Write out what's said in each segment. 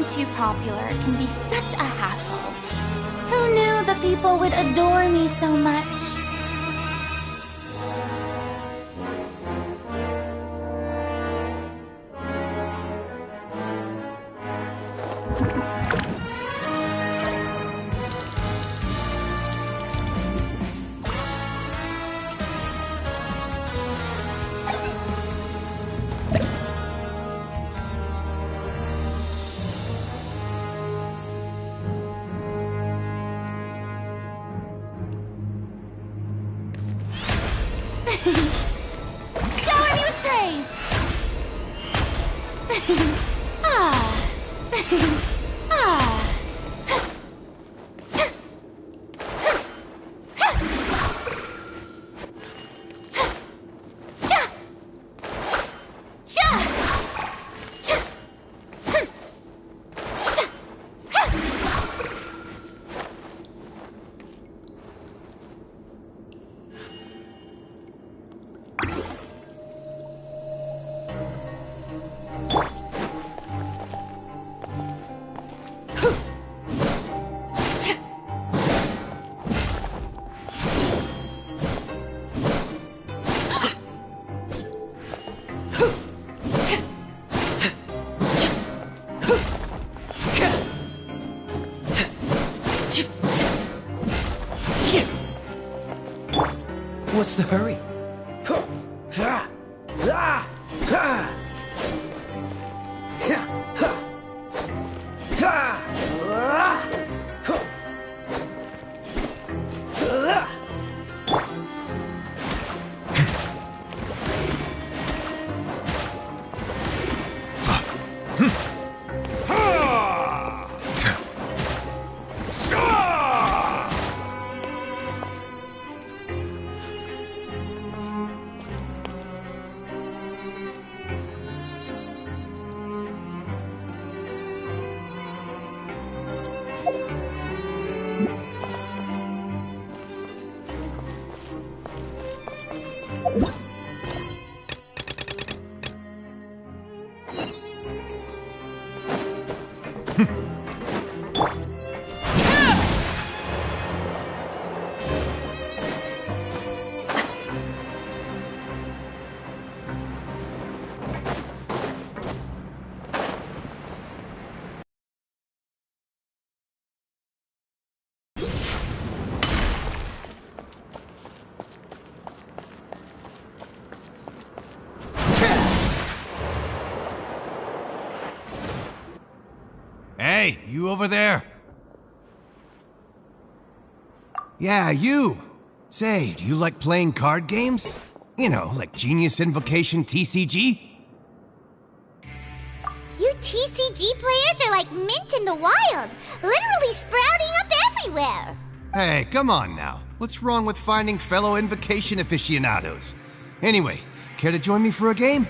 too popular can be such a hassle. Who knew the people would adore me so much? Shower me with praise! Ah! Ah! What's the hurry? Hey, you over there? Yeah, you! Say, do you like playing card games? You know, like Genius Invocation TCG? You TCG players are like mint in the wild, literally sprouting up everywhere. Hey, come on now. What's wrong with finding fellow Invocation aficionados? Anyway, care to join me for a game?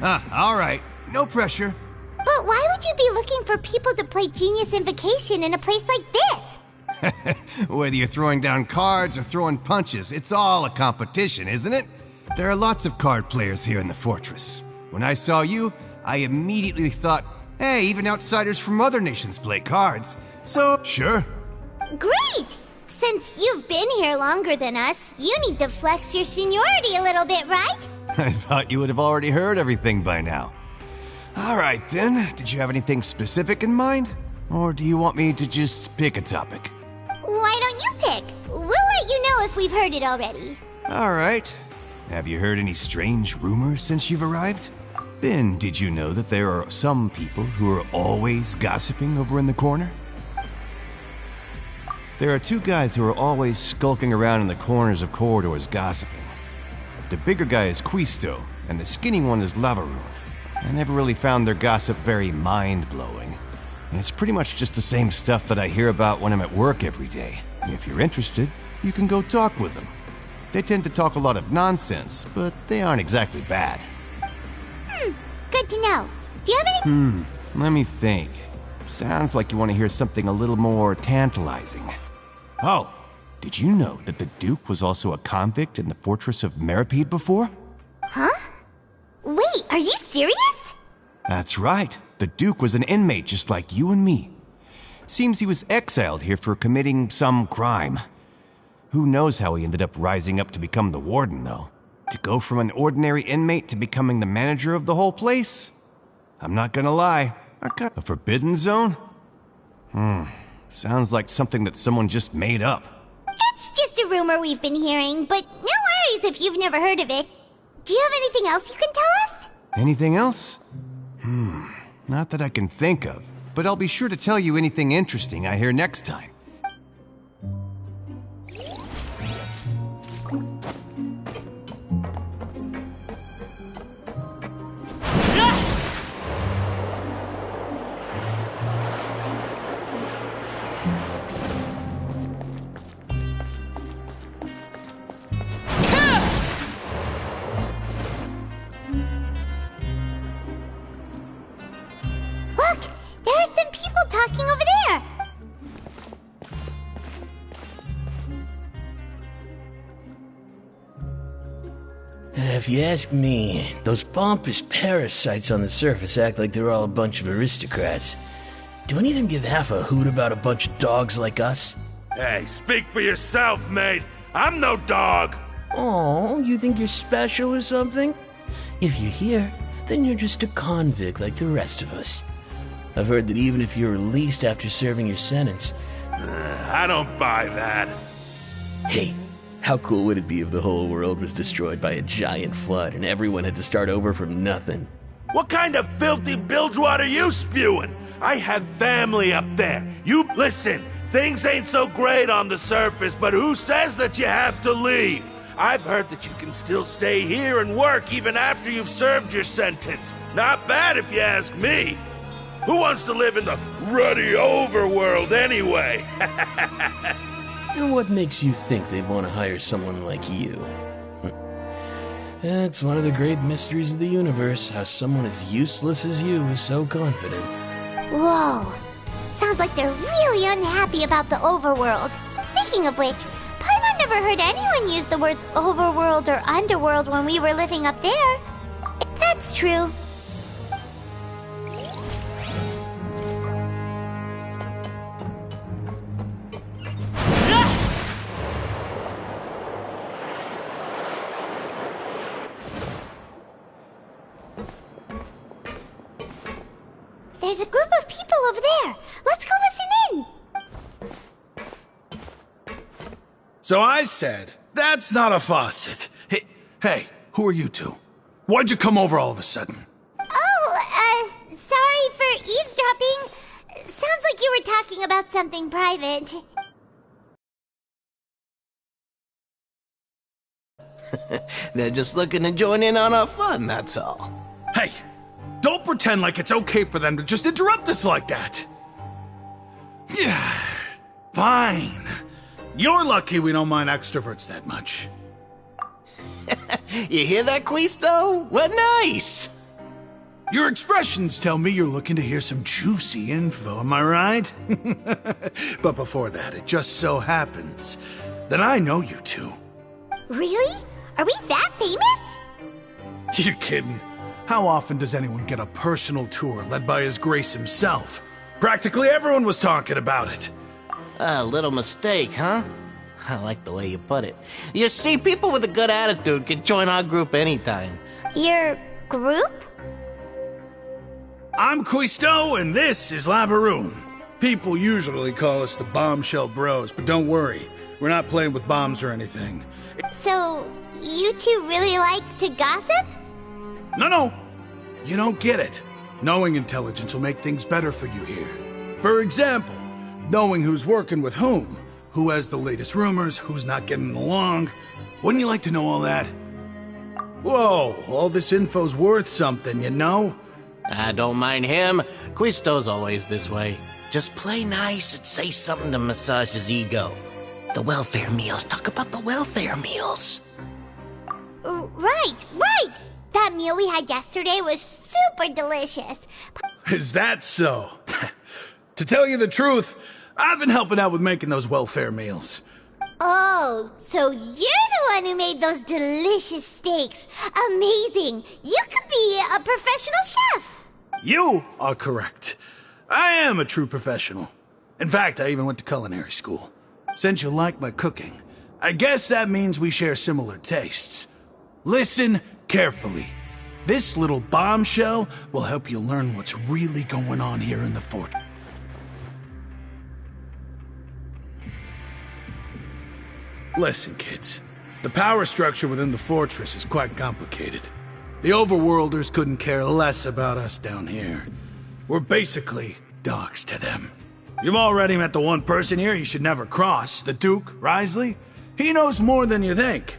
Alright. No pressure. But why would you be looking for people to play Genius Invocation in a place like this? Whether you're throwing down cards or throwing punches, it's all a competition, isn't it? There are lots of card players here in the fortress. When I saw you, I immediately thought, hey, even outsiders from other nations play cards. So, sure. Great! Since you've been here longer than us, you need to flex your seniority a little bit, right? I thought you would have already heard everything by now. All right, then. Did you have anything specific in mind? Or do you want me to just pick a topic? Why don't you pick? We'll let you know if we've heard it already. All right. Have you heard any strange rumors since you've arrived? Ben, did you know that there are some people who are always gossiping over in the corner? There are two guys who are always skulking around in the corners of corridors gossiping. The bigger guy is Quisto, and the skinny one is Lavaroon. I never really found their gossip very mind-blowing. It's pretty much just the same stuff that I hear about when I'm at work every day. If you're interested, you can go talk with them. They tend to talk a lot of nonsense, but they aren't exactly bad. Good to know. Do you have any— Let me think. Sounds like you want to hear something a little more tantalizing. Oh, did you know that the Duke was also a convict in the fortress of Meripede before? Huh? Wait, are you serious? That's right. The Duke was an inmate just like you and me. Seems he was exiled here for committing some crime. Who knows how he ended up rising up to become the warden, though? To go from an ordinary inmate to becoming the manager of the whole place? I'm not gonna lie, I got a forbidden zone? Sounds like something that someone just made up. It's just a rumor we've been hearing, but no worries if you've never heard of it. Do you have anything else you can tell us? Anything else? Not that I can think of, but I'll be sure to tell you anything interesting I hear next time. Talking over there. If you ask me, those pompous parasites on the surface act like they're all a bunch of aristocrats. Do any of them give half a hoot about a bunch of dogs like us? Hey, speak for yourself, mate. I'm no dog. Oh, you think you're special or something? If you're here, then you're just a convict like the rest of us. I've heard that even if you're released after serving your sentence... I don't buy that. Hey, how cool would it be if the whole world was destroyed by a giant flood and everyone had to start over from nothing? What kind of filthy bilgewater are you spewing? I have family up there. You listen, things ain't so great on the surface, but who says that you have to leave? I've heard that you can still stay here and work even after you've served your sentence. Not bad if you ask me. Who wants to live in the ruddy overworld anyway? And what makes you think they'd want to hire someone like you? It's one of the great mysteries of the universe, how someone as useless as you is so confident. Whoa. Sounds like they're really unhappy about the overworld. Speaking of which, Paimon never heard anyone use the words overworld or underworld when we were living up there. That's true. There's a group of people over there. Let's go listen in. So I said, that's not a faucet. Hey, who are you two? Why'd you come over all of a sudden? Oh, sorry for eavesdropping. Sounds like you were talking about something private. They're just looking to join in on our fun, that's all. Hey, don't pretend like it's okay for them to just interrupt us like that. Yeah, fine. You're lucky we don't mind extroverts that much. You hear that, Quisto? What nice! Your expressions tell me you're looking to hear some juicy info, am I right? But before that, it just so happens that I know you two. Really? Are we that famous? You're kidding. How often does anyone get a personal tour led by His Grace himself? Practically everyone was talking about it. A little mistake, huh? I like the way you put it. You see, people with a good attitude can join our group anytime. Your group? I'm Quisto, and this is Lavaroon. People usually call us the Bombshell Bros, but don't worry. We're not playing with bombs or anything. So, you two really like to gossip? No. You don't get it. Knowing intelligence will make things better for you here. For example, knowing who's working with whom, who has the latest rumors, who's not getting along. Wouldn't you like to know all that? Whoa, all this info's worth something, you know? I don't mind him. Quisto's always this way. Just play nice and say something to massage his ego. The welfare meals. Talk about the welfare meals. Right. That meal we had yesterday was super delicious. Is that so? To tell you the truth, I've been helping out with making those welfare meals. Oh, so you're the one who made those delicious steaks. Amazing. You could be a professional chef. You are correct. I am a true professional. In fact, I even went to culinary school. Since you like my cooking, I guess that means we share similar tastes. Listen carefully. This little bombshell will help you learn what's really going on here in the fort. Listen, kids. The power structure within the fortress is quite complicated. The overworlders couldn't care less about us down here. We're basically dogs to them. You've already met the one person here you should never cross, the Duke, Risley. He knows more than you think.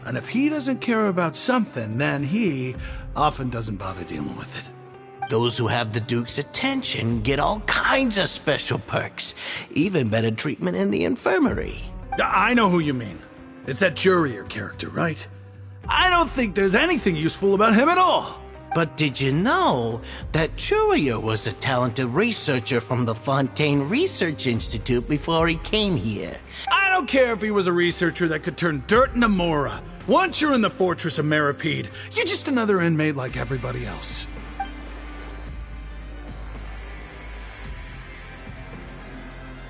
And if he doesn't care about something, then he often doesn't bother dealing with it. Those who have the Duke's attention get all kinds of special perks, even better treatment in the infirmary. I know who you mean. It's that Jurier character, right? I don't think there's anything useful about him at all. But did you know that Jurier was a talented researcher from the Fontaine Research Institute before he came here? I don't care if he was a researcher that could turn dirt into Mora. Once you're in the Fortress of Meripede, you're just another inmate like everybody else.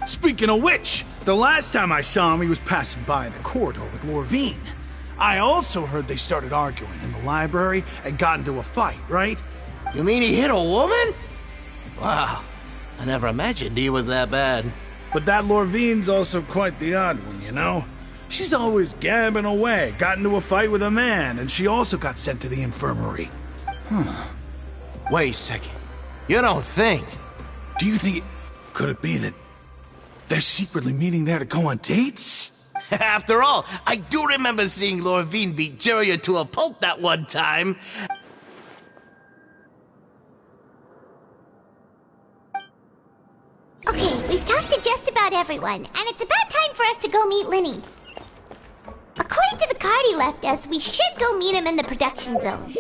Speaking of which, the last time I saw him, he was passing by in the corridor with Lorvine. I also heard they started arguing in the library and got into a fight, right? You mean he hit a woman? Wow, I never imagined he was that bad. But that Lorvine's also quite the odd one, you know? She's always gabbing away, got into a fight with a man, and she also got sent to the infirmary. Wait a second. You don't think? Do you think could it be that they're secretly meeting there to go on dates? After all, I do remember seeing Lorvine beat Jurier to a pulp that one time. Okay, we've talked to just about everyone, and it's about time for us to go meet Linny. According to the card he left us, we should go meet him in the production zone.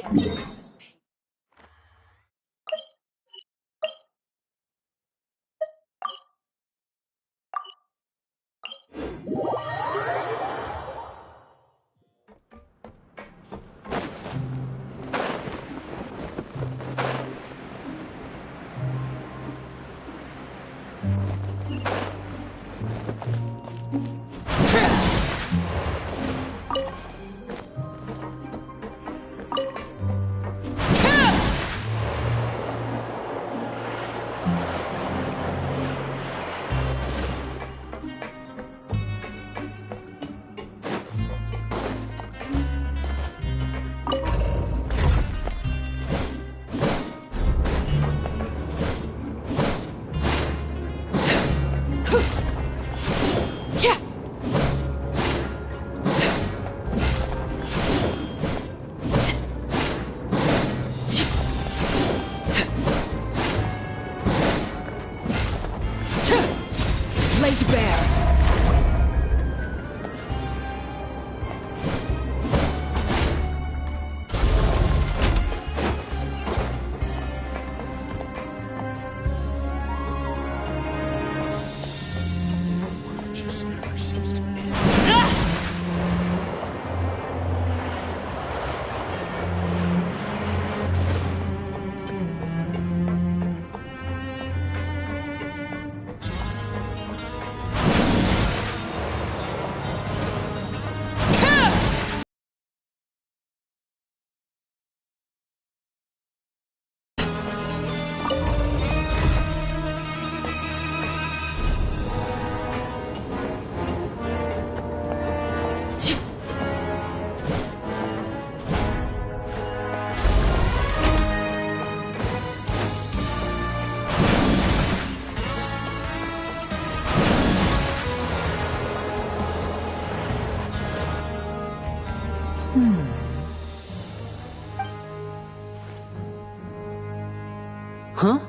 Huh?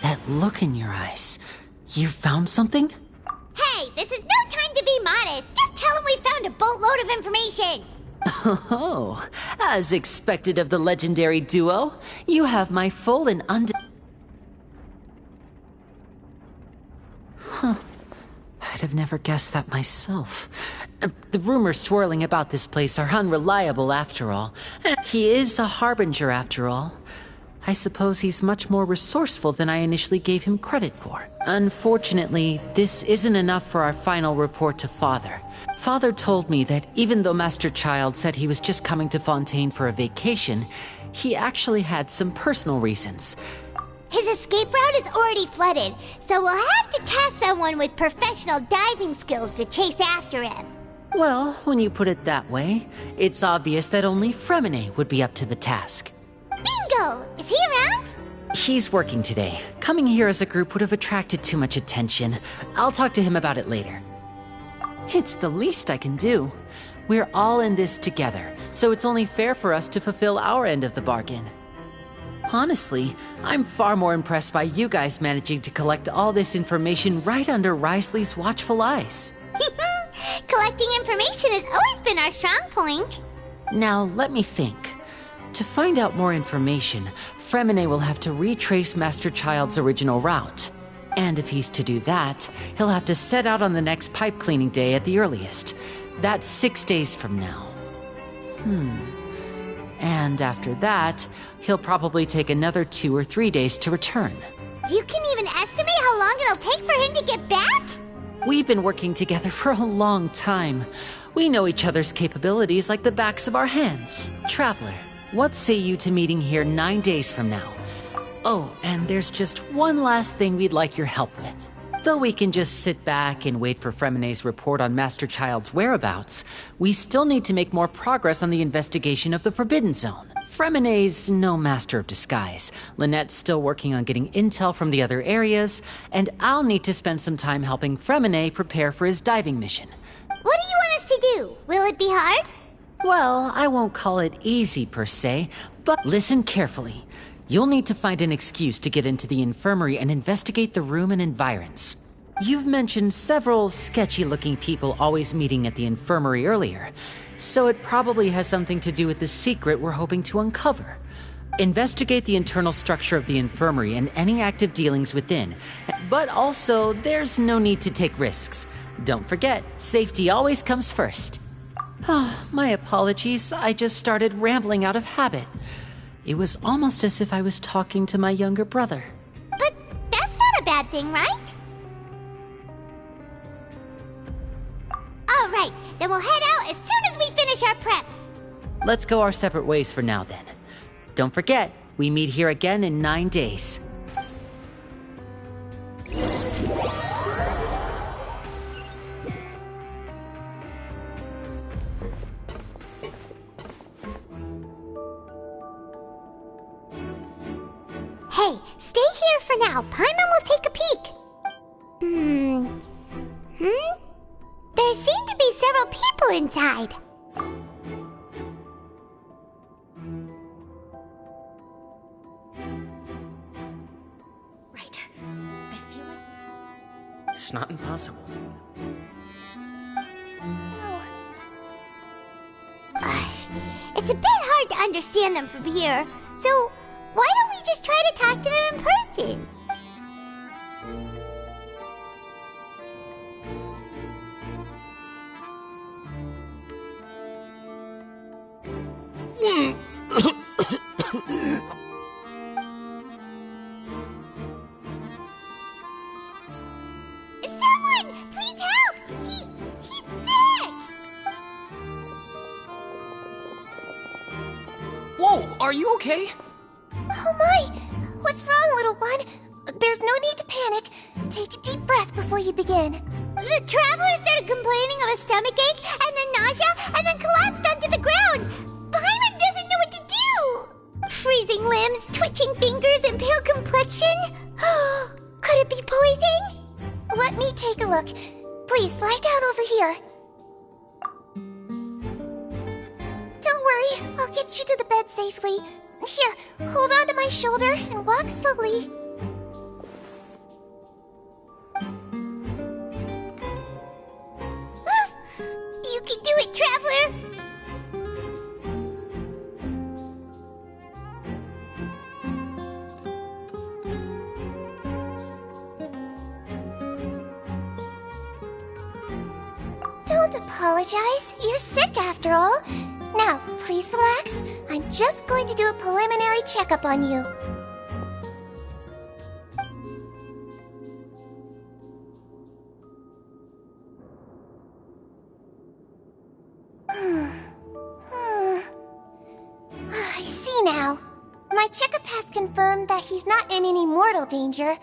That look in your eyes. You found something? Hey, this is no time to be modest. Just tell him we found a boatload of information. Oh, as expected of the legendary duo, you have my full and Huh. I'd have never guessed that myself. The rumors swirling about this place are unreliable after all. He is a harbinger after all. I suppose he's much more resourceful than I initially gave him credit for. Unfortunately, this isn't enough for our final report to Father. Father told me that even though Master Child said he was just coming to Fontaine for a vacation, he actually had some personal reasons. His escape route is already flooded, so we'll have to task someone with professional diving skills to chase after him. Well, when you put it that way, it's obvious that only Fremine would be up to the task. Bingo! Is he around? He's working today. Coming here as a group would have attracted too much attention. I'll talk to him about it later. It's the least I can do. We're all in this together, so it's only fair for us to fulfill our end of the bargain. Honestly, I'm far more impressed by you guys managing to collect all this information right under Risley's watchful eyes. Collecting information has always been our strong point. Now, let me think. To find out more information, Fremine will have to retrace Master Child's original route. And if he's to do that, he'll have to set out on the next pipe cleaning day at the earliest. That's 6 days from now. And after that, he'll probably take another 2 or 3 days to return. You can even estimate how long it'll take for him to get back? We've been working together for a long time. We know each other's capabilities like the backs of our hands. Traveler, what say you to meeting here 9 days from now? Oh, and there's just one last thing we'd like your help with. Though we can just sit back and wait for Fremine's report on Master Child's whereabouts, we still need to make more progress on the investigation of the Forbidden Zone. Fremine's no master of disguise. Lynette's still working on getting intel from the other areas, and I'll need to spend some time helping Fremine prepare for his diving mission. What do you want us to do? Will it be hard? Well, I won't call it easy per se, but listen carefully. You'll need to find an excuse to get into the infirmary and investigate the room and environs. You've mentioned several sketchy-looking people always meeting at the infirmary earlier, so it probably has something to do with the secret we're hoping to uncover. Investigate the internal structure of the infirmary and any active dealings within, but also there's no need to take risks. Don't forget, safety always comes first. My apologies, I just started rambling out of habit. It was almost as if I was talking to my younger brother. But that's not a bad thing, right? All right, then we'll head out as soon as we finish our prep. Let's go our separate ways for now then. Don't forget, we meet here again in 9 days. Hey, stay here for now. Paimon will take a peek. There seem to be several people inside. Right. I feel like It's not impossible. It's a bit hard to understand them from here, so why don't we just try to talk to them in person? Someone, please help! He's sick! Whoa, are you okay? Oh my! What's wrong, little one? There's no need to panic. Take a deep breath before you begin. The traveler started complaining of a stomachache, and then nausea, and then collapsed onto the ground. Paimon doesn't know what to do! Freezing limbs, twitching fingers, and pale complexion? Could it be poison? Let me take a look. Please, lie down over here. Don't worry, I'll get you to the bed safely. Here, hold on to my shoulder and walk slowly. You can do it, traveler! Don't Don't apologize. You're sick after all. Now, please relax. I'm just going to do a preliminary checkup on you. I see now. My checkup has confirmed that he's not in any mortal danger.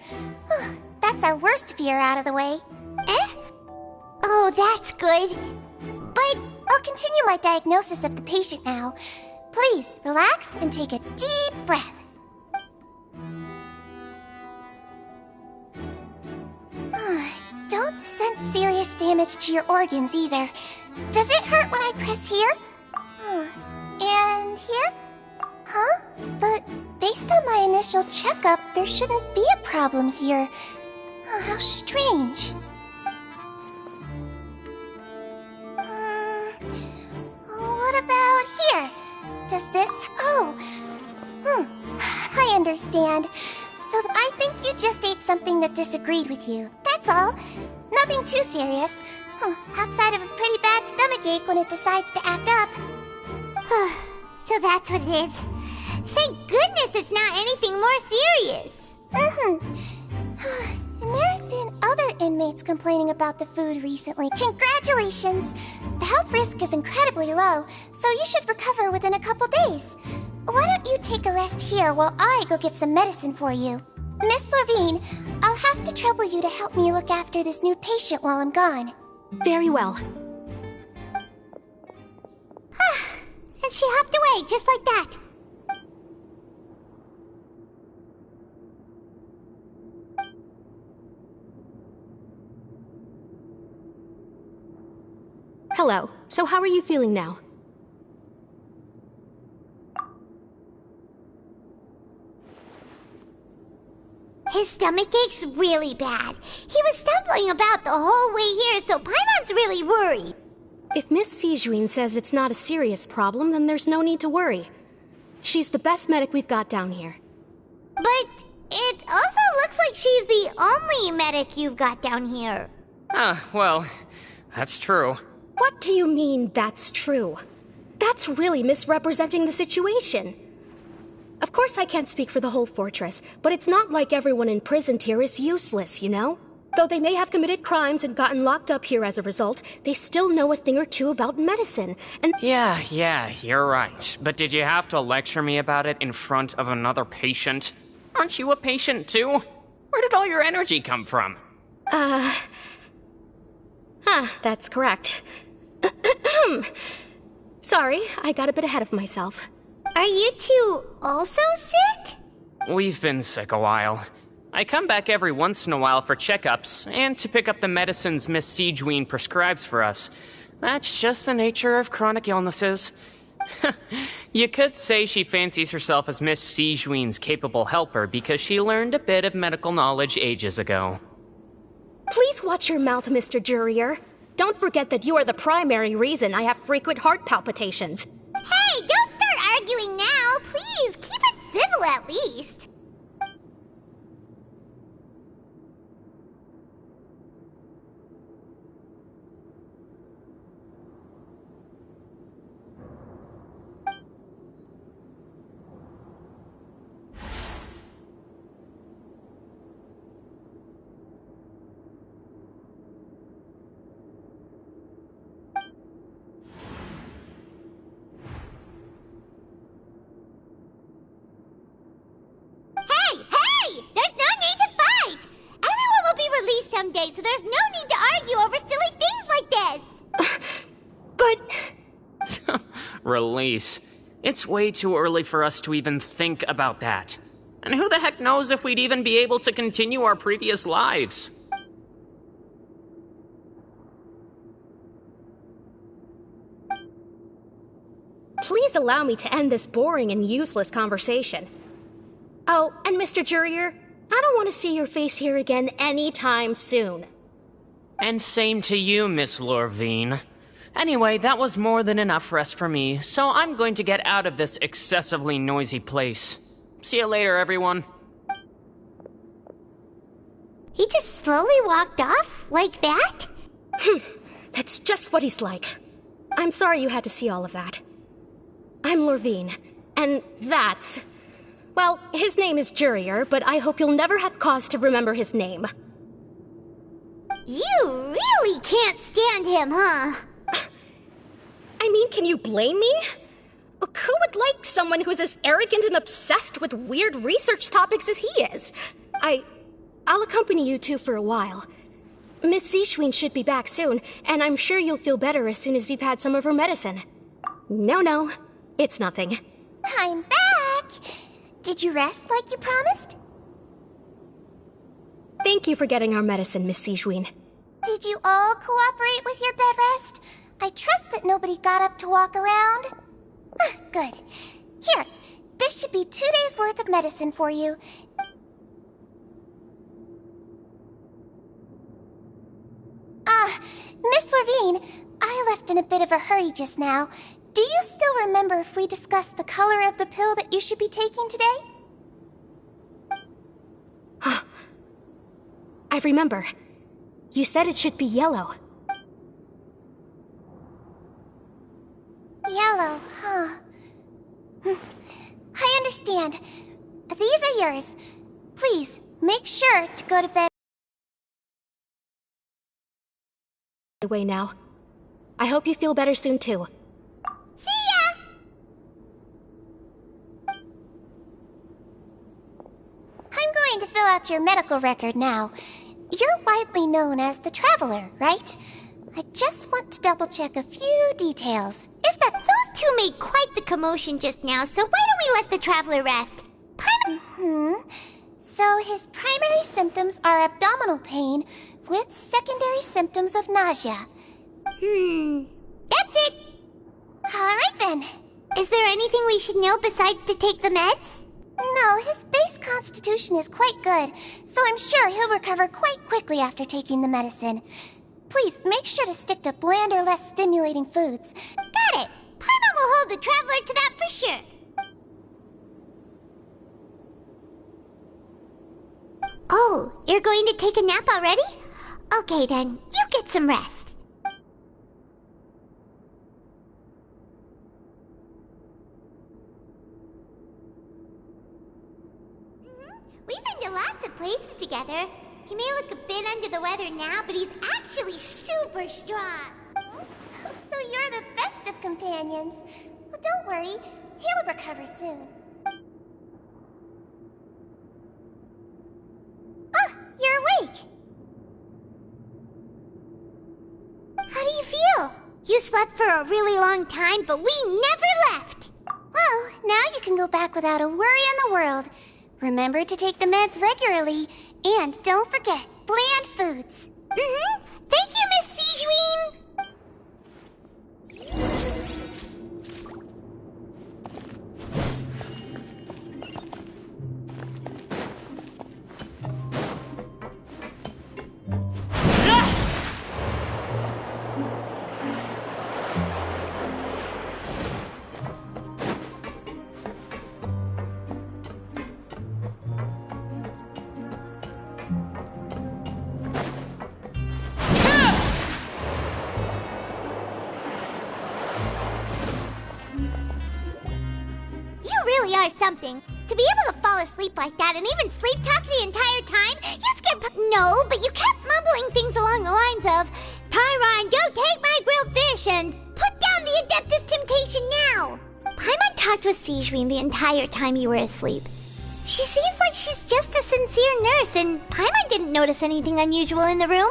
That's our worst fear out of the way. Eh? Oh, that's good. But I'll continue my diagnosis of the patient now. Please, relax and take a deep breath. Don't sense serious damage to your organs either. Does it hurt when I press here? And here? Huh? But based on my initial checkup, there shouldn't be a problem here. How strange. What about here? Does this... I understand. So I think you just ate something that disagreed with you. That's all. Nothing too serious. Outside of a pretty bad stomachache when it decides to act up. So that's what it is. Thank goodness it's not anything more serious. And there have been other inmates complaining about the food recently. Congratulations! The health risk is incredibly low, so you should recover within a couple days. Why don't you take a rest here while I go get some medicine for you? Miss Lorvine, I'll have to trouble you to help me look after this new patient while I'm gone. Very well. And she hopped away just like that. Hello. So how are you feeling now? His stomach ache's really bad. He was stumbling about the whole way here, so Paimon's really worried. If Miss Sijuin says it's not a serious problem, then there's no need to worry. She's the best medic we've got down here. But it also looks like she's the only medic you've got down here. Well, that's true. What do you mean, that's true? That's really misrepresenting the situation. Of course I can't speak for the whole fortress, but it's not like everyone imprisoned here is useless, you know? Though they may have committed crimes and gotten locked up here as a result, they still know a thing or two about medicine, and— Yeah, you're right. But did you have to lecture me about it in front of another patient? Aren't you a patient too? Where did all your energy come from? That's correct. Sorry, I got a bit ahead of myself. Are you two also sick? We've been sick a while. I come back every once in a while for checkups, and to pick up the medicines Miss Sijuin prescribes for us. That's just the nature of chronic illnesses. You could say she fancies herself as Miss Sijuin's capable helper because she learned a bit of medical knowledge ages ago. Please watch your mouth, Mr. Jurier. Don't forget that you are the primary reason I have frequent heart palpitations. Hey, don't start arguing now. Please, keep it civil at least. Someday, so there's no need to argue over silly things like this. But... Release. It's way too early for us to even think about that. And who the heck knows if we'd even be able to continue our previous lives? Please allow me to end this boring and useless conversation. Oh, and Mr. Jurier, I don't want to see your face here again anytime soon. And same to you, Miss Lorvine. Anyway, that was more than enough rest for me, so I'm going to get out of this excessively noisy place. See you later, everyone. He just slowly walked off like that? That's just what he's like. I'm sorry you had to see all of that. I'm Lorvine, and that's... Well, his name is Jurier, but I hope you'll never have cause to remember his name. You really can't stand him, huh? I mean, can you blame me? Look, who would like someone who's as arrogant and obsessed with weird research topics as he is? I'll accompany you two for a while. Miss Zichuin should be back soon, and I'm sure you'll feel better as soon as you've had some of her medicine. No, it's nothing. I'm back! Did you rest like you promised? Thank you for getting our medicine, Miss Zichuin. Did you all cooperate with your bed rest? I trust that nobody got up to walk around. Good. Here, this should be 2 days' worth of medicine for you. Miss Lorvine, I left in a bit of a hurry just now. Do you still remember if we discussed the color of the pill that you should be taking today? I remember. You said it should be yellow. Yellow, huh? I understand. These are yours. Please, make sure to go to bed. Way now. I hope you feel better soon too. See ya! I'm going to fill out your medical record now. You're widely known as the Traveler, right? I just want to double-check a few details. If that, those two made quite the commotion just now, so why don't we let the Traveler rest? So his primary symptoms are abdominal pain with secondary symptoms of nausea. That's it! Alright then. Is there anything we should know besides to take the meds? No, his base constitution is quite good, so I'm sure he'll recover quite quickly after taking the medicine. Please, make sure to stick to bland or less stimulating foods. Got it! Paimon will hold the Traveler to that for sure. Oh, you're going to take a nap already? Okay then, you get some rest. We've been to lots of places together. He may look a bit under the weather now, but he's actually super strong. So you're the best of companions. Well, don't worry, he'll recover soon. You're awake. How do you feel? You slept for a really long time, but we never left. Well, now you can go back without a worry in the world. Remember to take the meds regularly, and don't forget, bland foods. Thank you, Miss Zichuin. Are something. To be able to fall asleep like that and even sleep talk the entire time, you scared No, but you kept mumbling things along the lines of, Pyron, don't take my grilled fish, and put down the Adeptus Temptation now. Paimon talked with Zichuin the entire time you were asleep. She seems like she's just a sincere nurse, and Paimon didn't notice anything unusual in the room.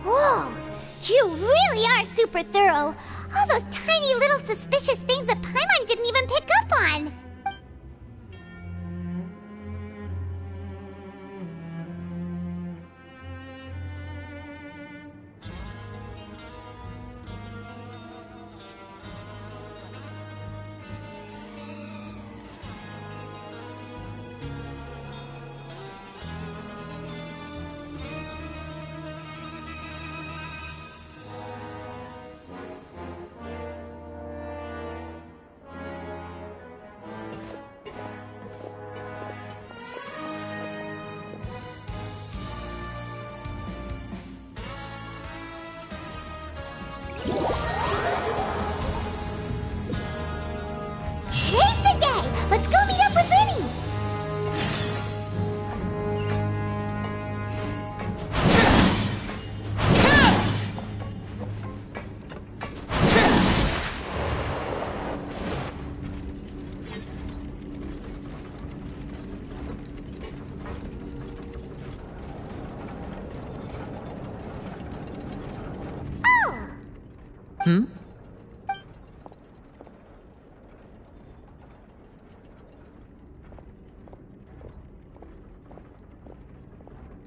Whoa! You really are super thorough! All those tiny little suspicious things that Paimon didn't even pick up on!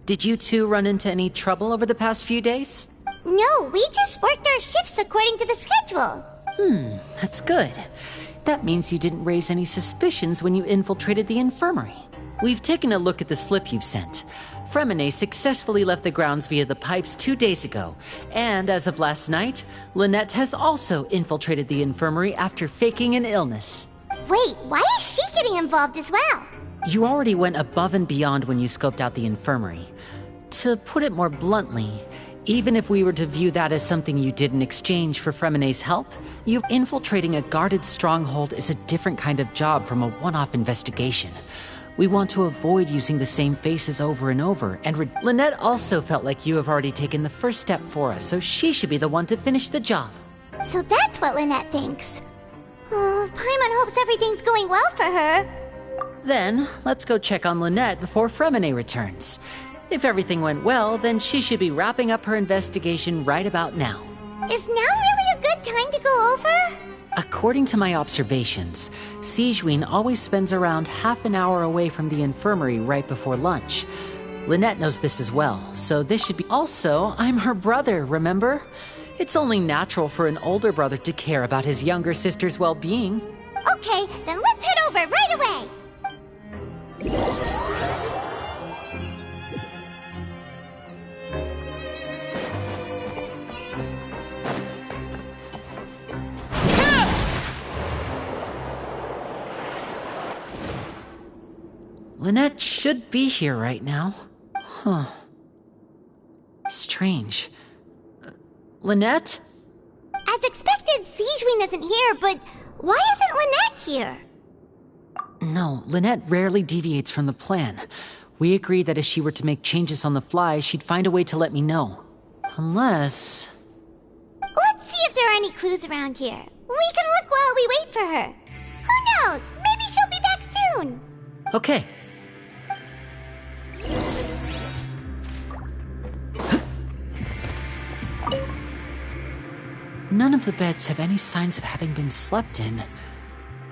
Did you two run into any trouble over the past few days? No, we just worked our shifts according to the schedule. That's good. That means you didn't raise any suspicions when you infiltrated the infirmary. We've taken a look at the slip you've sent. Fremine successfully left the grounds via the pipes 2 days ago, and as of last night, Lynette has also infiltrated the infirmary after faking an illness. Wait, why is she getting involved as well? You already went above and beyond when you scoped out the infirmary. To put it more bluntly, even if we were to view that as something you did in exchange for Fremine's help, you infiltrating a guarded stronghold is a different kind of job from a one-off investigation. We want to avoid using the same faces over and over, and Lynette also felt like you have already taken the first step for us, so she should be the one to finish the job. So that's what Lynette thinks. Oh, Paimon hopes everything's going well for her. Then, let's go check on Lynette before Fremine returns. If everything went well, then she should be wrapping up her investigation right about now. Is now really a good time to go over? According to my observations, Sigewinne always spends around half an hour away from the infirmary right before lunch. Lynette knows this as well, so this should be... Also, I'm her brother, remember? It's only natural for an older brother to care about his younger sister's well-being. Okay, then let's head over right away! Lynette should be here right now. Huh. Strange. Lynette? As expected, Sigewinne isn't here, but why isn't Lynette here? No, Lynette rarely deviates from the plan. We agreed that if she were to make changes on the fly, she'd find a way to let me know. Unless... Let's see if there are any clues around here. We can look while we wait for her. Who knows? Maybe she'll be back soon. Okay. None of the beds have any signs of having been slept in.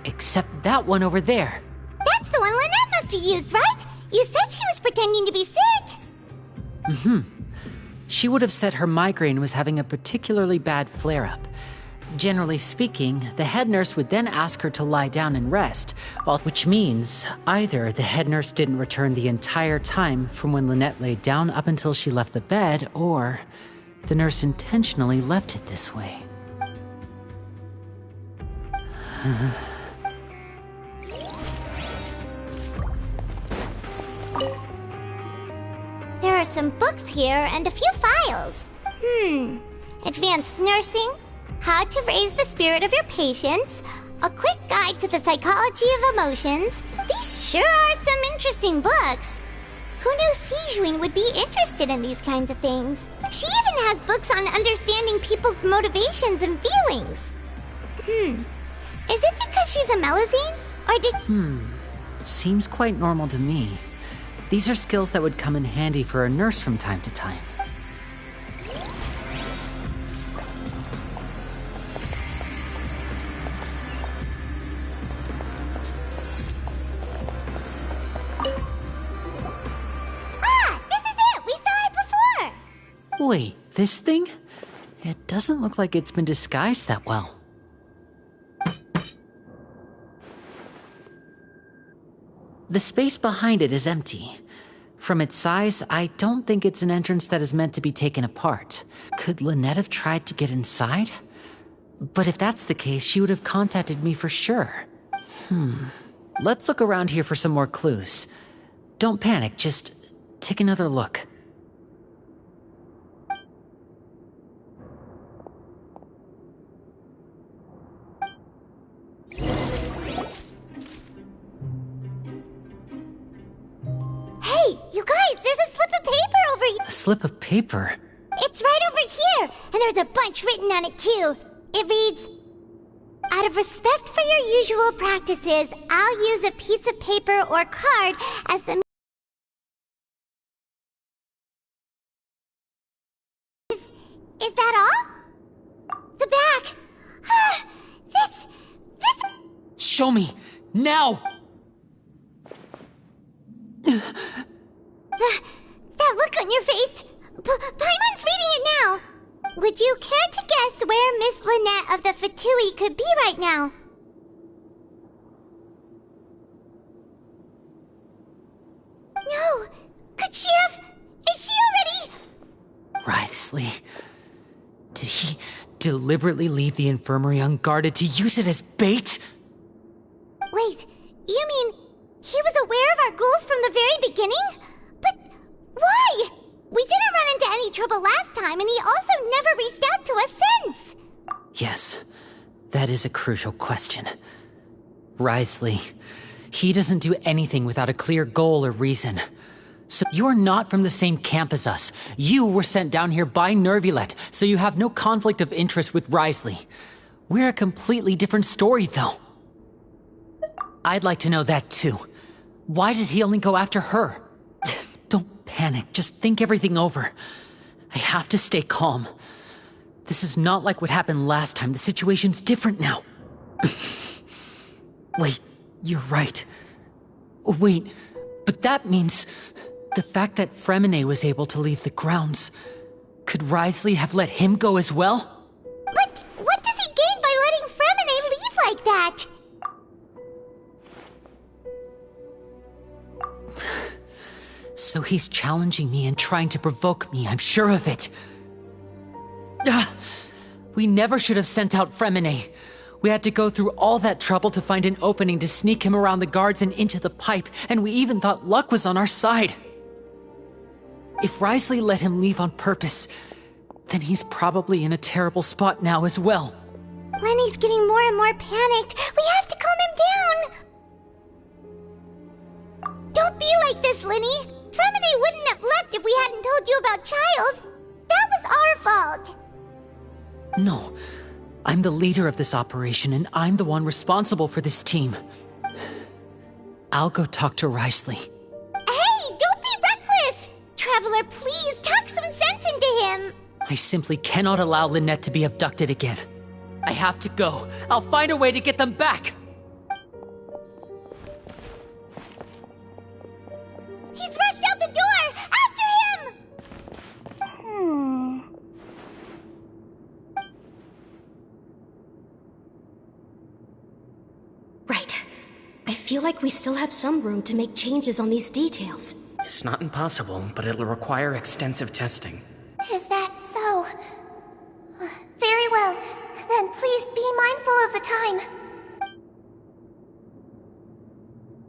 Except that one over there. That's the one Lynette must have used, right? You said she was pretending to be sick. She would have said her migraine was having a particularly bad flare-up. Generally speaking, the head nurse would then ask her to lie down and rest, which means either the head nurse didn't return the entire time from when Lynette laid down up until she left the bed, or the nurse intentionally left it this way. There are some books here and a few files. Advanced nursing, how to raise the spirit of your patients, a quick guide to the psychology of emotions. These sure are some interesting books. Who knew Sigewinne would be interested in these kinds of things? She even has books on understanding people's motivations and feelings. Is it because she's a Melusine? Or did... Seems quite normal to me. These are skills that would come in handy for a nurse from time to time. This is it! We saw it before! Wait, this thing? It doesn't look like it's been disguised that well. The space behind it is empty. From its size, I don't think it's an entrance that is meant to be taken apart. Could Lynette have tried to get inside? But if that's the case, she would have contacted me for sure. Let's look around here for some more clues. Don't panic, just take another look. Hey, you guys, there's a slip of paper over here. A slip of paper? It's right over here, and there's a bunch written on it too. It reads, out of respect for your usual practices, I'll use a piece of paper or card as the... Is that all? The back. Show me! Now! That look on your face! Paimon's reading it now! Would you care to guess where Miss Lynette of the Fatui could be right now? No! Could she have... Is she already... Wriothesley... Did he deliberately leave the infirmary unguarded to use it as bait? Wait, you mean he was aware of our goals from the very beginning? But why? We didn't run into any trouble last time, and he also never reached out to us since! Yes, that is a crucial question. Wriothesley, he doesn't do anything without a clear goal or reason. So you're not from the same camp as us. You were sent down here by Neuvillette, so you have no conflict of interest with Wriothesley. We're a completely different story, though. I'd like to know that, too. Why did he only go after her? Don't panic, just think everything over. I have to stay calm. This is not like what happened last time. The situation's different now. Wait, you're right. Wait, but that means... the fact that Fremine was able to leave the grounds... Could Wriothesley have let him go as well? But what does he gain by letting Fremine leave like that? So he's challenging me and trying to provoke me, I'm sure of it. We never should have sent out Fremine. We had to go through all that trouble to find an opening to sneak him around the guards and into the pipe, and we even thought luck was on our side. If Wriothesley let him leave on purpose, then he's probably in a terrible spot now as well. Lenny's getting more and more panicked. We have to calm him down. Don't be like this, Lenny. Fremine wouldn't have left if we hadn't told you about Child. That was our fault. No, I'm the leader of this operation, and I'm the one responsible for this team. I'll go talk to Wriothesley. Hey, don't be reckless! Traveler, please, talk some sense into him! I simply cannot allow Lynette to be abducted again. I have to go. I'll find a way to get them back! He's rushed out the door! After him! Right. I feel like we still have some room to make changes on these details. It's not impossible, but it'll require extensive testing. Is that so? Very well. Then please be mindful of the time.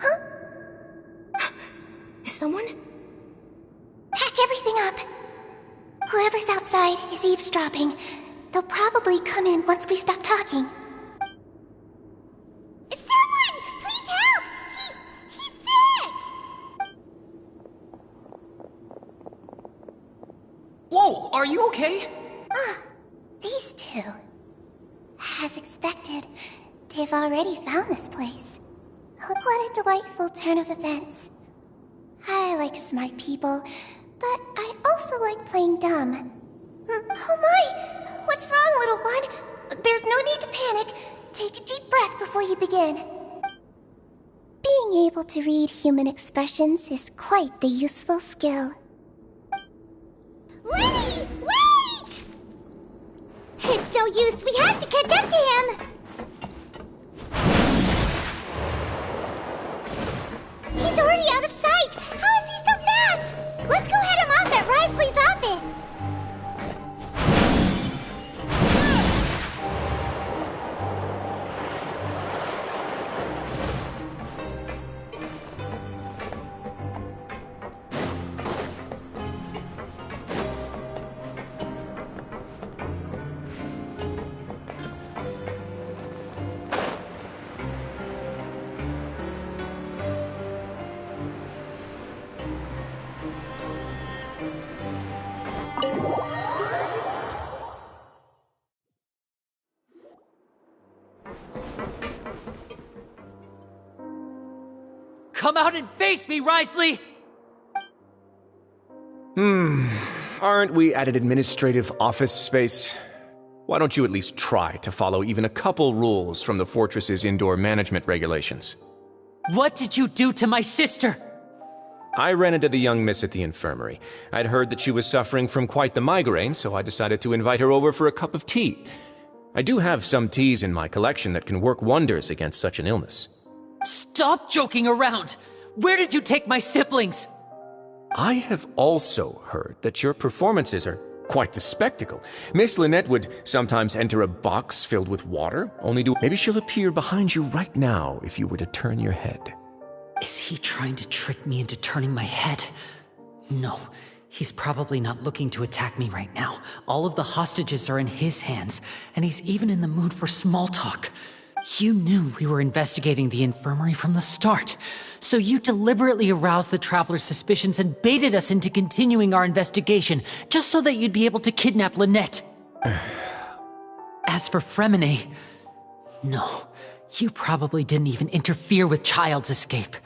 Huh? Is someone? Pack everything up. Whoever's outside is eavesdropping. They'll probably come in once we stop talking. Someone! Please help! He's sick! Whoa, are you okay? These two. As expected, they've already found this place. What a delightful turn of events. I like smart people, but I also like playing dumb. Oh my! What's wrong, little one? There's no need to panic. Take a deep breath before you begin. Being able to read human expressions is quite the useful skill. Lenny! Wait! It's no use. We have to catch up to him. He's already out of sight. How is he so fast? Let's go head him off at Wriothesley's office. Come out and face me, Wriothesley! Aren't we at an administrative office space? Why don't you at least try to follow even a couple rules from the fortress's indoor management regulations? What did you do to my sister? I ran into the young miss at the infirmary. I'd heard that she was suffering from quite the migraine, so I decided to invite her over for a cup of tea. I do have some teas in my collection that can work wonders against such an illness. Stop joking around! Where did you take my siblings? I have also heard that your performances are quite the spectacle. Miss Lynette would sometimes enter a box filled with water, only to... Maybe she'll appear behind you right now if you were to turn your head. Is he trying to trick me into turning my head? No, he's probably not looking to attack me right now. All of the hostages are in his hands, and he's even in the mood for small talk. You knew we were investigating the infirmary from the start, so you deliberately aroused the traveler's suspicions and baited us into continuing our investigation, just so that you'd be able to kidnap Lynette. As for Fremine, no, you probably didn't even interfere with Child's escape.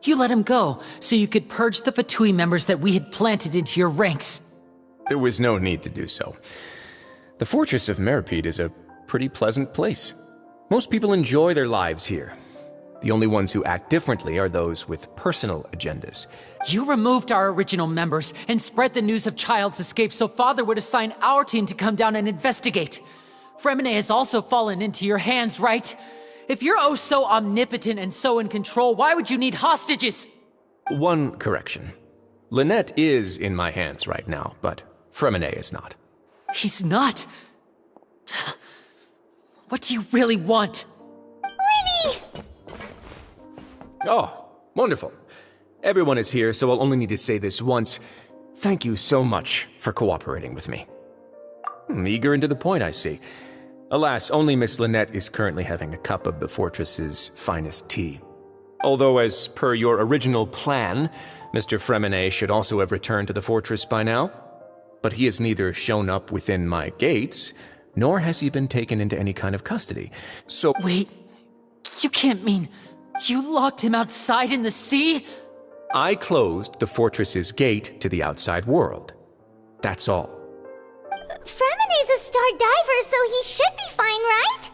You let him go, so you could purge the Fatui members that we had planted into your ranks. There was no need to do so. The Fortress of Meripede is a pretty pleasant place. Most people enjoy their lives here. The only ones who act differently are those with personal agendas. You removed our original members and spread the news of Child's escape so Father would assign our team to come down and investigate. Fremine has also fallen into your hands, right? If you're oh so omnipotent and so in control, why would you need hostages? One correction. Lynette is in my hands right now, but Fremine is not. He's not? What do you really want? Lenny! Oh, wonderful. Everyone is here, so I'll only need to say this once. Thank you so much for cooperating with me. Eager and to the point, I see. Alas, only Miss Lynette is currently having a cup of the fortress's finest tea. Although, as per your original plan, Mr. Fremine should also have returned to the fortress by now. But he has neither shown up within my gates, nor has he been taken into any kind of custody. So— Wait, you can't mean you locked him outside in the sea? I closed the fortress's gate to the outside world. That's all. Fremine's a star diver, so he should be fine, right?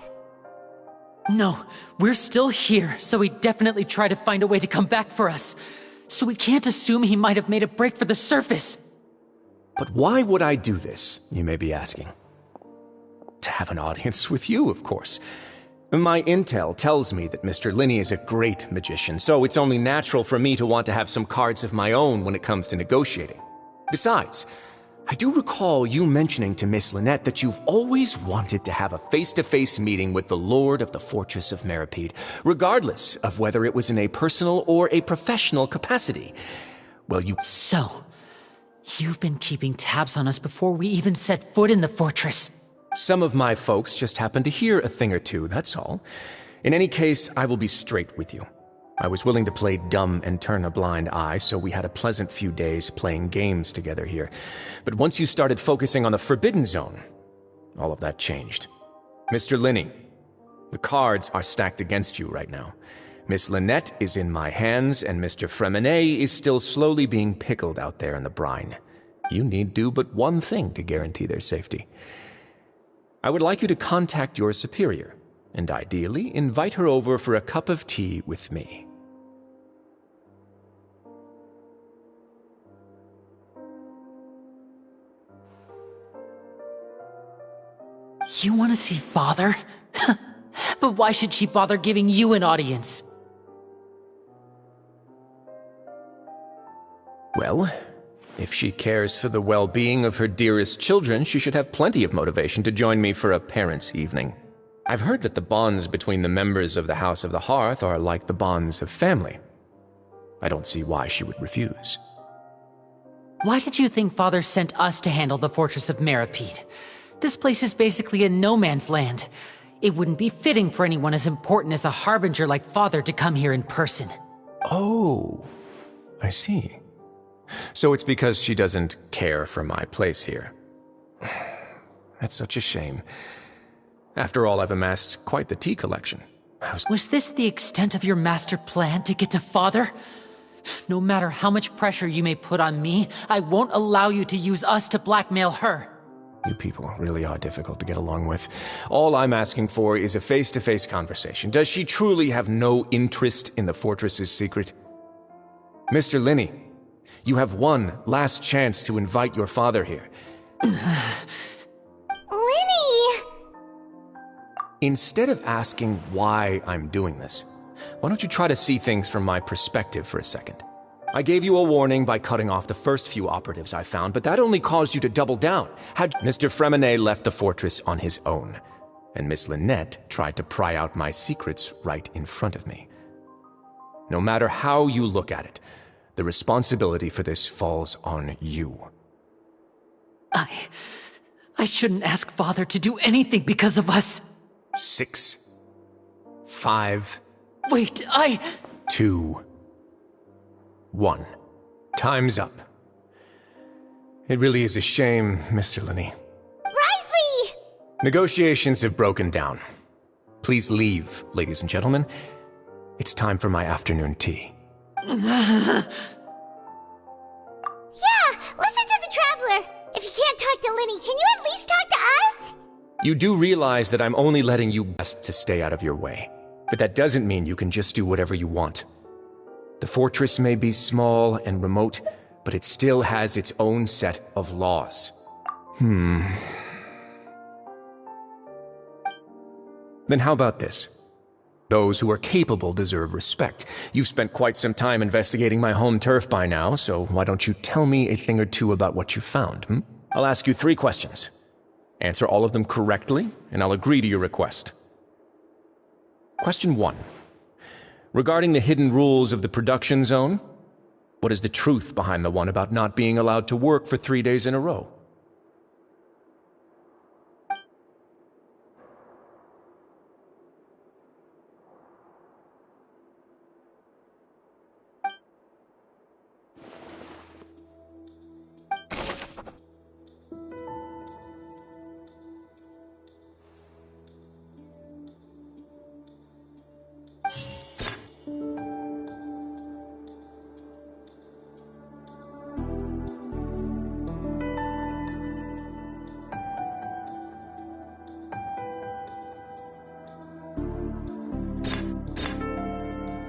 No, we're still here, so he definitely tried to find a way to come back for us. So we can't assume he might have made a break for the surface. But why would I do this, you may be asking? To have an audience with you, of course. My intel tells me that Mr. Linney is a great magician, so it's only natural for me to want to have some cards of my own when it comes to negotiating. Besides, I do recall you mentioning to Miss Lynette that you've always wanted to have a face-to-face meeting with the Lord of the Fortress of Meripede, regardless of whether it was in a personal or a professional capacity. Well, So, you've been keeping tabs on us before we even set foot in the fortress. Some of my folks just happened to hear a thing or two, that's all. In any case, I will be straight with you. I was willing to play dumb and turn a blind eye, so we had a pleasant few days playing games together here. But once you started focusing on the Forbidden Zone, all of that changed. Mr. Linney, the cards are stacked against you right now. Miss Lynette is in my hands, and Mr. Fremine is still slowly being pickled out there in the brine. You need do but one thing to guarantee their safety. I would like you to contact your superior, and ideally invite her over for a cup of tea with me. You want to see Father? But why should she bother giving you an audience? Well, if she cares for the well-being of her dearest children, she should have plenty of motivation to join me for a parents' evening. I've heard that the bonds between the members of the House of the Hearth are like the bonds of family. I don't see why she would refuse. Why did you think Father sent us to handle the Fortress of Meripede? This place is basically a no-man's land. It wouldn't be fitting for anyone as important as a harbinger like Father to come here in person. Oh, I see. So it's because she doesn't care for my place here. That's such a shame. After all, I've amassed quite the tea collection. Was this the extent of your master plan to get to Father? No matter how much pressure you may put on me, I won't allow you to use us to blackmail her. You people really are difficult to get along with. All I'm asking for is a face-to-face conversation. Does she truly have no interest in the fortress's secret? Mr. Linney, you have one last chance to invite your father here. Linny! Instead of asking why I'm doing this, why don't you try to see things from my perspective for a second? I gave you a warning by cutting off the first few operatives I found, but that only caused you to double down. Had Mr. Fremenet left the fortress on his own, and Miss Lynette tried to pry out my secrets right in front of me. No matter how you look at it, the responsibility for this falls on you. I shouldn't ask Father to do anything because of us. 6, 5... Wait, 2, 1. Time's up. It really is a shame, Mr. Linney. Risley! Negotiations have broken down. Please leave, ladies and gentlemen. It's time for my afternoon tea. Yeah, listen to the Traveler. If you can't talk to Linny, can you at least talk to us? You do realize that I'm only letting you best to stay out of your way. But that doesn't mean you can just do whatever you want. The fortress may be small and remote, but it still has its own set of laws. Then how about this? Those who are capable deserve respect. You've spent quite some time investigating my home turf by now, so why don't you tell me a thing or two about what you found, I'll ask you 3 questions. Answer all of them correctly, and I'll agree to your request. Question 1. Regarding the hidden rules of the production zone, what is the truth behind the one about not being allowed to work for 3 days in a row?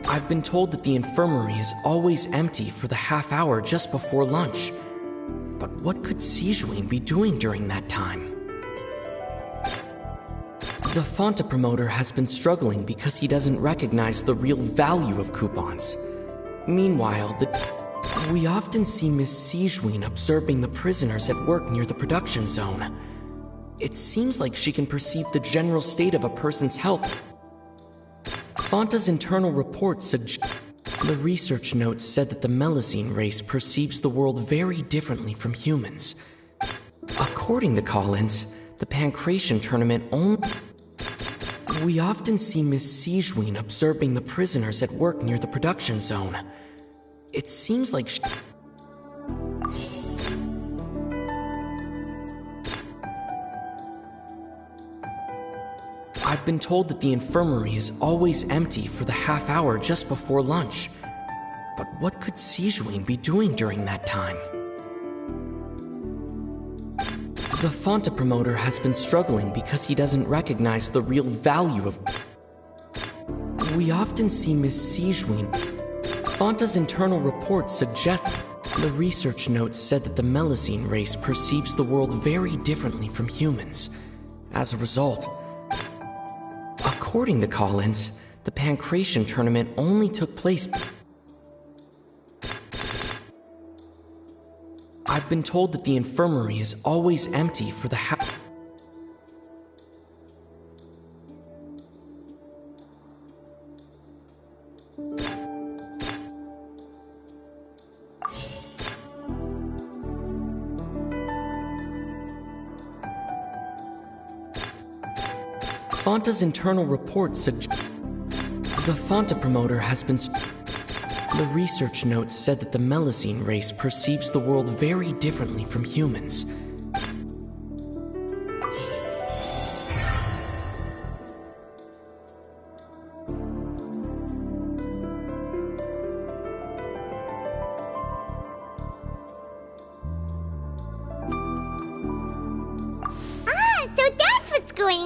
I've been told that the infirmary is always empty for the half hour just before lunch. But what could Sijuin be doing during that time? The Fonta promoter has been struggling because he doesn't recognize the real value of coupons. Meanwhile, we often see Miss Sijuin observing the prisoners at work near the production zone. It seems like she can perceive the general state of a person's health. Fonta's internal report suggests the research notes said that the Melusine race perceives the world very differently from humans. According to Collins, the Pancration tournament only... We often see Miss Sijuin observing the prisoners at work near the production zone. It seems like I've been told that the infirmary is always empty for the half hour just before lunch. But what could Sijuin be doing during that time? The Fonta promoter has been struggling because he doesn't recognize the real value of... We often see Miss Sijuin... Fonta's internal report suggests... The research notes said that the Melusine race perceives the world very differently from humans. As a result... According to Collins, the Pancration tournament only took place... I've been told that the infirmary is always empty for the Fonta's internal report suggests the Fonta promoter has been... The research notes said that the Melusine race perceives the world very differently from humans.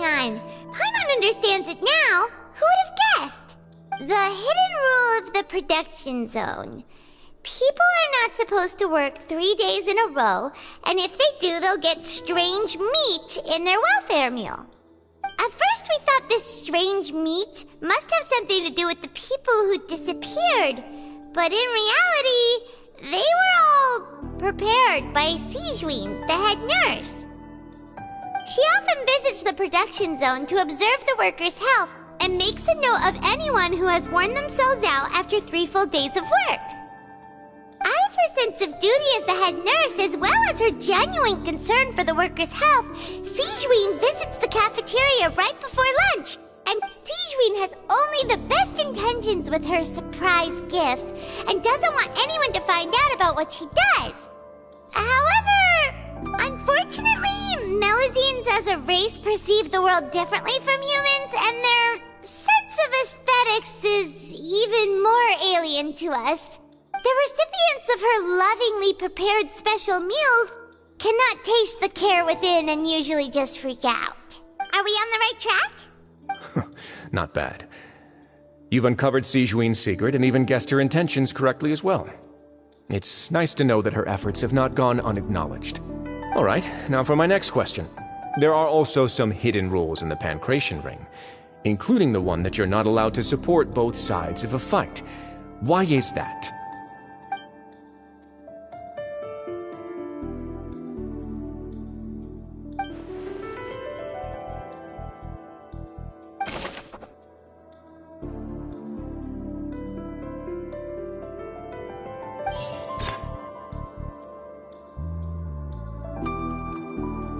on. Paimon understands it now. Who would have guessed? The hidden rule of the production zone. People are not supposed to work 3 days in a row, and if they do, they'll get strange meat in their welfare meal. At first we thought this strange meat must have something to do with the people who disappeared, but in reality, they were all prepared by Sigewin, the head nurse. She often visits the production zone to observe the workers' health and makes a note of anyone who has worn themselves out after 3 full days of work. Out of her sense of duty as the head nurse, as well as her genuine concern for the workers' health, Sigewin visits the cafeteria right before lunch, and Sigewin has only the best intentions with her surprise gift, and doesn't want anyone to find out about what she does. However, unfortunately, Melusines as a race perceive the world differently from humans, and their sense of aesthetics is even more alien to us. The recipients of her lovingly prepared special meals cannot taste the care within and usually just freak out. Are we on the right track? Not bad. You've uncovered Sigewin's secret and even guessed her intentions correctly as well. It's nice to know that her efforts have not gone unacknowledged. All right, now for my next question. There are also some hidden rules in the Pancration Ring, including the one that you're not allowed to support both sides of a fight. Why is that?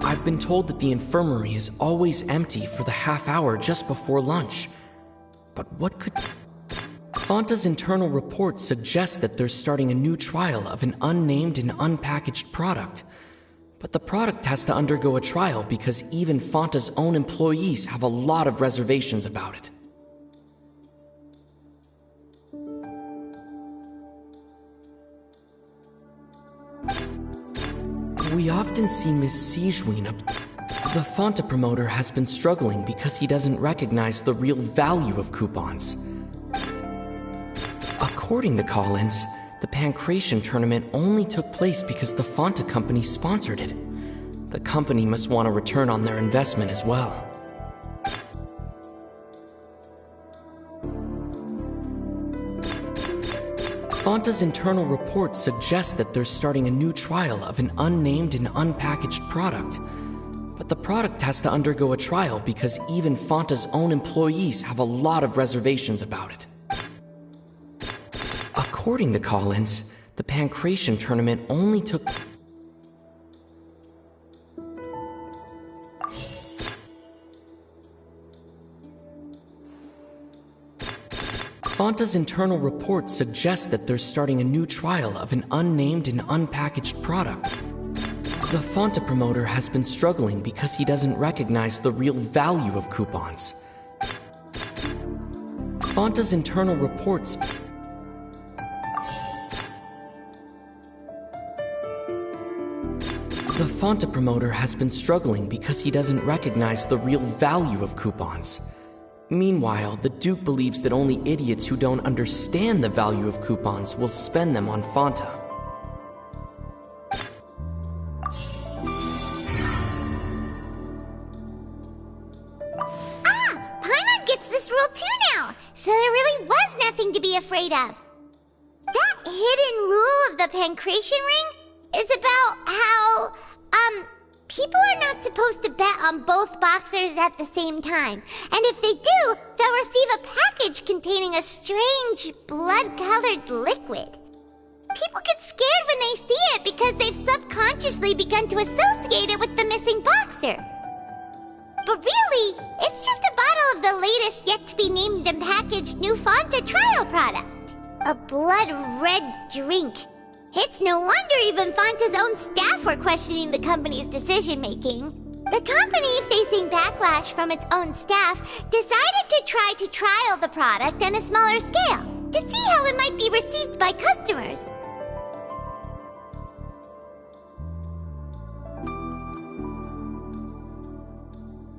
I've been told that the infirmary is always empty for the half hour just before lunch. But what could... Fonta's internal report suggests that they're starting a new trial of an unnamed and unpackaged product. But the product has to undergo a trial because even Fonta's own employees have a lot of reservations about it. We often see Miss Sigewin up... The Fonta promoter has been struggling because he doesn't recognize the real value of coupons. According to call-ins, the Pancration tournament only took place because the Fonta company sponsored it. The company must want a return on their investment as well. Fonta's internal report suggests that they're starting a new trial of an unnamed and unpackaged product. But the product has to undergo a trial because even Fonta's own employees have a lot of reservations about it. According to call-ins, the Pancration tournament only took... Fonta's internal report suggests that they're starting a new trial of an unnamed and unpackaged product. The Fonta promoter has been struggling because he doesn't recognize the real value of coupons. Fonta's internal reports... The Fonta promoter has been struggling because he doesn't recognize the real value of coupons. Meanwhile, the Duke believes that only idiots who don't understand the value of coupons will spend them on Fonta. Paimon gets this rule too now, so there really was nothing to be afraid of. That hidden rule of the Pancration Ring is about how, people are not supposed to bet on both boxers at the same time. And if they do, they'll receive a package containing a strange, blood-colored liquid. People get scared when they see it because they've subconsciously begun to associate it with the missing boxer. But really, it's just a bottle of the latest yet-to-be-named and packaged new Fonta trial product. A blood-red drink. It's no wonder even Fonta's own staff were questioning the company's decision-making. The company, facing backlash from its own staff, decided to try to trial the product on a smaller scale, to see how it might be received by customers.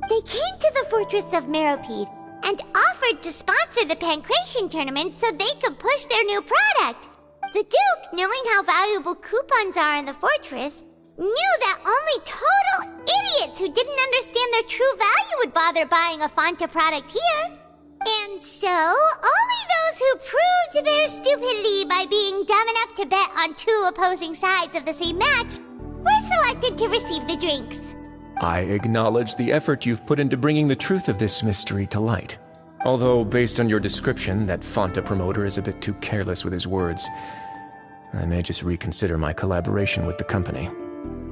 They came to the fortress of Meropide and offered to sponsor the Pancration tournament so they could push their new product. The Duke, knowing how valuable coupons are in the fortress, knew that only total idiots who didn't understand their true value would bother buying a Fonta product here. And so, only those who proved their stupidity by being dumb enough to bet on two opposing sides of the same match were selected to receive the drinks. I acknowledge the effort you've put into bringing the truth of this mystery to light. Although, based on your description, that Fonta promoter is a bit too careless with his words. I may just reconsider my collaboration with the company.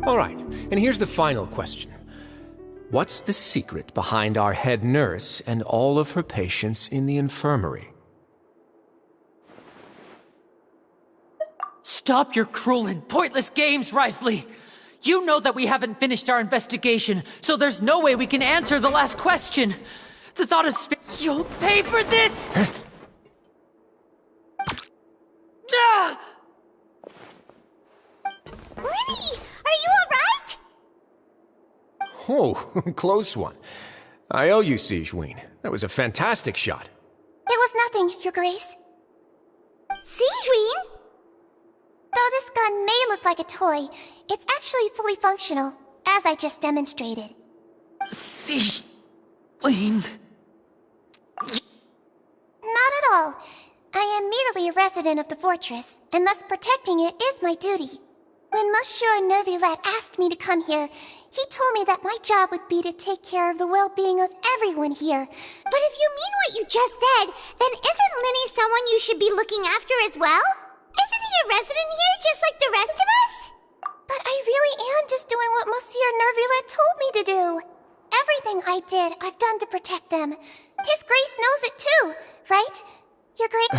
All right, and here's the final question. What's the secret behind our head nurse and all of her patients in the infirmary? Stop your cruel and pointless games, Risley! You know that we haven't finished our investigation, so there's no way we can answer the last question. The thought of you'll pay for this! Ah! Lenny, are you alright? Oh, close one. I owe you, Sigewinne. That was a fantastic shot. It was nothing, Your Grace. Sigewinne? Though this gun may look like a toy, it's actually fully functional, as I just demonstrated. Sigewinne... Not at all. I am merely a resident of the fortress, and thus protecting it is my duty. When Monsieur Neuvillette asked me to come here, he told me that my job would be to take care of the well-being of everyone here. But if you mean what you just said, then isn't Lenny someone you should be looking after as well? Isn't he a resident here just like the rest of us? But I really am just doing what Monsieur Neuvillette told me to do. Everything I did, I've done to protect them. His Grace knows it too, right? Your Grace...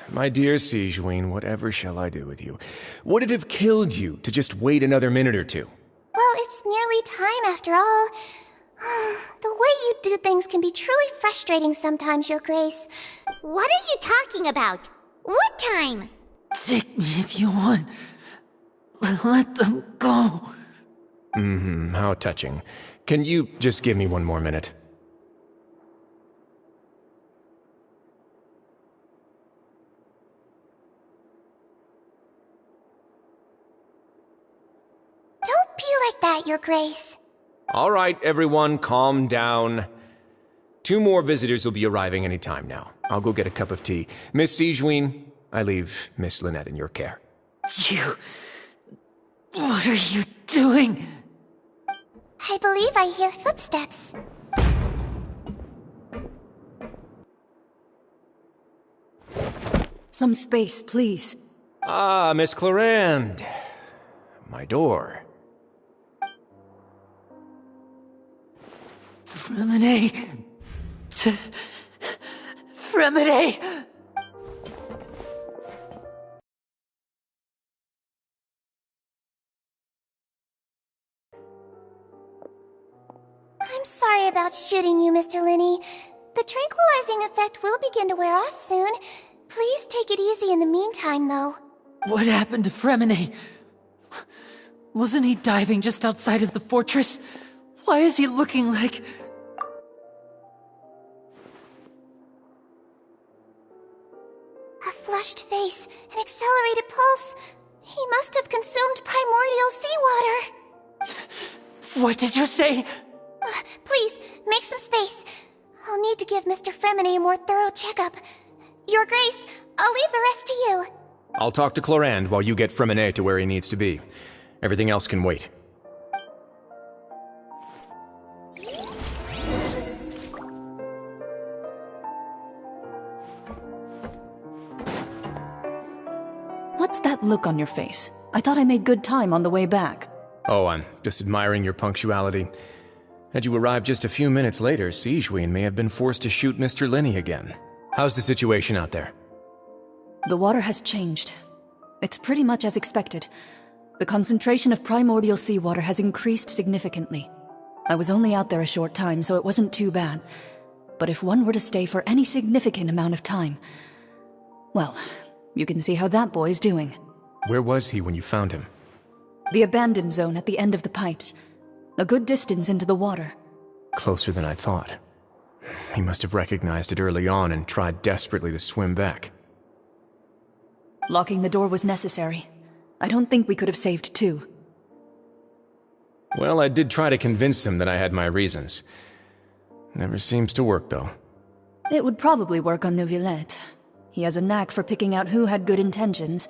My dear Sigewinne, whatever shall I do with you? Would it have killed you to just wait another minute or two? Well, it's nearly time after all. The way you do things can be truly frustrating sometimes, Your Grace. What are you talking about? What time? Take me if you want. Let them go. How touching. Can you just give me one more minute? Don't be like that, Your Grace. All right, everyone, calm down. 2 more visitors will be arriving any time now. I'll go get a cup of tea. Miss Sigewinne, I leave Miss Lynette in your care. You... What are you doing? I believe I hear footsteps. Some space, please. Ah, Miss Clarande. My door. Fremine... Fremine... I'm sorry about shooting you, Mr. Linney. The tranquilizing effect will begin to wear off soon. Please take it easy in the meantime, though. What happened to Fremine? Wasn't he diving just outside of the fortress? Why is he looking like... A flushed face, an accelerated pulse. He must have consumed primordial seawater. What did you say? Please, make some space. I'll need to give Mr. Fremine a more thorough checkup. Your Grace, I'll leave the rest to you. I'll talk to Clarande while you get Fremine to where he needs to be. Everything else can wait. What's that look on your face? I thought I made good time on the way back. Oh, I'm just admiring your punctuality. Had you arrived just a few minutes later, Sigewinne may have been forced to shoot Mr. Linney again. How's the situation out there? The water has changed. It's pretty much as expected. The concentration of primordial seawater has increased significantly. I was only out there a short time, so it wasn't too bad. But if one were to stay for any significant amount of time... Well, you can see how that boy's doing. Where was he when you found him? The abandoned zone at the end of the pipes. A good distance into the water. Closer than I thought. He must have recognized it early on and tried desperately to swim back. Locking the door was necessary. I don't think we could have saved two. Well, I did try to convince him that I had my reasons. Never seems to work, though. It would probably work on Neuvillette. He has a knack for picking out who had good intentions,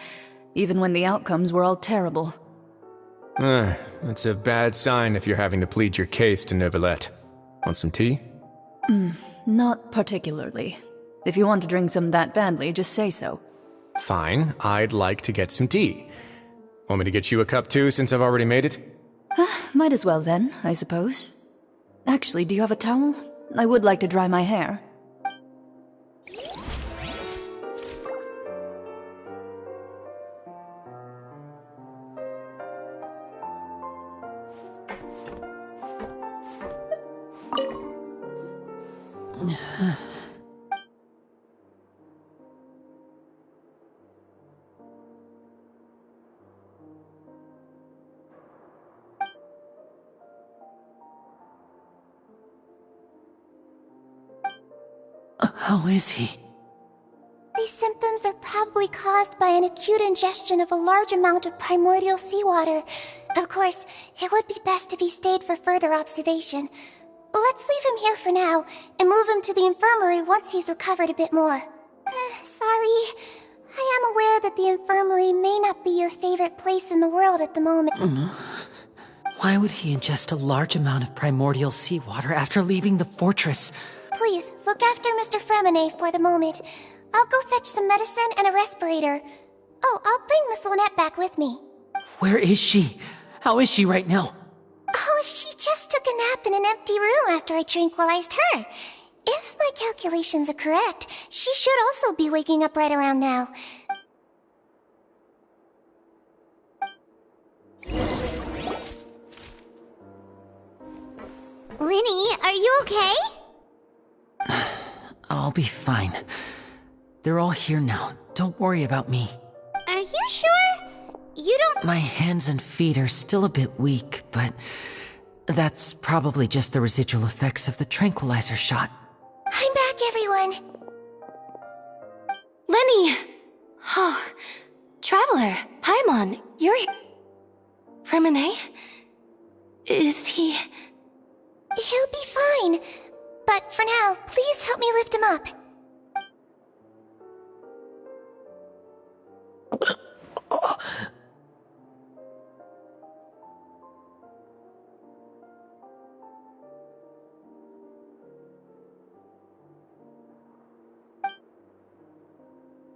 even when the outcomes were all terrible. That's a bad sign if you're having to plead your case to Neuvillette. Want some tea? Not particularly. If you want to drink some that badly, just say so. Fine, I'd like to get some tea. Want me to get you a cup too, since I've already made it? Might as well then, I suppose. Actually, do you have a towel? I would like to dry my hair. How is he? These symptoms are probably caused by an acute ingestion of a large amount of primordial seawater. Of course, it would be best if he stayed for further observation. Let's leave him here for now, and move him to the infirmary once he's recovered a bit more. Sorry. I am aware that the infirmary may not be your favorite place in the world at the moment. Why would he ingest a large amount of primordial seawater after leaving the fortress? Please, look after Mr. Fremine for the moment. I'll go fetch some medicine and a respirator. Oh, I'll bring Miss Lynette back with me. Where is she? How is she right now? Oh, she just took a nap in an empty room after I tranquilized her. If my calculations are correct, she should also be waking up right around now. Linny, are you okay? I'll be fine. They're all here now. Don't worry about me. Are you sure? You don't... My hands and feet are still a bit weak, but that's probably just the residual effects of the tranquilizer shot. I'm back, everyone. Lenny! Oh, Traveler, Paimon, you're here. Fremine? Is he... He'll be fine. But for now, please help me lift him up.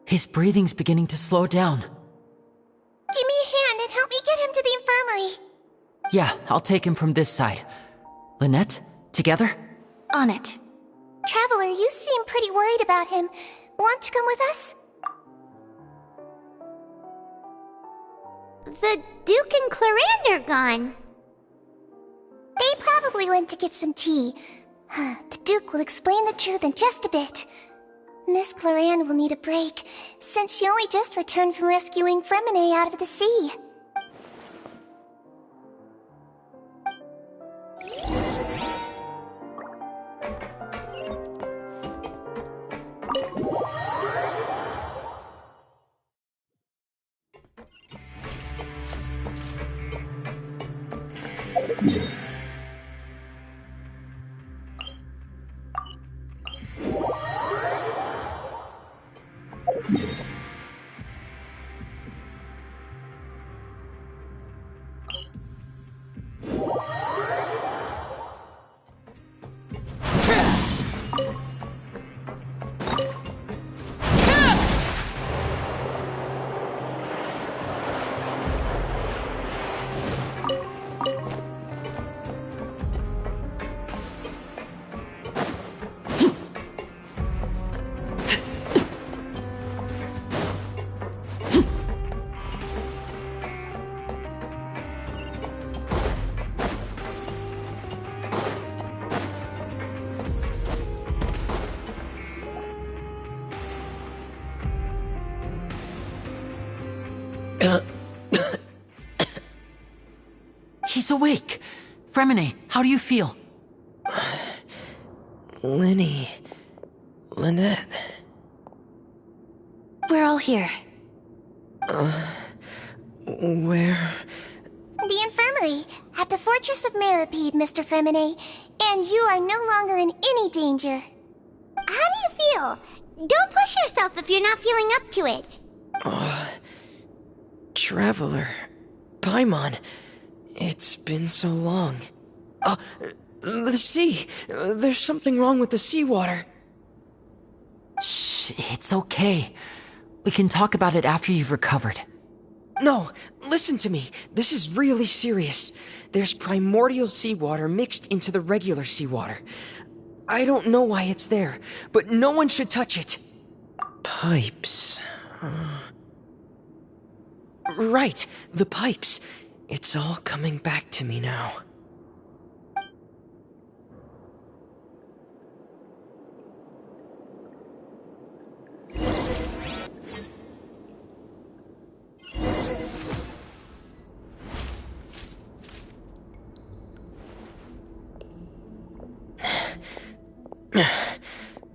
His breathing's beginning to slow down. Give me a hand and help me get him to the infirmary. Yeah, I'll take him from this side. Lynette, together? On it. Traveler, you seem pretty worried about him. Want to come with us? The Duke and Clarande are gone. They probably went to get some tea. The Duke will explain the truth in just a bit. Miss Clarande will need a break, since she only just returned from rescuing Fremine out of the sea. He's awake. Fremine, how do you feel? Lenny. Lynette. We're all here. Where? The infirmary, at the Fortress of Meripede, Mr. Fremine, and you are no longer in any danger. How do you feel? Don't push yourself if you're not feeling up to it. Traveler. Paimon. It's been so long. The sea. There's something wrong with the seawater. Shh, it's okay. We can talk about it after you've recovered. No, listen to me. This is really serious. There's primordial seawater mixed into the regular seawater. I don't know why it's there, but no one should touch it. Pipes. Right, the pipes. It's all coming back to me now.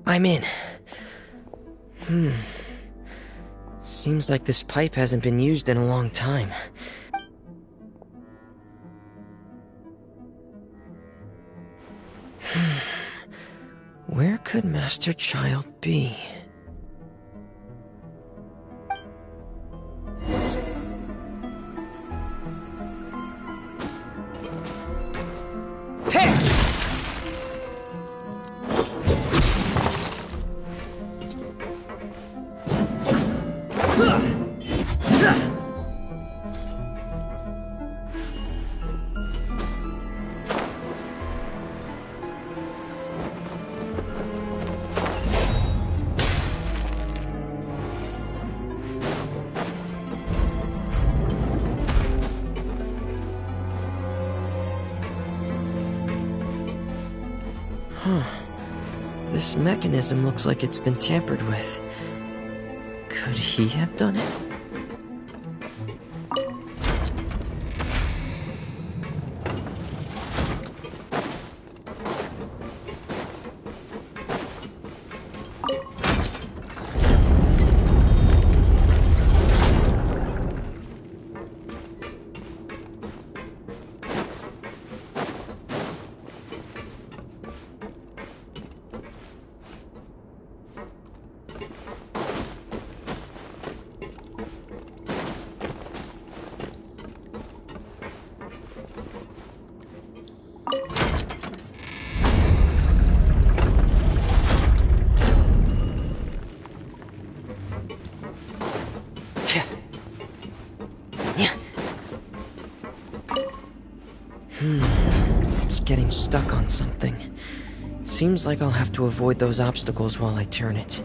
I'm in. Seems like this pipe hasn't been used in a long time. Where could Master Child be? Hey! This mechanism looks like it's been tampered with. Could he have done it? It's getting stuck on something. Seems like I'll have to avoid those obstacles while I turn it.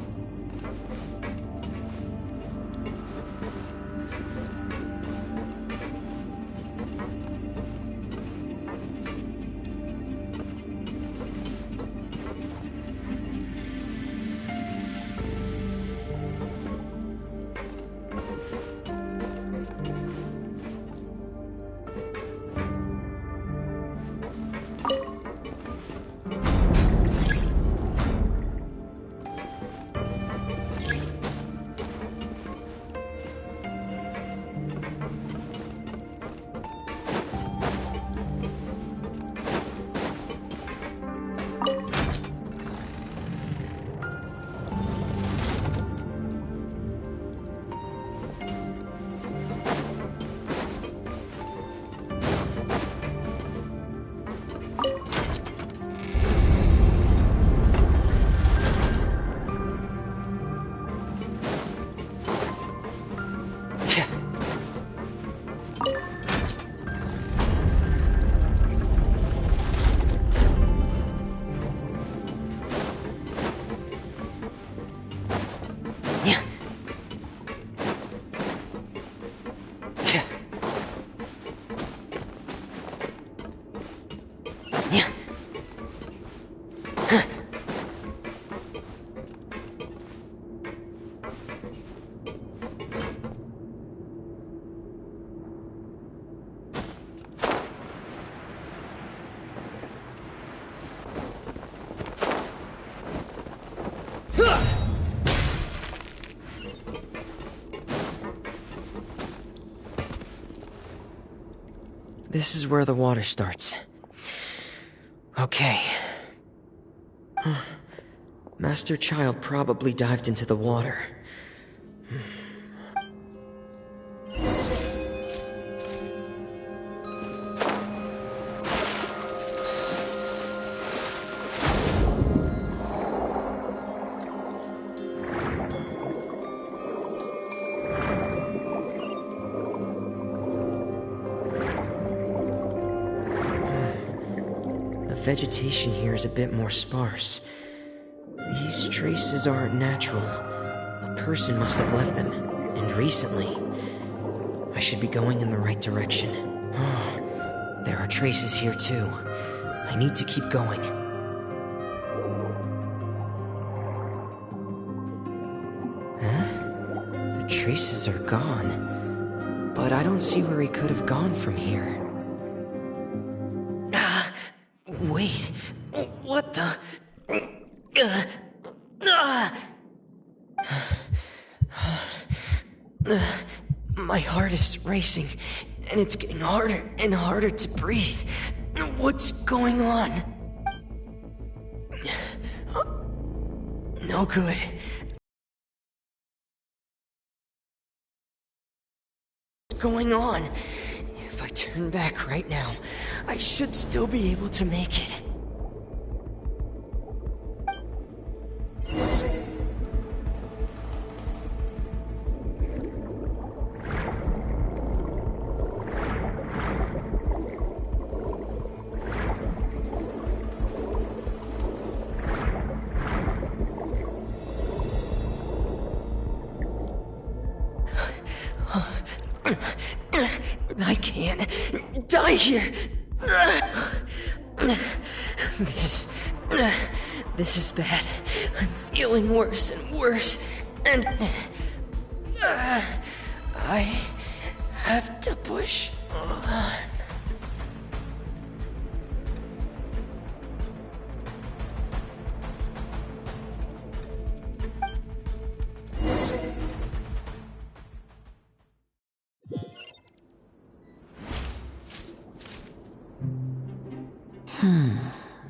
This is where the water starts. Okay. Master Child probably dived into the water. The vegetation here is a bit more sparse. These traces aren't natural. A person must have left them, and recently. I should be going in the right direction. There are traces here too. I need to keep going. Huh? The traces are gone. But I don't see where he could have gone from here. Wait, what the? My heart is racing, and it's getting harder and harder to breathe. What's going on? No good. What's going on? If I turn back right now, I should still be able to make it. I can't die here. This is bad. I'm feeling worse and worse, and I have to push on.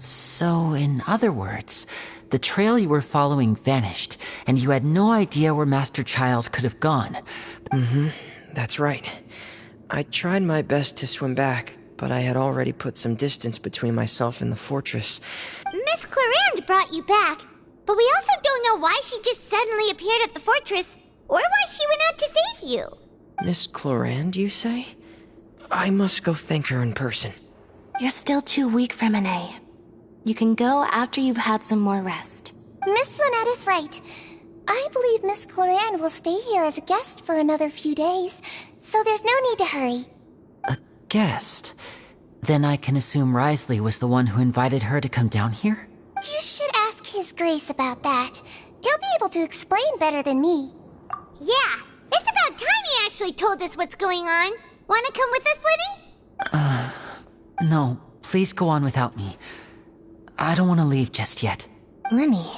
So, in other words, the trail you were following vanished, and you had no idea where Master Child could have gone. That's right. I tried my best to swim back, but I had already put some distance between myself and the fortress. Miss Clarande brought you back, but we also don't know why she just suddenly appeared at the fortress, or why she went out to save you. Miss Clarande, you say? I must go thank her in person. You're still too weak, Freminet. You can go after you've had some more rest. Miss Lynette is right. I believe Miss Clarande will stay here as a guest for another few days, so there's no need to hurry. A guest? Then I can assume Risley was the one who invited her to come down here? You should ask His Grace about that. He'll be able to explain better than me. Yeah, it's about time he actually told us what's going on. Wanna come with us, Lenny? No, please go on without me. I don't want to leave just yet. Lenny.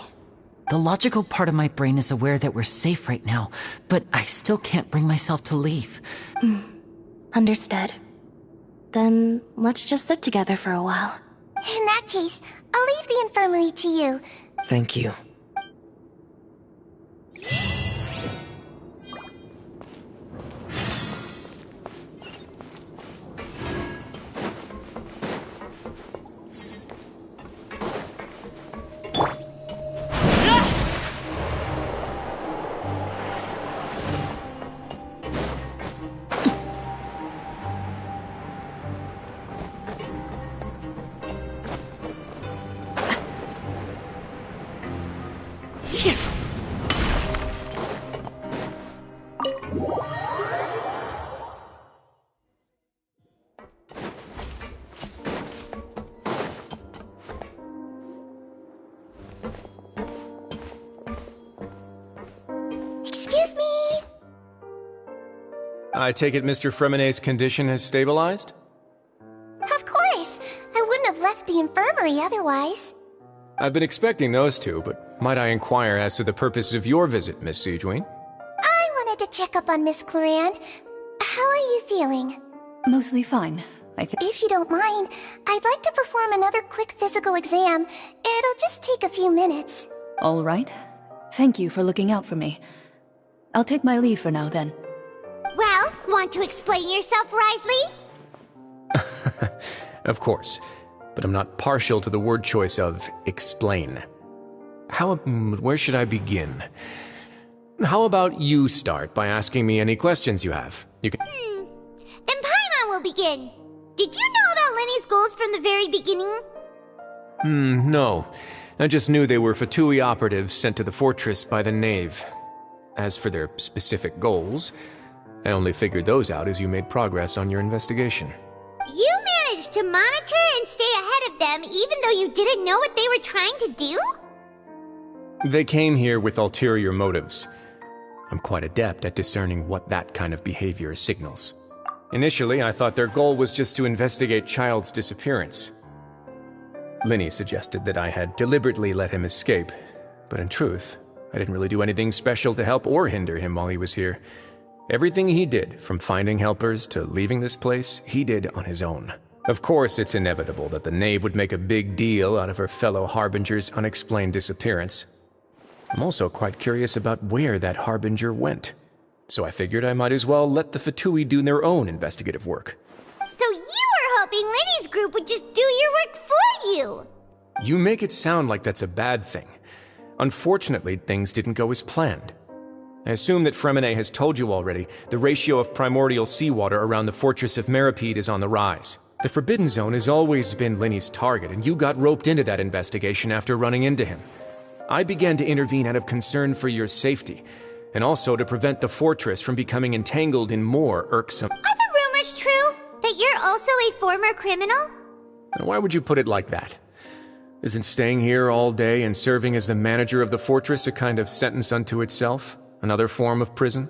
The logical part of my brain is aware that we're safe right now, but I still can't bring myself to leave. Understood. Then let's just sit together for a while. In that case, I'll leave the infirmary to you. Thank you. Excuse me! I take it Mr. Freminet's condition has stabilized? Of course! I wouldn't have left the infirmary otherwise. I've been expecting those two, but might I inquire as to the purpose of your visit, Miss Siegewien? I wanted to check up on Miss Clarande. How are you feeling? Mostly fine. If you don't mind, I'd like to perform another quick physical exam. It'll just take a few minutes. All right. Thank you for looking out for me. I'll take my leave for now, then. Well, want to explain yourself, Risley? Of course, but I'm not partial to the word choice of explain. Where should I begin? How about you start by asking me any questions you have? You can... Then Paimon will begin. Did you know about Lenny's goals from the very beginning? No. I just knew they were Fatui operatives sent to the fortress by the Knave. As for their specific goals, I only figured those out as you made progress on your investigation. You managed to monitor and stay ahead of them even though you didn't know what they were trying to do? They came here with ulterior motives. I'm quite adept at discerning what that kind of behavior signals. Initially, I thought their goal was just to investigate Child's disappearance. Linny suggested that I had deliberately let him escape, but in truth, I didn't really do anything special to help or hinder him while he was here. Everything he did, from finding helpers to leaving this place, he did on his own. Of course, it's inevitable that the Knave would make a big deal out of her fellow Harbinger's unexplained disappearance. I'm also quite curious about where that Harbinger went, so I figured I might as well let the Fatui do their own investigative work. So you were hoping Lenny's group would just do your work for you! You make it sound like that's a bad thing. Unfortunately, things didn't go as planned. I assume that Fremine has told you already, the ratio of primordial seawater around the fortress of Meripede is on the rise. The Forbidden Zone has always been Lenny's target, and you got roped into that investigation after running into him. I began to intervene out of concern for your safety, and also to prevent the fortress from becoming entangled in more irksome... Are the rumors true? That you're also a former criminal? Why would you put it like that? Isn't staying here all day and serving as the manager of the fortress a kind of sentence unto itself? Another form of prison?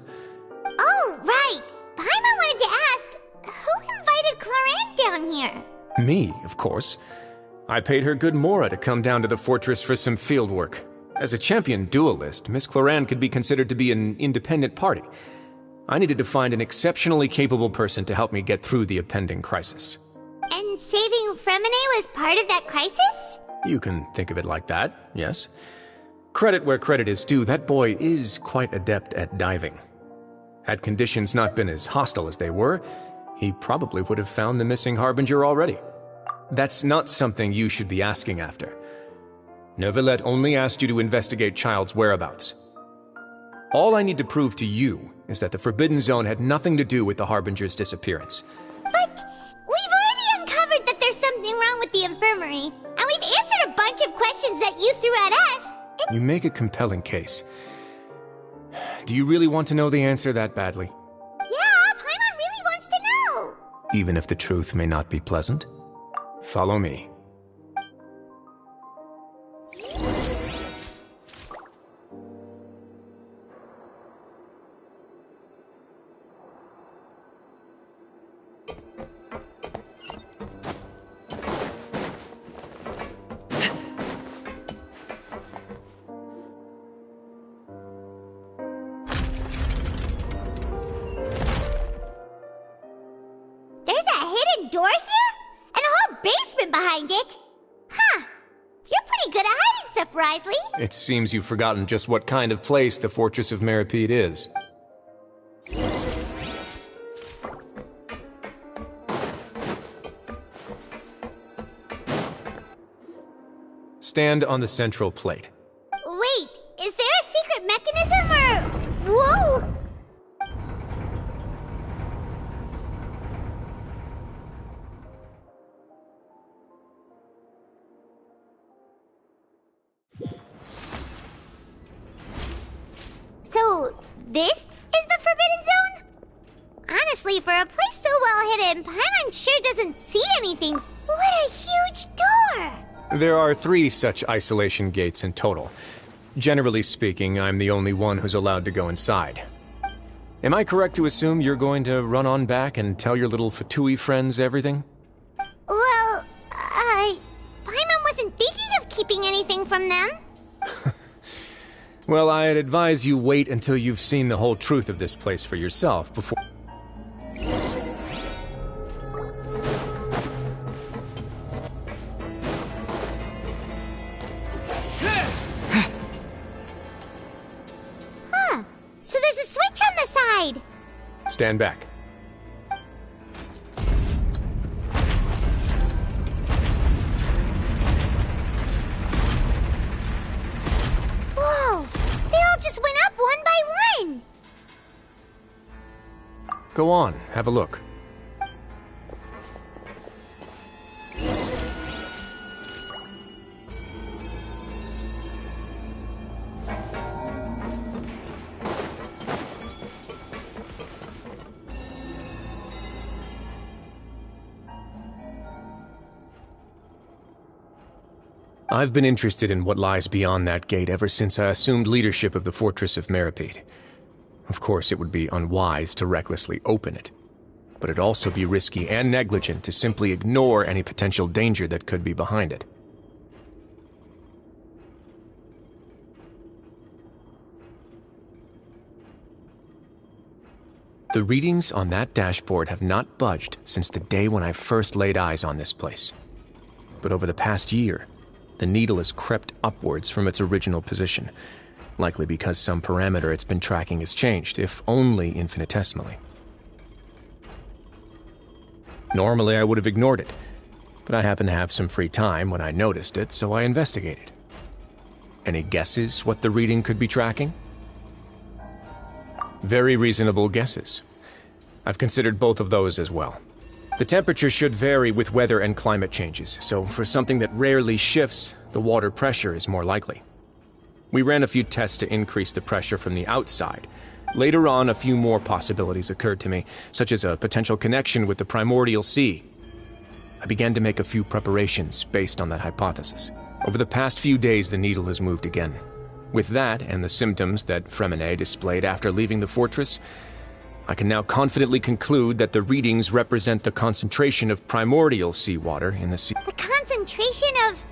Oh, right! Paimon wanted to ask, who invited Cloran down here? Me, of course. I paid her good mora to come down to the fortress for some field work. As a champion duelist, Miss Cloran could be considered to be an independent party. I needed to find an exceptionally capable person to help me get through the impending crisis. And saving Fremine was part of that crisis? You can think of it like that, yes. Credit where credit is due, that boy is quite adept at diving. Had conditions not been as hostile as they were, he probably would have found the missing Harbinger already. That's not something you should be asking after. Neuvillette only asked you to investigate Child's whereabouts. All I need to prove to you is that the Forbidden Zone had nothing to do with the Harbinger's disappearance. But we've already uncovered that there's something wrong with the infirmary, and we've answered a bunch of questions that you threw at us. You make a compelling case. Do you really want to know the answer that badly? Yeah, Paimon really wants to know. Even if the truth may not be pleasant? Follow me. Door here? And a whole basement behind it? Huh. You're pretty good at hiding stuff, Risley. It seems you've forgotten just what kind of place the Fortress of Meripede is. Stand on the central plate. Wait, is there a secret mechanism or... Whoa! So, this is the Forbidden Zone? Honestly, for a place so well hidden, Paimon sure doesn't see anything. What a huge door! There are 3 such isolation gates in total. Generally speaking, I'm the only one who's allowed to go inside. Am I correct to assume you're going to run on back and tell your little Fatui friends everything? Well, Paimon wasn't thinking of keeping anything from them. Well, I'd advise you wait until you've seen the whole truth of this place for yourself before... Stand back. Whoa! They all just went up one by one! Go on, have a look. I've been interested in what lies beyond that gate ever since I assumed leadership of the Fortress of Meripede. Of course, it would be unwise to recklessly open it, but it'd also be risky and negligent to simply ignore any potential danger that could be behind it. The readings on that dashboard have not budged since the day when I first laid eyes on this place. But over the past year, the needle has crept upwards from its original position, likely because some parameter it's been tracking has changed, if only infinitesimally. Normally I would have ignored it, but I happened to have some free time when I noticed it, so I investigated. Any guesses what the reading could be tracking? Very reasonable guesses. I've considered both of those as well. The temperature should vary with weather and climate changes, so for something that rarely shifts, the water pressure is more likely. We ran a few tests to increase the pressure from the outside. Later on, a few more possibilities occurred to me, such as a potential connection with the primordial sea. I began to make a few preparations based on that hypothesis. Over the past few days, the needle has moved again. With that, and the symptoms that Fremine displayed after leaving the fortress, I can now confidently conclude that the readings represent the concentration of primordial seawater in the sea. The concentration of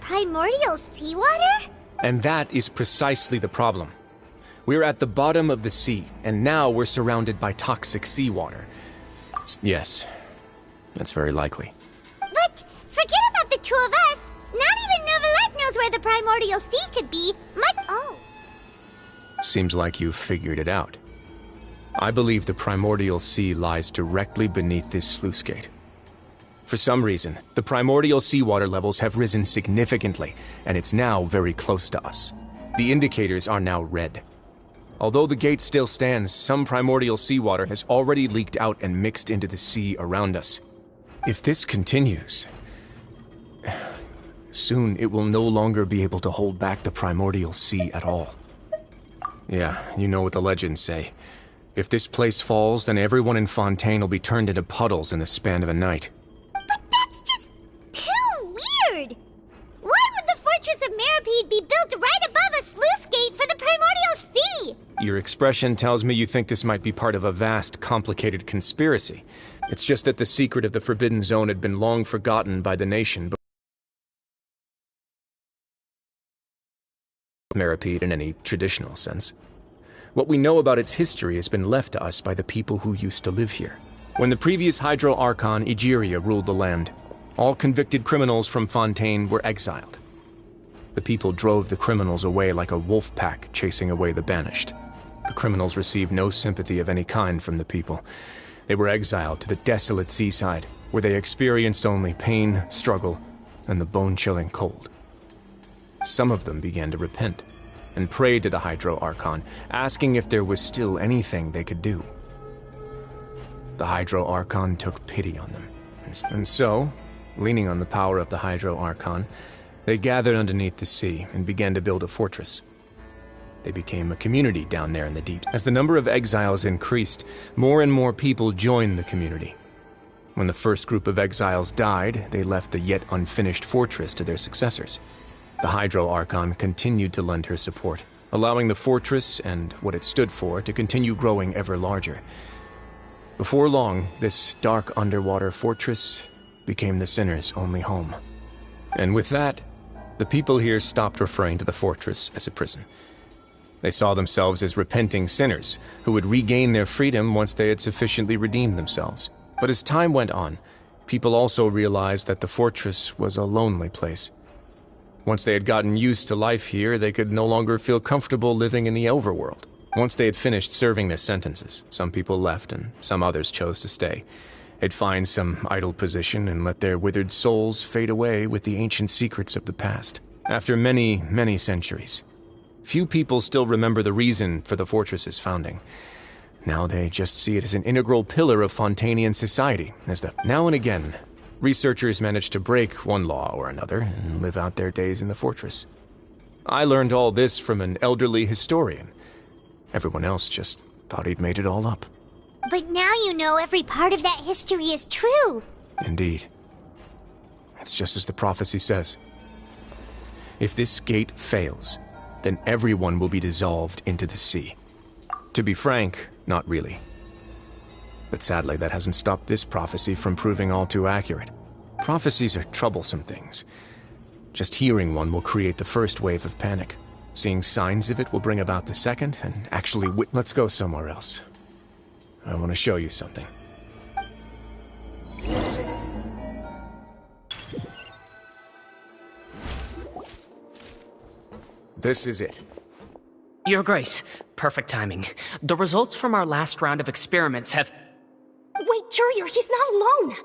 primordial seawater? And that is precisely the problem. We're at the bottom of the sea, and now we're surrounded by toxic seawater. Yes, that's very likely. But forget about the two of us. Not even Neuvillette knows where the primordial sea could be. Seems like you've figured it out. I believe the primordial sea lies directly beneath this sluice gate. For some reason, the primordial seawater levels have risen significantly, and it's now very close to us. The indicators are now red. Although the gate still stands, some primordial seawater has already leaked out and mixed into the sea around us. If this continues, soon it will no longer be able to hold back the primordial sea at all. Yeah, you know what the legends say. If this place falls, then everyone in Fontaine will be turned into puddles in the span of a night. But that's just too weird! Why would the Fortress of Meripede be built right above a sluice gate for the primordial sea? Your expression tells me you think this might be part of a vast, complicated conspiracy. It's just that the secret of the Forbidden Zone had been long forgotten by the nation. Meripede in any traditional sense. What we know about its history has been left to us by the people who used to live here. When the previous Hydro Archon, Egeria, ruled the land, all convicted criminals from Fontaine were exiled. The people drove the criminals away like a wolf pack chasing away the banished. The criminals received no sympathy of any kind from the people. They were exiled to the desolate seaside, where they experienced only pain, struggle, and the bone-chilling cold. Some of them began to repent and prayed to the Hydro Archon, asking if there was still anything they could do. The Hydro Archon took pity on them, and so, leaning on the power of the Hydro Archon, they gathered underneath the sea and began to build a fortress. They became a community down there in the deep. As the number of exiles increased, more and more people joined the community. When the first group of exiles died, they left the yet unfinished fortress to their successors. The Hydro Archon continued to lend her support, allowing the fortress and what it stood for to continue growing ever larger. Before long, this dark underwater fortress became the sinner's only home. And with that, the people here stopped referring to the fortress as a prison. They saw themselves as repenting sinners who would regain their freedom once they had sufficiently redeemed themselves. But as time went on, people also realized that the fortress was a lonely place. Once they had gotten used to life here, they could no longer feel comfortable living in the overworld. Once they had finished serving their sentences, some people left and some others chose to stay. They'd find some idle position and let their withered souls fade away with the ancient secrets of the past. After many, many centuries, few people still remember the reason for the fortress's founding. Now they just see it as an integral pillar of Fontainian society, now and again, researchers manage to break one law or another and live out their days in the fortress. I learned all this from an elderly historian. Everyone else just thought he'd made it all up. But now you know every part of that history is true. Indeed. It's just as the prophecy says. If this gate fails, then everyone will be dissolved into the sea. To be frank, not really. But sadly, that hasn't stopped this prophecy from proving all too accurate. Prophecies are troublesome things. Just hearing one will create the first wave of panic. Seeing signs of it will bring about the second, and actually let's go somewhere else. I want to show you something. This is it. Your Grace, perfect timing. The results from our last round of experiments have... Wait, Jurier, he's not alone!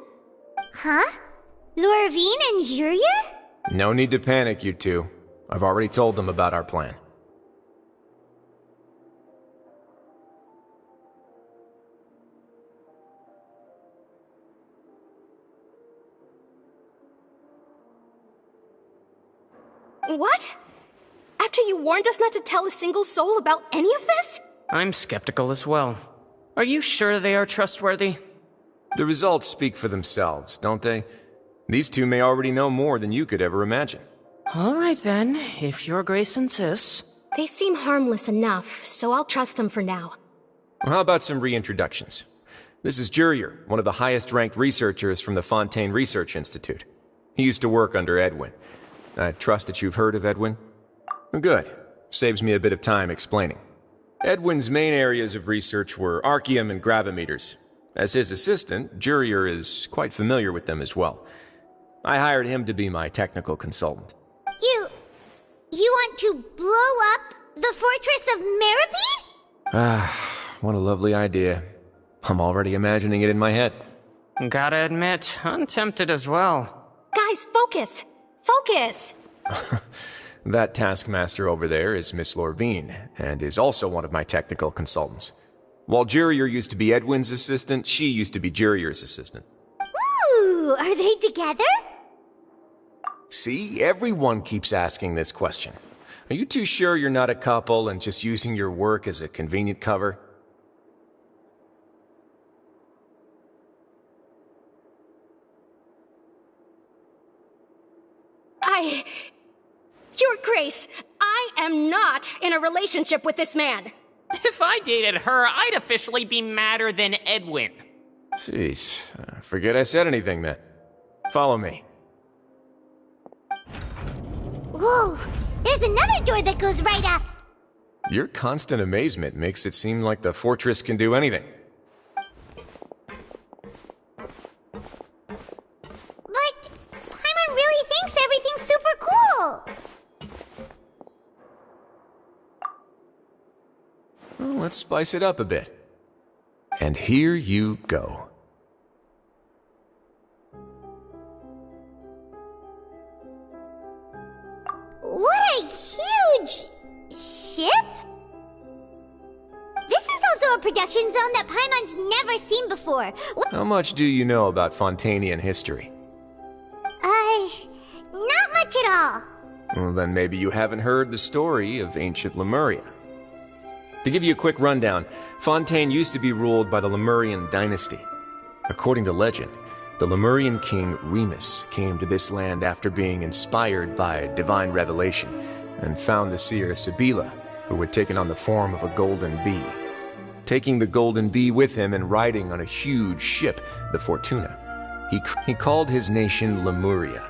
Huh? Lorvine and Jurier? No need to panic, you two. I've already told them about our plan. What? After you warned us not to tell a single soul about any of this? I'm skeptical as well. Are you sure they are trustworthy? The results speak for themselves, don't they? These two may already know more than you could ever imagine. All right then, if Your Grace insists. They seem harmless enough, so I'll trust them for now. Well, how about some reintroductions? This is Jurier, one of the highest-ranked researchers from the Fontaine Research Institute. He used to work under Edwin. I trust that you've heard of Edwin? Good. Saves me a bit of time explaining. Edwin's main areas of research were archeum and gravimeters. As his assistant, Jurier is quite familiar with them as well. I hired him to be my technical consultant. You want to blow up the fortress of Meripede? Ah, what a lovely idea. I'm already imagining it in my head. Gotta admit, I'm tempted as well. Guys, focus! Focus! That taskmaster over there is Miss Lorvine, and is also one of my technical consultants. While Jurier used to be Edwin's assistant, she used to be Jurier's assistant. Ooh, are they together? See, everyone keeps asking this question. Are you too sure you're not a couple and just using your work as a convenient cover? Your Grace, I am not in a relationship with this man. If I dated her, I'd officially be madder than Edwin. Jeez, forget I said anything then. Follow me. Whoa, there's another door that goes right up. Your constant amazement makes it seem like the fortress can do anything. But Paimon really thinks everything's super cool. Well, let's spice it up a bit. And here you go. What a huge ship! This is also a production zone that Paimon's never seen before. How much do you know about Fontainian history? Not much at all. Well, then maybe you haven't heard the story of ancient Lemuria. To give you a quick rundown, Fontaine used to be ruled by the Lemurian dynasty. According to legend, the Lemurian king Remus came to this land after being inspired by divine revelation and found the seer Sibila, who had taken on the form of a golden bee. Taking the golden bee with him and riding on a huge ship, the Fortuna, he called his nation Lemuria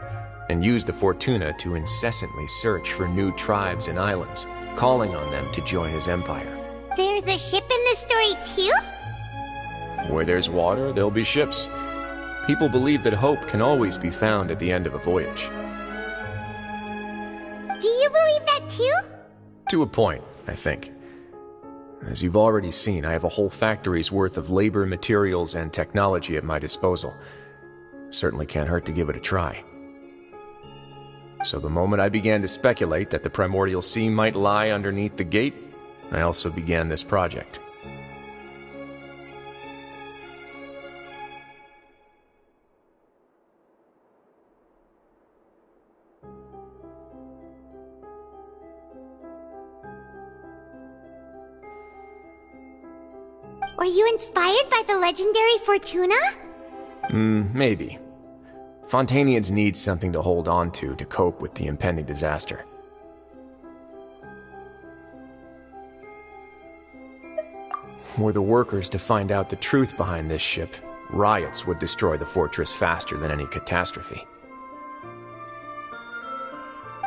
and used the Fortuna to incessantly search for new tribes and islands, calling on them to join his empire. There's a ship in this story too? Where there's water, there'll be ships. People believe that hope can always be found at the end of a voyage. Do you believe that too? To a point, I think. As you've already seen, I have a whole factory's worth of labor, materials, and technology at my disposal. Certainly can't hurt to give it a try. So the moment I began to speculate that the primordial sea might lie underneath the gate, I also began this project. Were you inspired by the legendary Fortuna? Maybe. Fontainians need something to hold on to cope with the impending disaster. Were the workers to find out the truth behind this ship, riots would destroy the fortress faster than any catastrophe.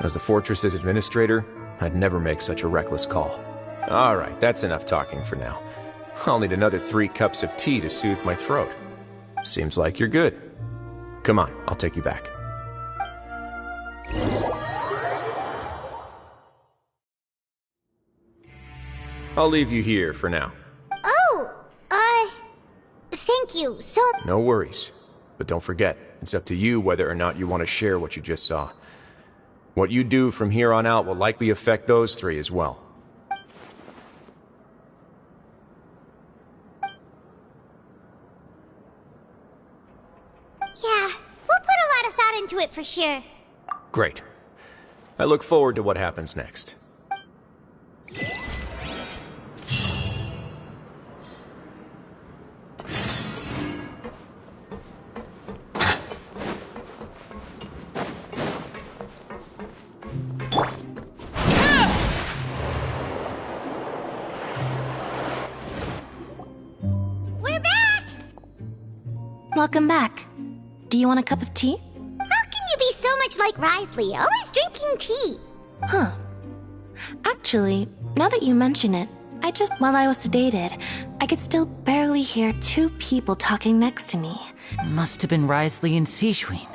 As the fortress's administrator, I'd never make such a reckless call. Alright, that's enough talking for now. I'll need another 3 cups of tea to soothe my throat. Seems like you're good. Come on, I'll take you back. I'll leave you here for now. Thank you, so... No worries. But don't forget, it's up to you whether or not you want to share what you just saw. What you do from here on out will likely affect those 3 as well. Yeah, we'll put a lot of thought into it for sure. Great. I look forward to what happens next. Welcome back. Do you want a cup of tea? How can you be so much like Risley, always drinking tea? Huh. Actually, now that you mention it, while I was sedated, I could still barely hear 2 people talking next to me. Must have been Risley and Sijween.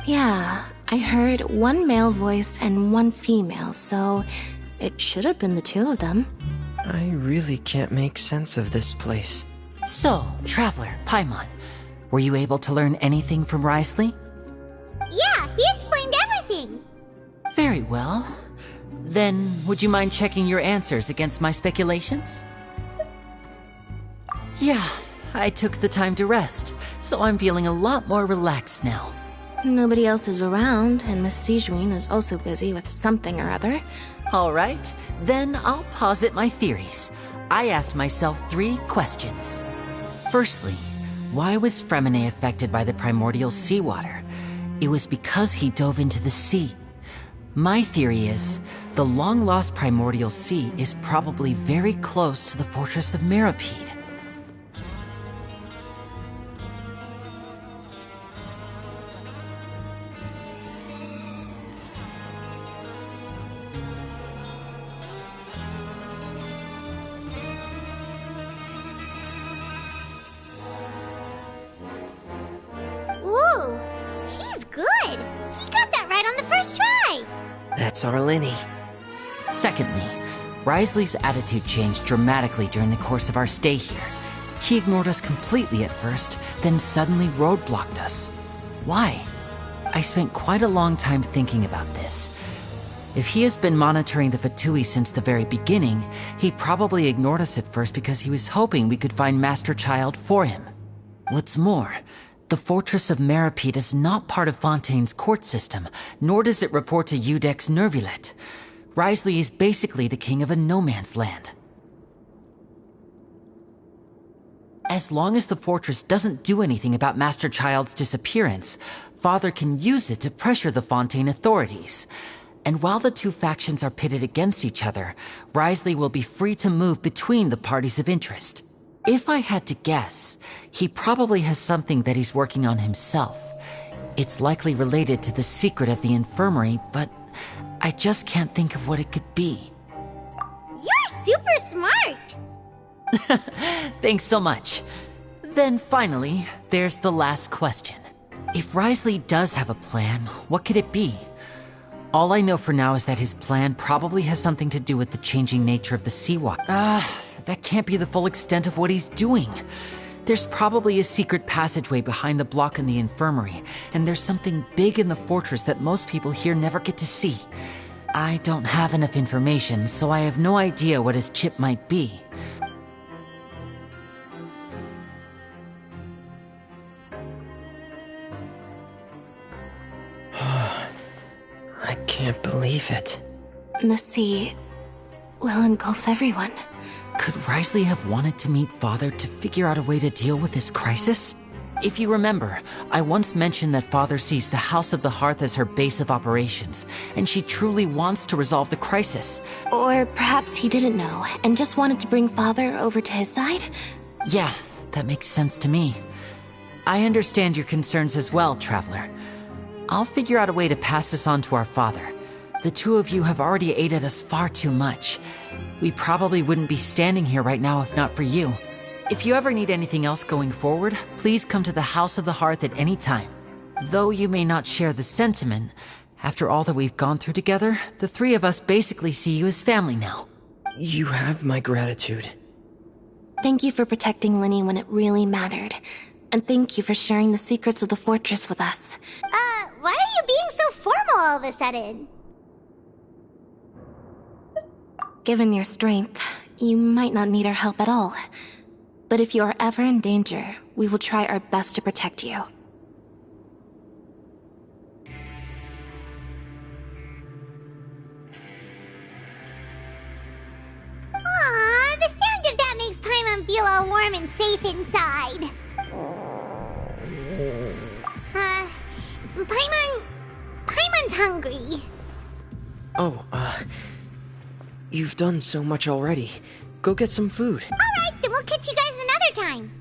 Yeah, I heard 1 male voice and 1 female, so it should have been the 2 of them. I really can't make sense of this place. So, Traveler, Paimon, were you able to learn anything from Risley? Yeah, he explained everything. Very well. Then, would you mind checking your answers against my speculations? Yeah, I took the time to rest, so I'm feeling a lot more relaxed now. Nobody else is around, and Miss Sijween is also busy with something or other. All right, then I'll posit my theories. I asked myself 3 questions. Firstly, why was Fremine affected by the primordial seawater? It was because he dove into the sea. My theory is, the long-lost primordial sea is probably very close to the fortress of Meripede. Ooh, he's good. He got that right on the first try. That's our Lenny. Secondly, Risley's attitude changed dramatically during the course of our stay here. He ignored us completely at first, then suddenly roadblocked us. Why? I spent quite a long time thinking about this. If he has been monitoring the Fatui since the very beginning, he probably ignored us at first because he was hoping we could find Master Child for him. What's more, the Fortress of Meripede is not part of Fontaine's court system, nor does it report to Udex Neuvillette. Risley is basically the king of a no-man's land. As long as the fortress doesn't do anything about Master Child's disappearance, Father can use it to pressure the Fontaine authorities. And while the 2 factions are pitted against each other, Risley will be free to move between the parties of interest. If I had to guess, he probably has something that he's working on himself. It's likely related to the secret of the infirmary, but I just can't think of what it could be. You're super smart! Thanks so much. Then finally, there's the last question. If Risley does have a plan, what could it be? All I know for now is that his plan probably has something to do with the changing nature of the seawater. that can't be the full extent of what he's doing. There's probably a secret passageway behind the block in the infirmary, and there's something big in the fortress that most people here never get to see. I don't have enough information, so I have no idea what his chip might be. I can't believe it. The sea will engulf everyone. Could Risley have wanted to meet Father to figure out a way to deal with this crisis? If you remember, I once mentioned that Father sees the House of the Hearth as her base of operations, and she truly wants to resolve the crisis. Or perhaps he didn't know, and just wanted to bring Father over to his side? Yeah, that makes sense to me. I understand your concerns as well, Traveler. I'll figure out a way to pass this on to our father. The two of you have already aided us far too much. We probably wouldn't be standing here right now if not for you. If you ever need anything else going forward, please come to the House of the Hearth at any time. Though you may not share the sentiment, after all that we've gone through together, the three of us basically see you as family now. You have my gratitude. Thank you for protecting Linny when it really mattered. And thank you for sharing the secrets of the fortress with us. Why are you being so formal all of a sudden? Given your strength, you might not need our help at all. But if you are ever in danger, we will try our best to protect you. Aw, the sound of that makes Paimon feel all warm and safe inside. Paimon's hungry. Oh, you've done so much already. Go get some food. Alright, then we'll catch you guys another time.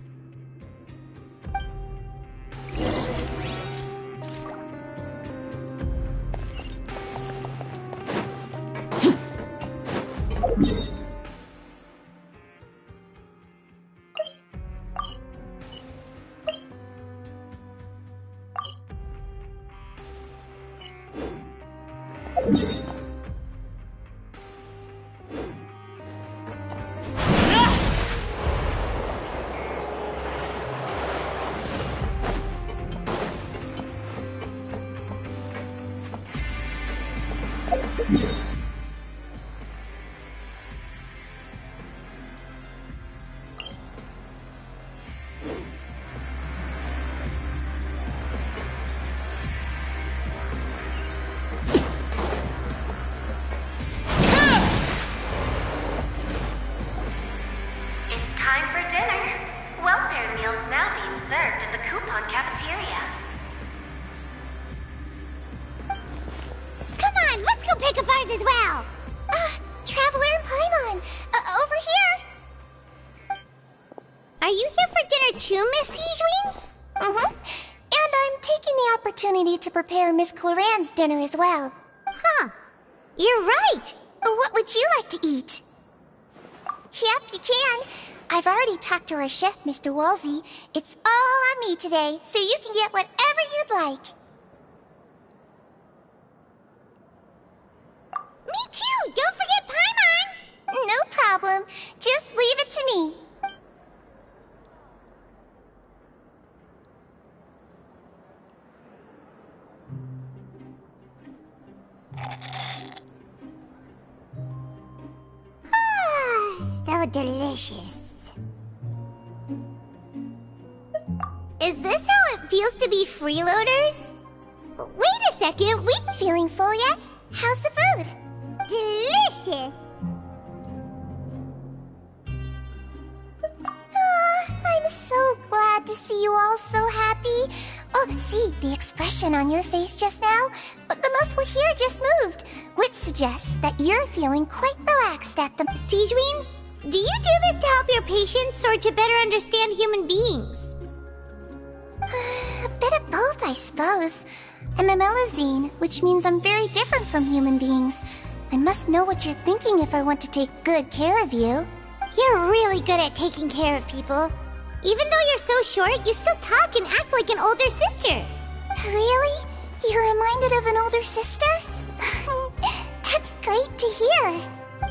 As well. Traveler and Paimon, over here. Are you here for dinner too, Miss Sijwin? And I'm taking the opportunity to prepare Miss Cloran's dinner as well. Huh. You're right. What would you like to eat? Yep, you can. I've already talked to our chef, Mr. Wolsey. It's all on me today, so you can get whatever you'd like. Me too! Don't forget Paimon! No problem. Just leave it to me. So delicious. Is this how it feels to be freeloaders? Wait a second, we... Feeling full yet? How's the food? Delicious! I'm so glad to see you all so happy. Oh, see, the expression on your face just now? The muscle here just moved, which suggests that you're feeling quite relaxed at the... Sijwin, do you do this to help your patients or to better understand human beings? A bit of both, I suppose. I'm a Melazine, which means I'm very different from human beings. I must know what you're thinking if I want to take good care of you. You're really good at taking care of people. Even though you're so short, you still talk and act like an older sister. Really? You're reminded of an older sister? That's great to hear.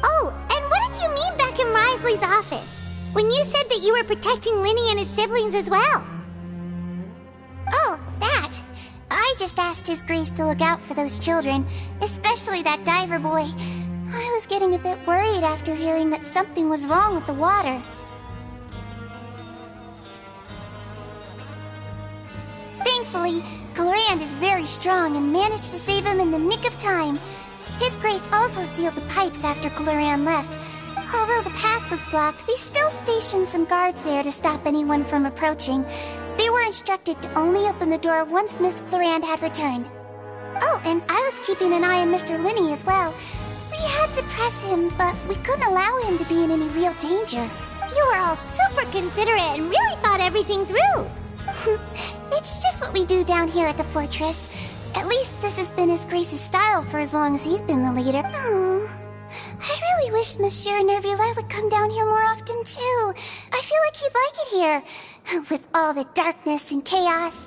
Oh, and Then what did you mean back in Risley's office? When you said that you were protecting Linny and his siblings as well? Oh, that. I just asked His Grace to look out for those children, especially that diver boy. I was getting a bit worried after hearing that something was wrong with the water. Thankfully, Clorand is very strong and managed to save him in the nick of time. His Grace also sealed the pipes after Clorand left. Although the path was blocked, we still stationed some guards there to stop anyone from approaching. They were instructed to only open the door once Miss Clorand had returned. Oh, and I was keeping an eye on Mr. Linny as well. We had to press him, but we couldn't allow him to be in any real danger. You were all super considerate and really thought everything through. It's just what we do down here at the fortress. At least this has been His Grace's style for as long as he's been the leader. Oh, I really wish Monsieur Neuvillette would come down here more often too. I feel like he'd like it here, with all the darkness and chaos.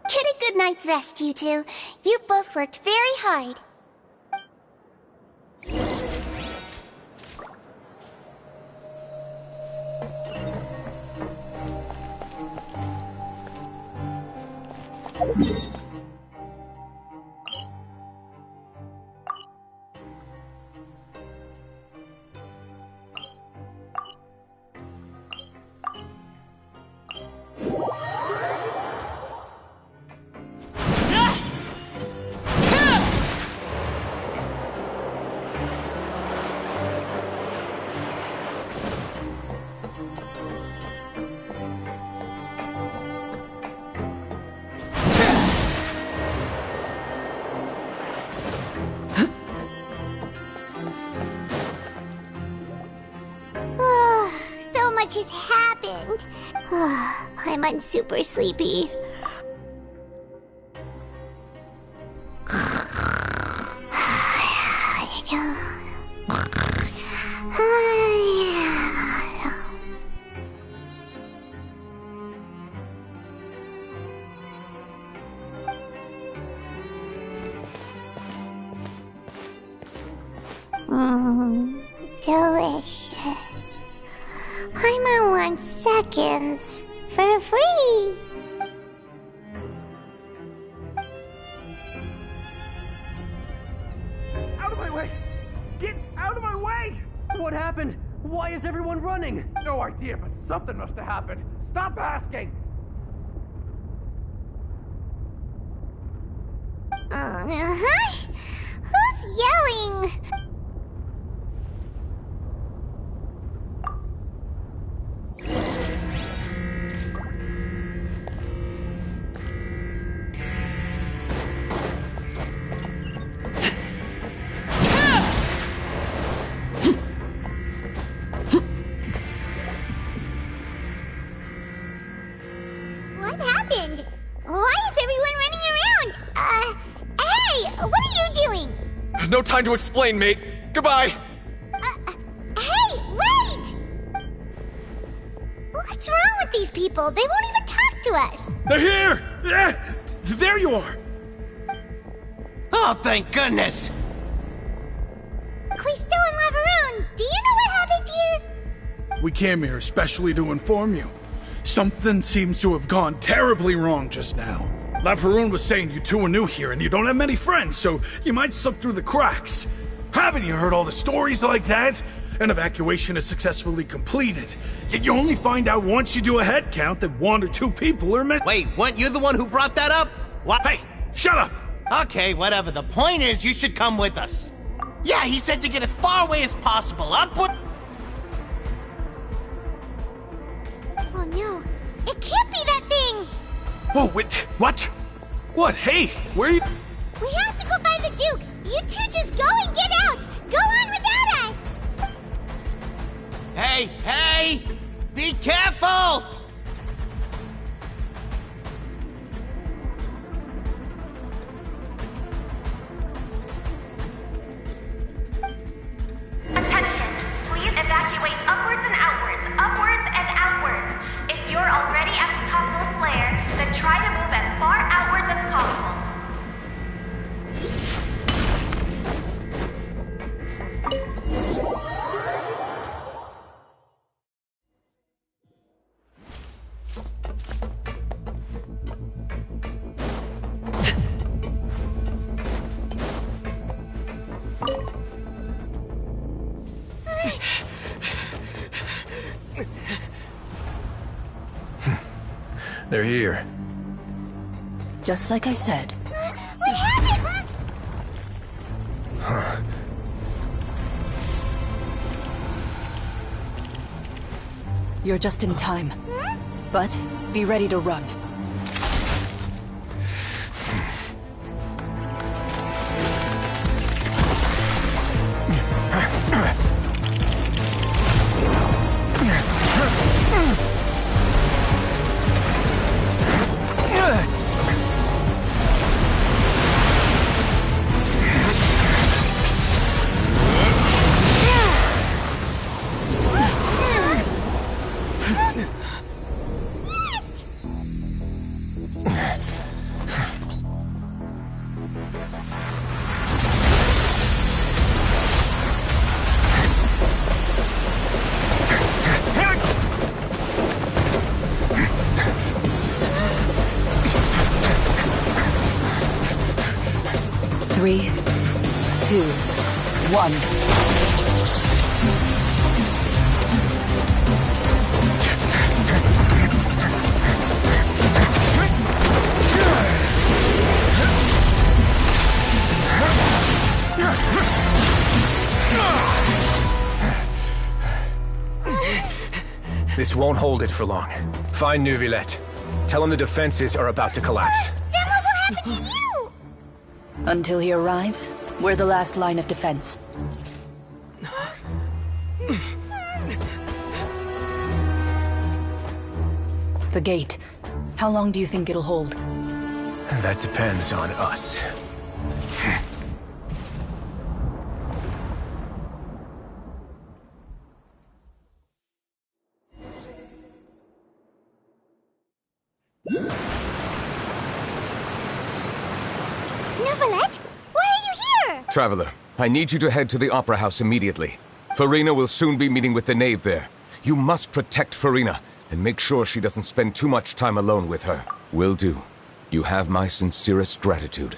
Get a good night's rest, you two. You both worked very hard. Has happened. I'm super sleepy. Delicious. Paimon wants seconds for free. Out of my way! Get out of my way! What happened? Why is everyone running? No idea, but something must have happened. Stop asking! Who's yelling? What happened? Why is everyone running around? Hey, what are you doing? No time to explain, mate. Goodbye. Hey, wait! What's wrong with these people? They won't even talk to us. They're here! There you are! Oh, thank goodness! Quisto and Lavaroon, do you know what happened here? We came here especially to inform you. Something seems to have gone terribly wrong just now. Lavaroon was saying you two are new here and you don't have many friends, so you might slip through the cracks. Haven't you heard all the stories like that? An evacuation is successfully completed, yet you only find out once you do a head count that 1 or 2 people are missing. Wait, weren't you the one who brought that up? What? Hey, shut up! Okay, whatever. The point is, you should come with us. Yeah, he said to get as far away as possible. Up with... Oh no, it can't be that thing! Whoa, wait, what? What? Hey, where are you? We have to go find the Duke! You two just go and get out! Go on without us! Hey! Be careful! there, then try to move as far outwards as possible. They're here. Just like I said. What happened? Huh. You're just in time. But be ready to run. Three, 2, 1. This won't hold it for long. Find Neuvillette. Tell him the defenses are about to collapse. Then what will happen to you? Until he arrives, we're the last line of defense. The gate. How long do you think it'll hold? That depends on us. Neuvillette? Why are you here? Traveler, I need you to head to the Opera House immediately. Farina will soon be meeting with the knave there. You must protect Farina, and make sure she doesn't spend too much time alone with her. Will do. You have my sincerest gratitude.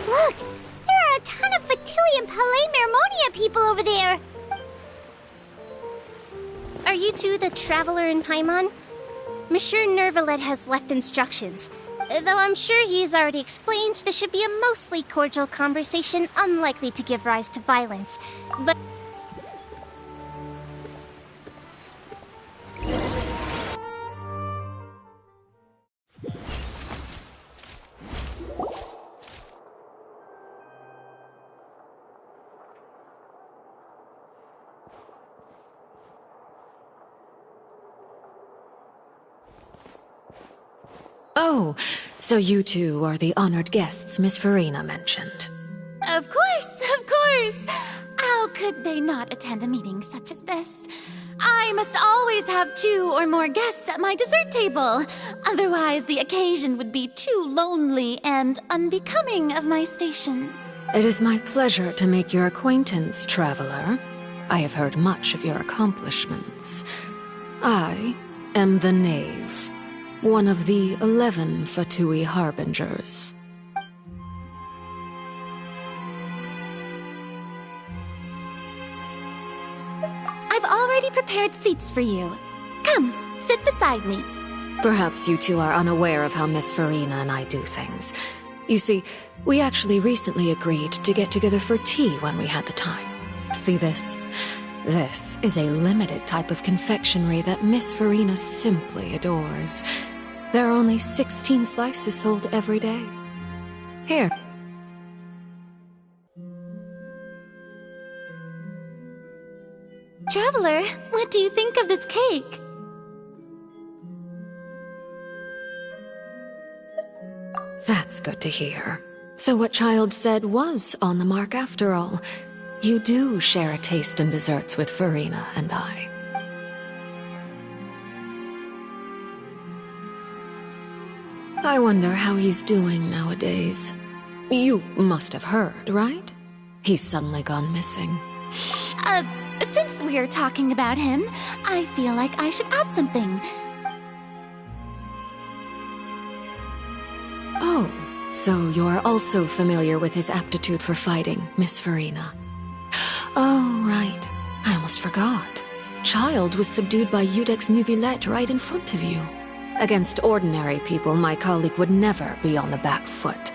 Look! There are a ton of Fatui and Palais Mermonia people over there! Are you two the traveler in Paimon? Monsieur Neuvillette has left instructions. Though I'm sure he's already explained, this should be a mostly cordial conversation, unlikely to give rise to violence. But... Oh, so you two are the honored guests Miss Farina mentioned. Of course, of course! How could they not attend a meeting such as this? I must always have 2 or more guests at my dessert table. Otherwise, the occasion would be too lonely and unbecoming of my station. It is my pleasure to make your acquaintance, traveler. I have heard much of your accomplishments. I am the knave. One of the 11 Fatui Harbingers. I've already prepared seats for you. Come, sit beside me. Perhaps you two are unaware of how Miss Farina and I do things. You see, we actually recently agreed to get together for tea when we had the time. See this? This is a limited type of confectionery that Miss Farina simply adores. There are only 16 slices sold every day. Here, Traveler, what do you think of this cake? That's good to hear. So what Child said was on the mark after all. You do share a taste in desserts with Farina and I. I wonder how he's doing nowadays. You must have heard, right? He's suddenly gone missing. Since we're talking about him, I feel like I should add something. Oh, so you're also familiar with his aptitude for fighting, Miss Farina. Oh, right. I almost forgot. Child was subdued by Udex Neuvillette right in front of you. Against ordinary people, my colleague would never be on the back foot.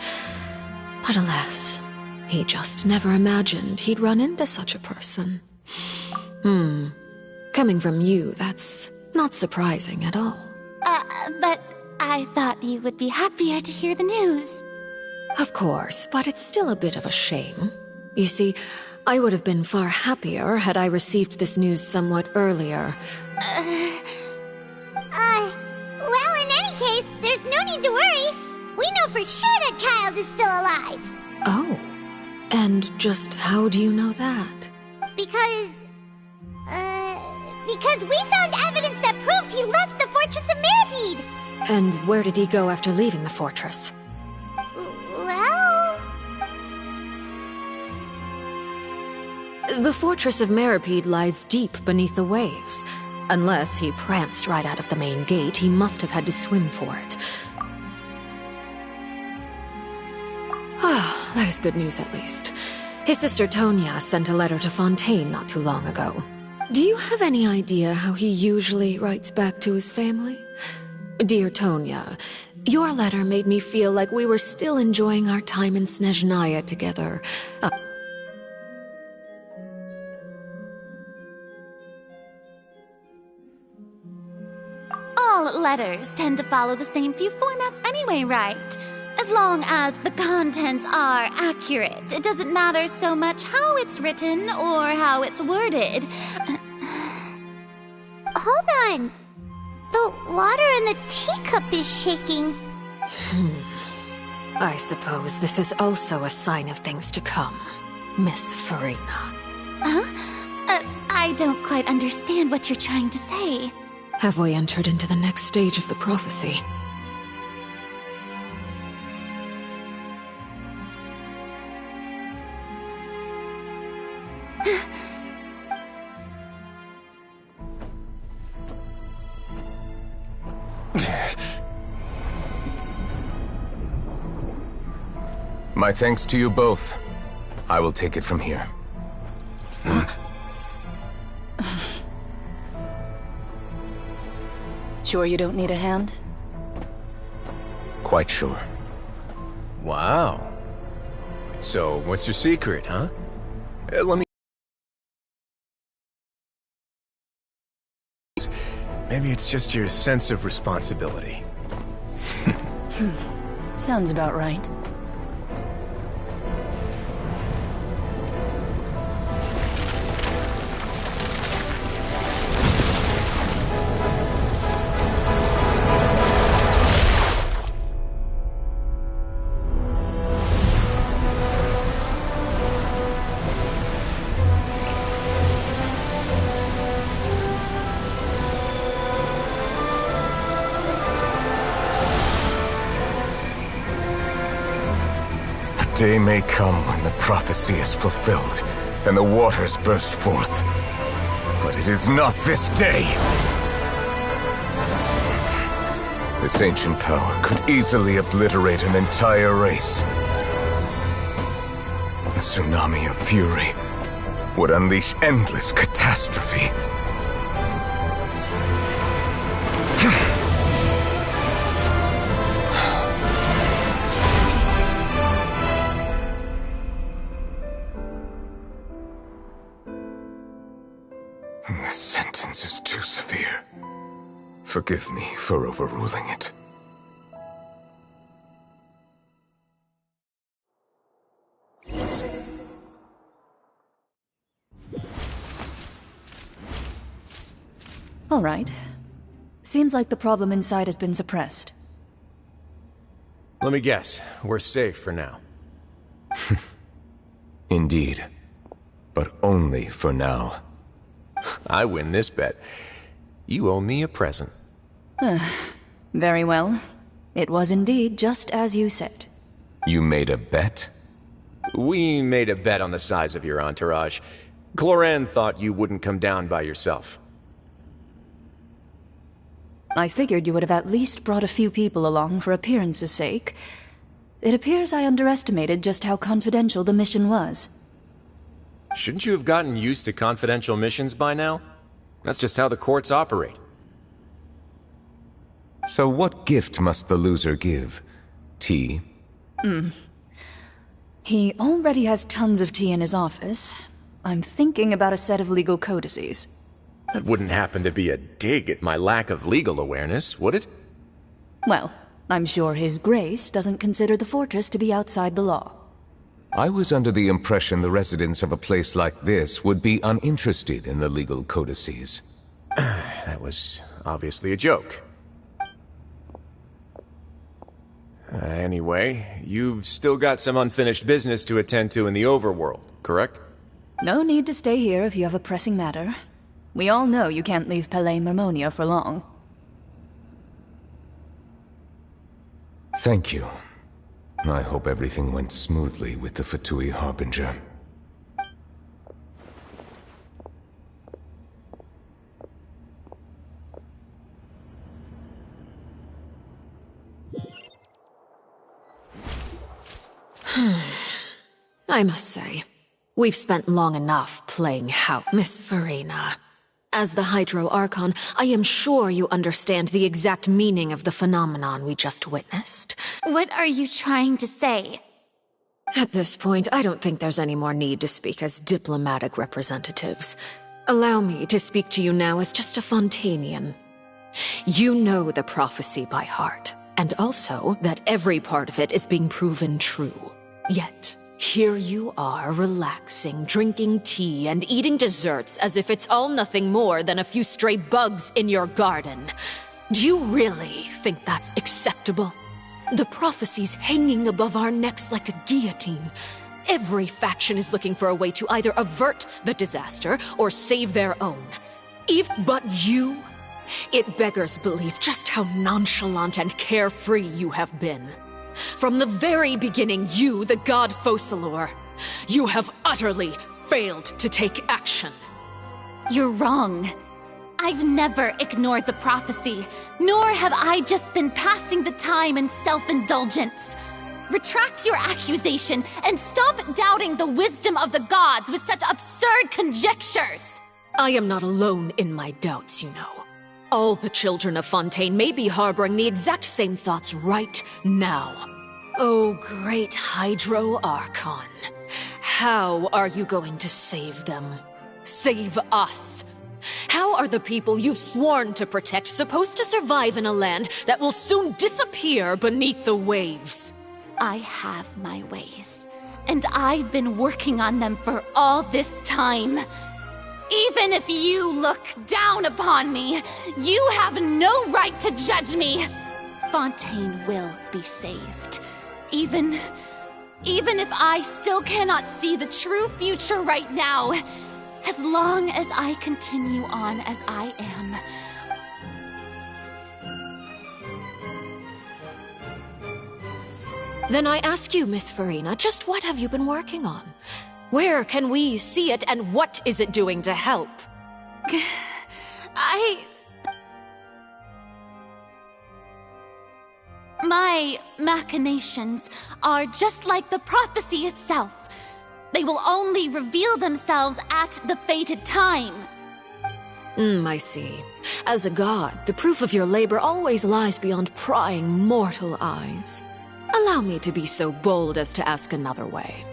But alas, he just never imagined he'd run into such a person. Coming from you, that's not surprising at all. But I thought you would be happier to hear the news. Of course, but it's still a bit of a shame. You see, I would have been far happier had I received this news somewhat earlier. Well, in any case, there's no need to worry. We know for sure that Child is still alive. Oh, and just how do you know that? Because we found evidence that proved he left the Fortress of Mirapede. And where did he go after leaving the fortress? Well... The Fortress of Mirapede lies deep beneath the waves. Unless he pranced right out of the main gate, he must have had to swim for it. Ah, that is good news at least. His sister Tonya sent a letter to Fontaine not too long ago. Do you have any idea how he usually writes back to his family? Dear Tonya, your letter made me feel like we were still enjoying our time in Snezhnaya together. All letters tend to follow the same few formats anyway, right? As long as the contents are accurate, it doesn't matter so much how it's written or how it's worded. Hold on. The water in the teacup is shaking. I suppose this is also a sign of things to come, Miss Farina. Huh? I don't quite understand what you're trying to say. Have we entered into the next stage of the prophecy? My thanks to you both. I will take it from here. Sure you don't need a hand? Quite sure. Wow. So, what's your secret, huh? Let me... Maybe it's just your sense of responsibility. Sounds about right. Day may come when the prophecy is fulfilled, and the waters burst forth. But it is not this day! This ancient power could easily obliterate an entire race. A tsunami of fury would unleash endless catastrophe. This sentence is too severe. Forgive me for overruling it. All right. Seems like the problem inside has been suppressed. Let me guess. We're safe for now. Indeed. But only for now. I win this bet. You owe me a present. Very well. It was indeed just as you said. You made a bet? We made a bet on the size of your entourage. Cloran thought you wouldn't come down by yourself. I figured you would have at least brought a few people along for appearance's sake. It appears I underestimated just how confidential the mission was. Shouldn't you have gotten used to confidential missions by now? That's just how the courts operate. So what gift must the loser give? Tea? He already has tons of tea in his office. I'm thinking about a set of legal codices. That wouldn't happen to be a dig at my lack of legal awareness, would it? Well, I'm sure His Grace doesn't consider the fortress to be outside the law. I was under the impression the residents of a place like this would be uninterested in the legal codices. That was obviously a joke. Anyway, you've still got some unfinished business to attend to in the overworld, correct? No need to stay here if you have a pressing matter. We all know you can't leave Palais Mermonia for long. Thank you. I hope everything went smoothly with the Fatui Harbinger. I must say, we've spent long enough playing house. Miss Farina, as the Hydro Archon, I am sure you understand the exact meaning of the phenomenon we just witnessed. What are you trying to say? At this point, I don't think there's any more need to speak as diplomatic representatives. Allow me to speak to you now as just a Fontainian. You know the prophecy by heart, and also that every part of it is being proven true. Yet, here you are, relaxing, drinking tea, and eating desserts as if it's all nothing more than a few stray bugs in your garden. Do you really think that's acceptable? The prophecy's hanging above our necks like a guillotine. Every faction is looking for a way to either avert the disaster or save their own. But you? It beggars belief just how nonchalant and carefree you have been. From the very beginning, you, the god Focalor, you have utterly failed to take action. You're wrong. I've never ignored the prophecy, nor have I just been passing the time in self-indulgence. Retract your accusation and stop doubting the wisdom of the gods with such absurd conjectures. I am not alone in my doubts, you know. All the children of Fontaine may be harboring the exact same thoughts right now. Oh, great Hydro Archon. How are you going to save them? Save us? How are the people you've sworn to protect supposed to survive in a land that will soon disappear beneath the waves? I have my ways, and I've been working on them for all this time. Even if you look down upon me, you have no right to judge me. Fontaine will be saved. Even if I still cannot see the true future right now, as long as I continue on as I am. Then I ask you, Miss Farina, just what have you been working on? Where can we see it, and what is it doing to help? My machinations are just like the prophecy itself. They will only reveal themselves at the fated time. I see. As a god, the proof of your labor always lies beyond prying mortal eyes. Allow me to be so bold as to ask another way.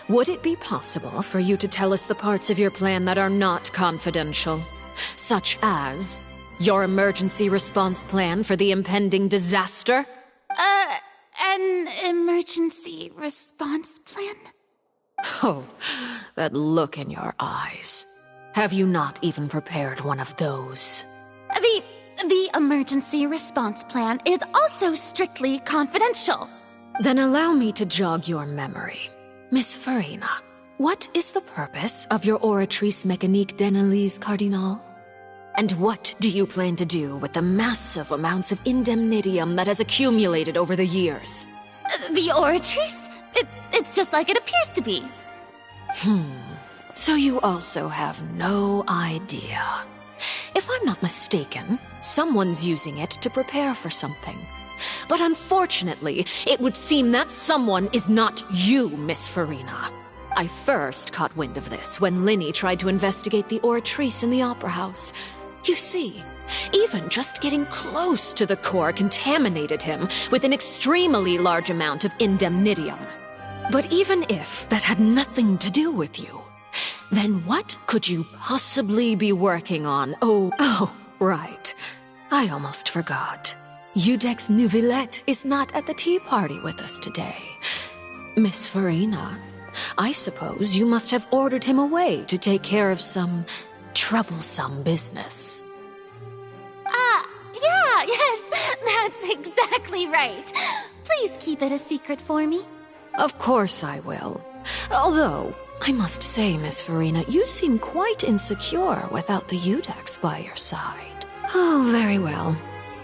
Would it be possible for you to tell us the parts of your plan that are not confidential? Such as your emergency response plan for the impending disaster? An emergency response plan? Oh, that look in your eyes. Have you not even prepared one of those? The emergency response plan is also strictly confidential. Then allow me to jog your memory. Miss Farina, what is the purpose of your Oratrice Mécanique d'Analyse Cardinal? And what do you plan to do with the massive amounts of indemnitium that has accumulated over the years? The Oratrice? It's just like it appears to be. So you also have no idea. If I'm not mistaken, someone's using it to prepare for something. But unfortunately, it would seem that someone is not you, Miss Farina. I first caught wind of this when Linny tried to investigate the Oratrice in the Opera House. You see, even just getting close to the core contaminated him with an extremely large amount of indemnitium. But even if that had nothing to do with you, then what could you possibly be working on? Oh, right. I almost forgot. Udex Neuvillette is not at the tea party with us today. Miss Farina, I suppose you must have ordered him away to take care of some troublesome business. Yes, that's exactly right. Please keep it a secret for me. Of course I will. Although, I must say, Miss Farina, you seem quite insecure without the Udex by your side. Oh, very well.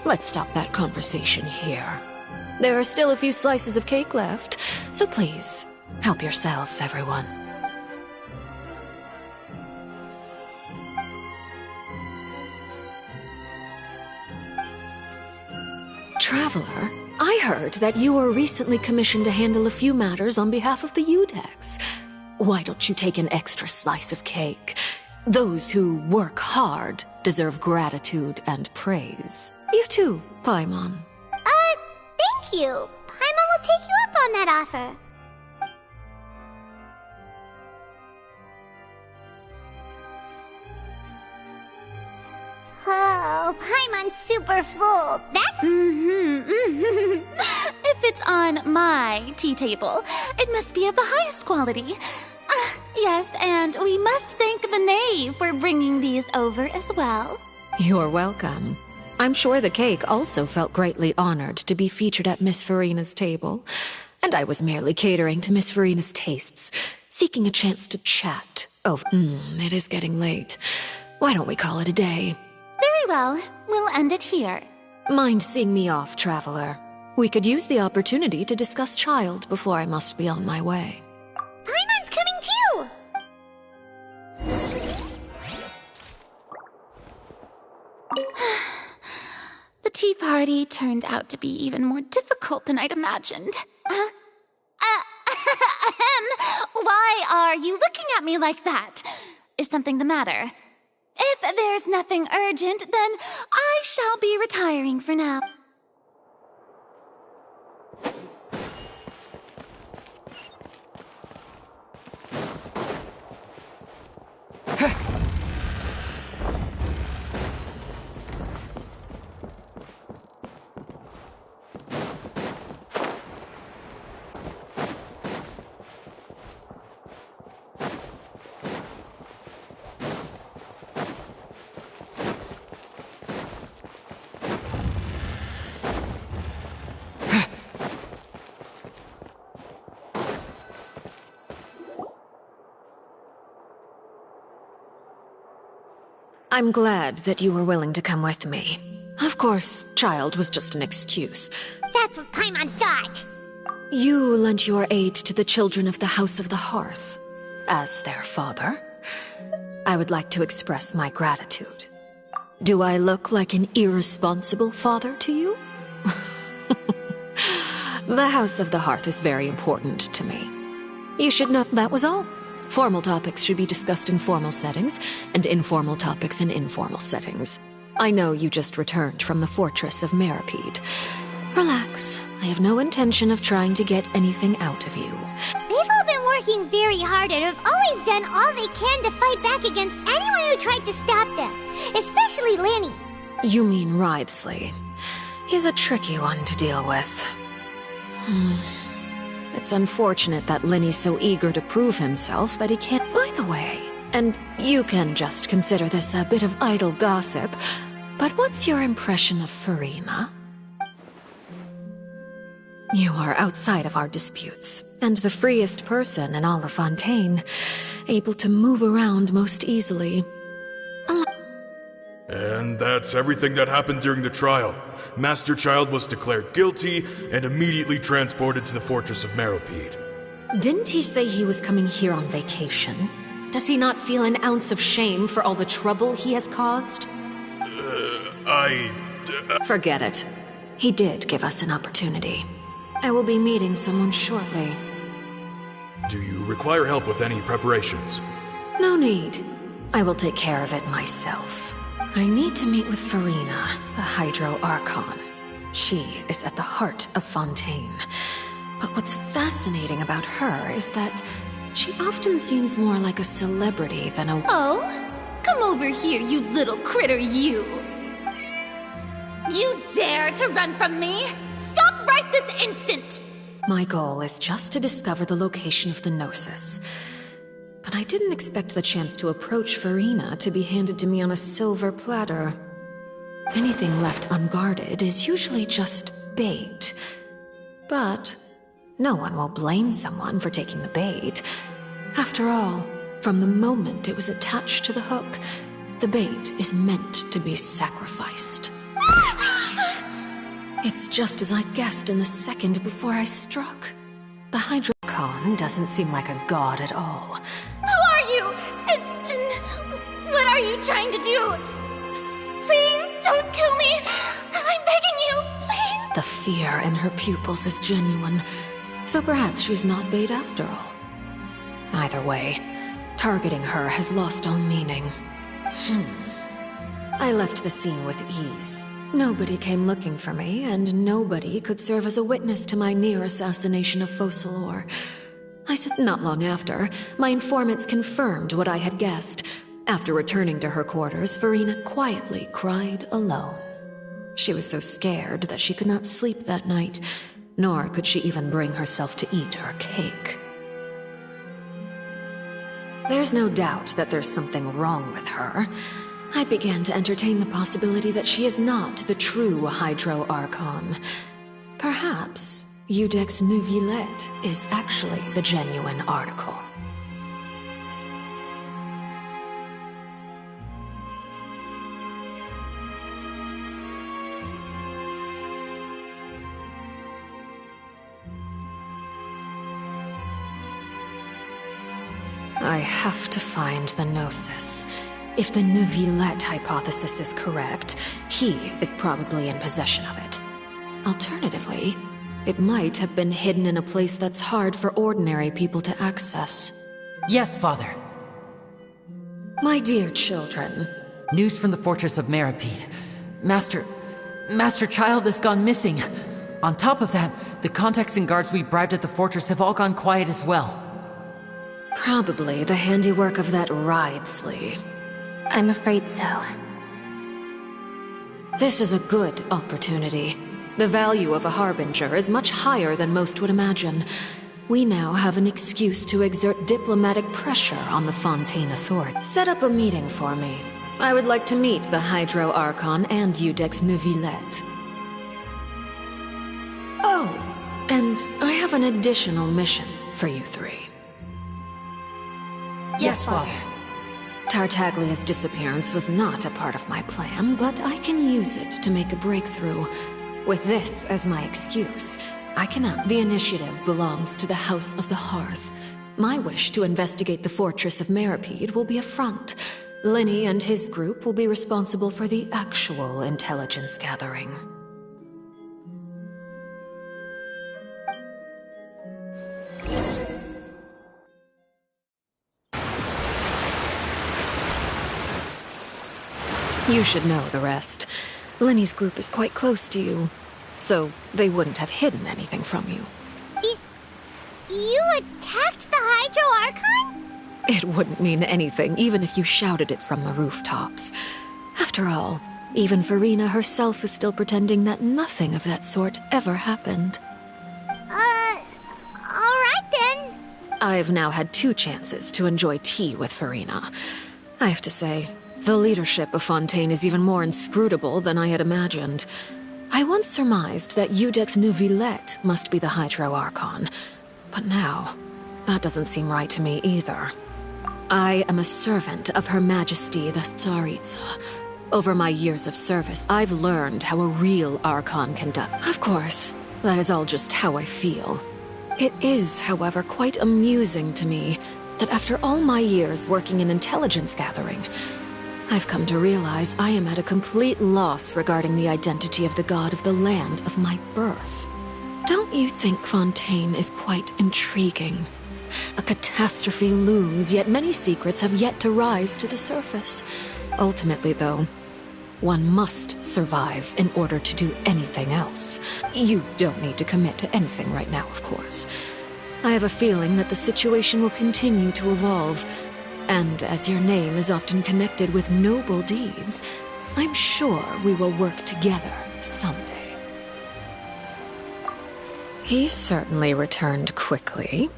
Let's stop that conversation here. There are still a few slices of cake left, so please, help yourselves, everyone. Traveler, I heard that you were recently commissioned to handle a few matters on behalf of the Udex. Why don't you take an extra slice of cake? Those who work hard deserve gratitude and praise. You too, Paimon. Thank you. Paimon will take you up on that offer. Oh, Paimon's super full. If it's on my tea table, it must be of the highest quality. Yes, and we must thank the knave for bringing these over as well. You're welcome. I'm sure the cake also felt greatly honored to be featured at Miss Farina's table, and I was merely catering to Miss Farina's tastes, seeking a chance to chat. Oh, it is getting late. Why don't we call it a day? Very well. We'll end it here. Mind seeing me off, Traveler? We could use the opportunity to discuss Child before I must be on my way. Paimon's coming too! The tea party turned out to be even more difficult than I'd imagined. Why are you looking at me like that? Is something the matter? If there's nothing urgent, then I shall be retiring for now. I'm glad that you were willing to come with me. Of course, Child was just an excuse. That's what Paimon thought. You lent your aid to the children of the House of the Hearth. As their father, I would like to express my gratitude. Do I look like an irresponsible father to you? The House of the Hearth is very important to me. You should know that was all. Formal topics should be discussed in formal settings, and informal topics in informal settings. I know you just returned from the fortress of Meripede. Relax. I have no intention of trying to get anything out of you. They've all been working very hard and have always done all they can to fight back against anyone who tried to stop them. Especially Linny. You mean Wriothesley. He's a tricky one to deal with. It's unfortunate that Linny's so eager to prove himself that he can't. By the way, and you can just consider this a bit of idle gossip, But what's your impression of Farina? You are outside of our disputes, and the freest person in all of Fontaine, able to move around most easily. And that's everything that happened during the trial. Master Child was declared guilty and immediately transported to the fortress of Meropide. Didn't he say he was coming here on vacation? Does he not feel an ounce of shame for all the trouble he has caused? Forget it. He did give us an opportunity. I will be meeting someone shortly. Do you require help with any preparations? No need. I will take care of it myself. I need to meet with Farina, the Hydro Archon. She is at the heart of Fontaine. But what's fascinating about her is that she often seems more like a celebrity than a— Oh? Come over here, you little critter, you! You dare to run from me? Stop right this instant! My goal is just to discover the location of the Gnosis. But I didn't expect the chance to approach Farina to be handed to me on a silver platter. Anything left unguarded is usually just bait. But no one will blame someone for taking the bait. After all, from the moment it was attached to the hook, the bait is meant to be sacrificed. It's just as I guessed in the second before I struck. The Hydrocon doesn't seem like a god at all. Who are you? And what are you trying to do? Please don't kill me! I'm begging you, please! The fear in her pupils is genuine, so perhaps she's not bait after all. Either way, targeting her has lost all meaning. I left the scene with ease. Nobody came looking for me, and nobody could serve as a witness to my near assassination of Focalor. I said not long after, my informants confirmed what I had guessed. After returning to her quarters, Farina quietly cried alone. She was so scared that she could not sleep that night, nor could she even bring herself to eat her cake. There's no doubt that there's something wrong with her. I began to entertain the possibility that she is not the true Hydro Archon. Perhaps Iudex Neuvillette is actually the genuine article. I have to find the Gnosis. If the Neuvillette hypothesis is correct, he is probably in possession of it. Alternatively, it might have been hidden in a place that's hard for ordinary people to access. Yes, Father. My dear children. News from the fortress of Meropide. Master Child has gone missing. On top of that, the contacts and guards we bribed at the fortress have all gone quiet as well. Probably the handiwork of that Ridesley. I'm afraid so. This is a good opportunity. The value of a Harbinger is much higher than most would imagine. We now have an excuse to exert diplomatic pressure on the Fontaine authority. Set up a meeting for me. I would like to meet the Hydro Archon and Iudex Neuvillette. Oh, and I have an additional mission for you three. Yes, Father. Tartaglia's disappearance was not a part of my plan, but I can use it to make a breakthrough. With this as my excuse, I cannot. The initiative belongs to the House of the Hearth. My wish to investigate the fortress of Meropide will be a front. Lenny and his group will be responsible for the actual intelligence gathering. You should know the rest. Lenny's group is quite close to you, so they wouldn't have hidden anything from you. You attacked the Hydro Archon? It wouldn't mean anything, even if you shouted it from the rooftops. After all, even Farina herself is still pretending that nothing of that sort ever happened. Alright then. I've now had 2 chances to enjoy tea with Farina. I have to say, The leadership of Fontaine is even more inscrutable than I had imagined. I once surmised that Iudex Neuvillette must be the Hydro Archon, but now, that doesn't seem right to me either. I am a servant of Her Majesty the Tsaritsa. Over my years of service, I've learned how a real Archon conducts. Of course, that is all just how I feel. It is, however, quite amusing to me that after all my years working in intelligence gathering, I've come to realize I am at a complete loss regarding the identity of the god of the land of my birth. Don't you think Fontaine is quite intriguing? A catastrophe looms, yet many secrets have yet to rise to the surface. Ultimately, though, one must survive in order to do anything else. You don't need to commit to anything right now, of course. I have a feeling that the situation will continue to evolve, and as your name is often connected with noble deeds, I'm sure we will work together someday. He certainly returned quickly.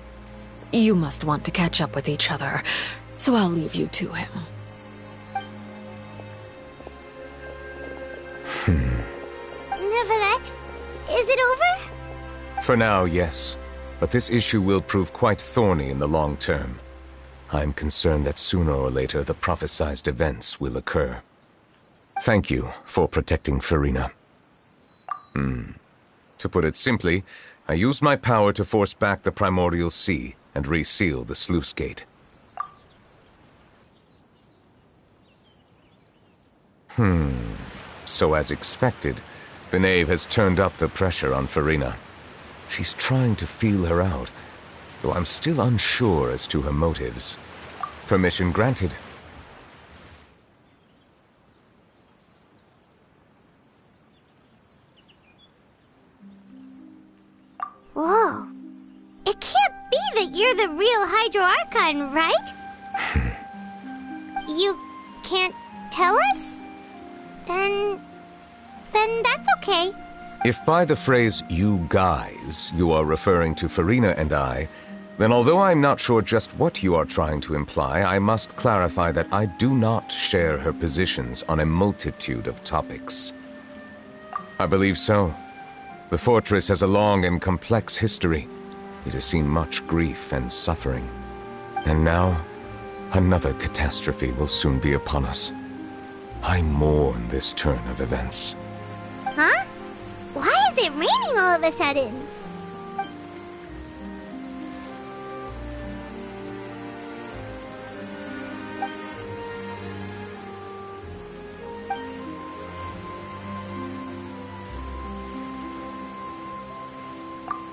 You must want to catch up with each other, so I'll leave you to him. Neuvillette, is it over? For now, yes. But this issue will prove quite thorny in the long term. I'm concerned that sooner or later the prophesized events will occur. Thank you for protecting Furina. To put it simply, I used my power to force back the primordial sea and reseal the sluice gate. So as expected, the Knave has turned up the pressure on Furina. She's trying to feel her out, though I'm still unsure as to her motives. Permission granted. Whoa. It can't be that you're the real Hydro Archon, right? You can't tell us? Then that's okay. If by the phrase, you guys, you are referring to Furina and I, then although I'm not sure just what you are trying to imply, I must clarify that I do not share her positions on a multitude of topics. I believe so. The fortress has a long and complex history. It has seen much grief and suffering. And now, another catastrophe will soon be upon us. I mourn this turn of events. Huh? Why is it raining all of a sudden?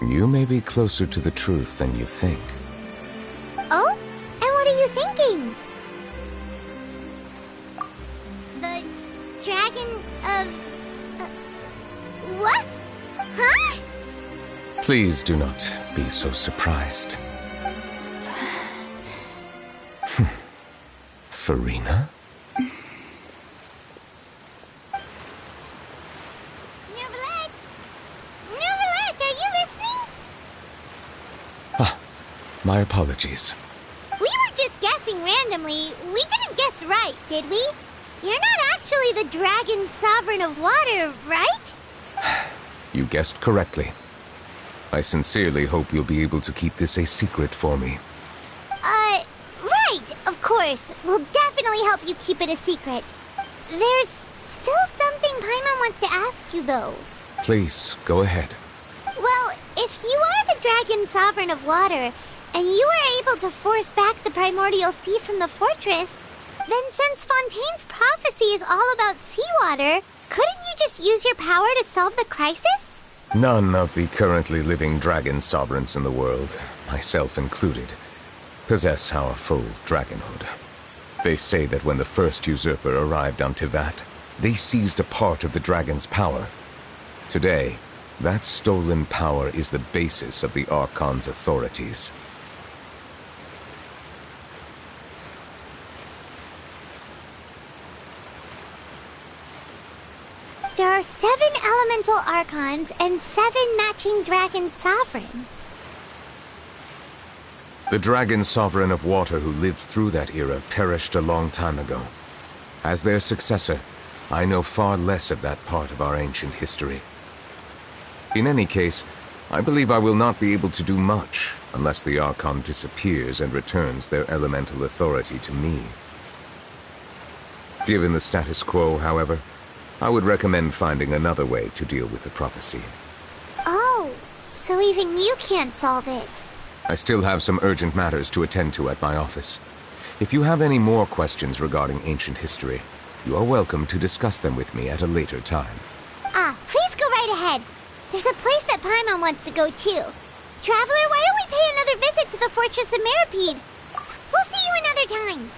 You may be closer to the truth than you think. Oh? And what are you thinking? The dragon of... what? Huh? Please do not be so surprised. Furina? Neuvillette! Neuvillette, are you listening? My apologies. We were just guessing randomly. We didn't guess right, did we? You're not actually the dragon sovereign of water, right? You guessed correctly. I sincerely hope you'll be able to keep this a secret for me. Right, of course. We'll definitely help you keep it a secret. There's still something Paimon wants to ask you, though. Please, go ahead. Well, if you are the dragon sovereign of water, and you were able to force back the primordial sea from the fortress, then since Fontaine's prophecy is all about seawater, couldn't you just use your power to solve the crisis? None of the currently living dragon sovereigns in the world, myself included, possess our full dragonhood. They say that when the first usurper arrived on Teyvat, they seized a part of the dragon's power. Today, that stolen power is the basis of the Archon's authorities. There are 7 elemental archons and 7 matching dragon sovereigns. The dragon sovereign of water who lived through that era perished a long time ago. As their successor, I know far less of that part of our ancient history. In any case, I believe I will not be able to do much unless the Archon disappears and returns their elemental authority to me. Given the status quo, however, I would recommend finding another way to deal with the prophecy. Oh, so even you can't solve it. I still have some urgent matters to attend to at my office. If you have any more questions regarding ancient history, you are welcome to discuss them with me at a later time. Please go right ahead. There's a place that Paimon wants to go too. Traveler, why don't we pay another visit to the Fortress of Meripede? We'll see you another time.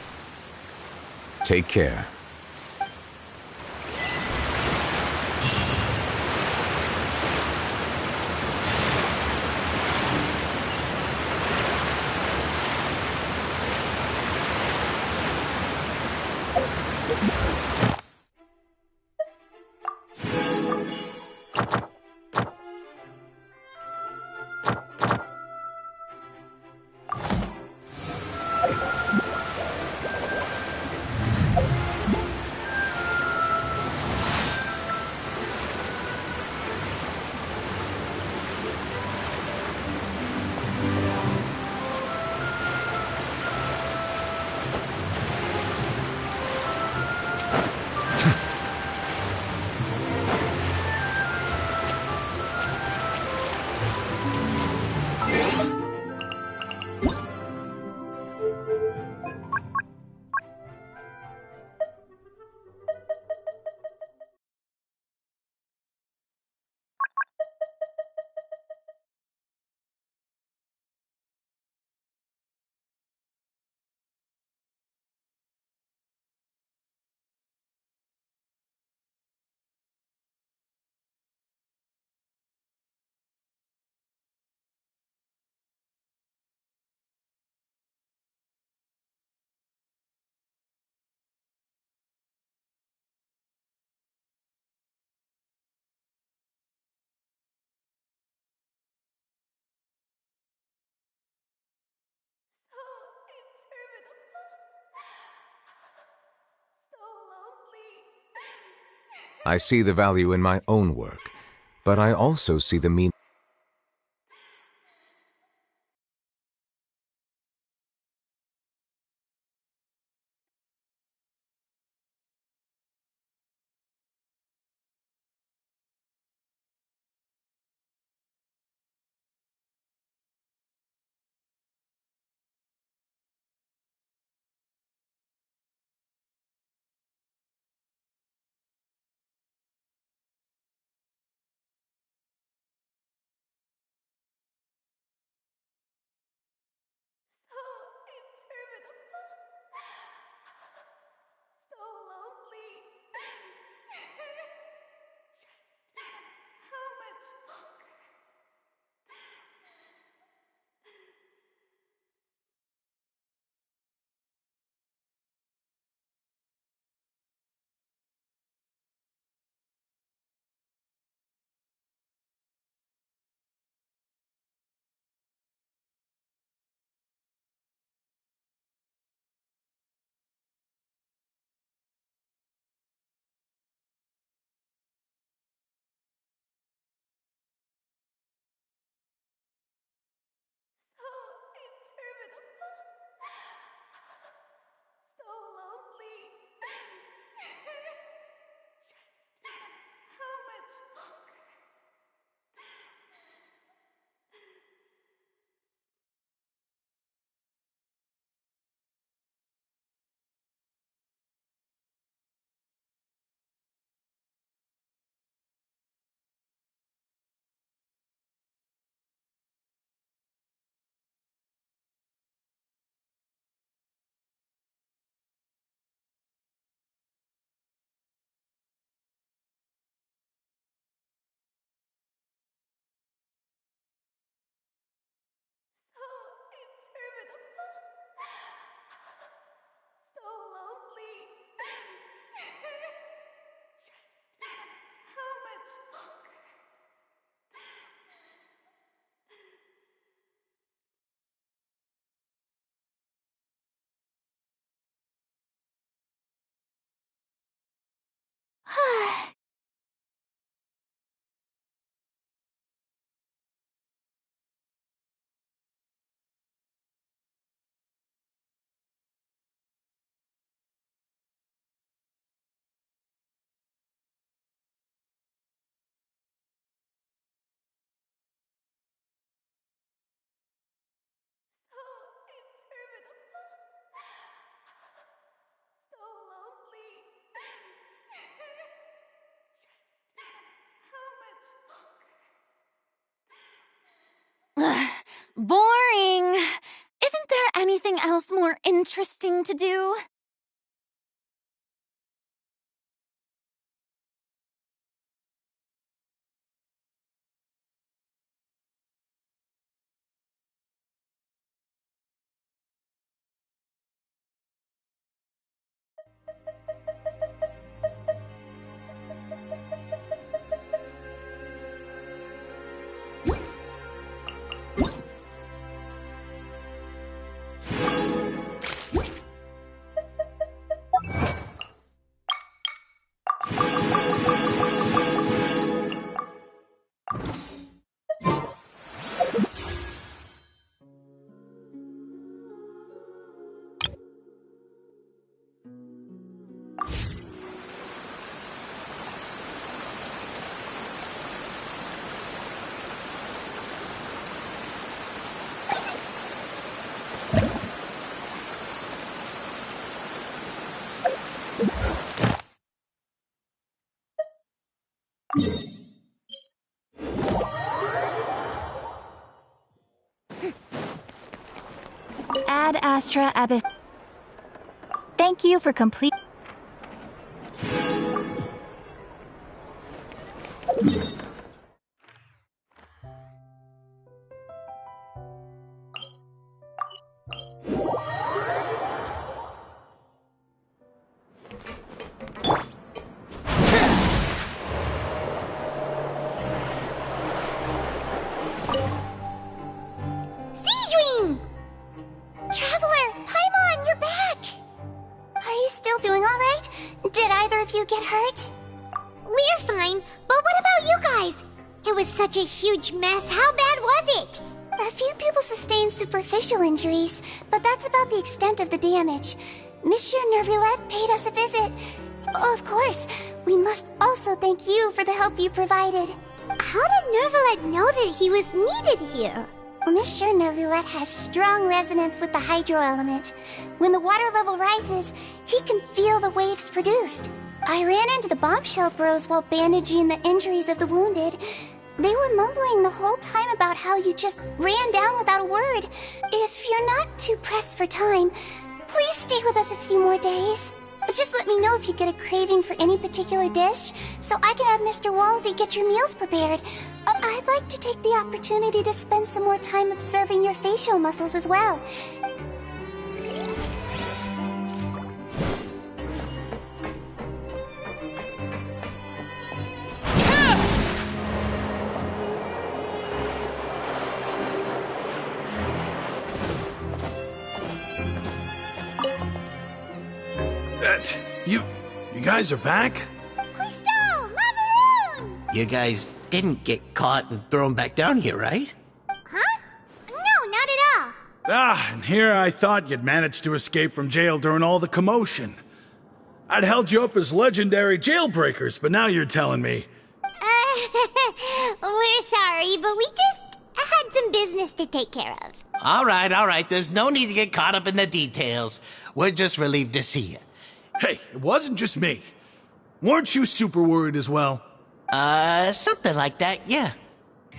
Take care. I see the value in my own work, but I also see the meaning. anything else more interesting to do? Ad Astra Abyss. Thank you for complete. Traveler, Paimon, you're back! Are you still doing alright? Did either of you get hurt? We're fine, but what about you guys? It was such a huge mess. How bad was it? A few people sustained superficial injuries, but that's about the extent of the damage. Monsieur Neuvillette paid us a visit. Of course, we must also thank you for the help you provided. How did Neuvillette know that he was needed here? Well, Monsieur Neuvillette has strong resonance with the hydro element. When the water level rises, he can feel the waves produced. I ran into the bombshell bros while bandaging the injuries of the wounded. They were mumbling the whole time about how you just ran down without a word. If you're not too pressed for time, please stay with us a few more days. Just let me know if you get a craving for any particular dish, so I can have Mr. Walsey get your meals prepared. I'd like to take the opportunity to spend some more time observing your facial muscles as well. You guys are back? Quisto! Lavaroon! You guys didn't get caught and thrown back down here, right? Huh? No, not at all. Ah, and here I thought you'd managed to escape from jail during all the commotion. I'd held you up as legendary jailbreakers, but now you're telling me. We're sorry, but we just had some business to take care of. All right. There's no need to get caught up in the details. We're just relieved to see you. Hey, it wasn't just me. Weren't you super worried as well? Something like that, yeah.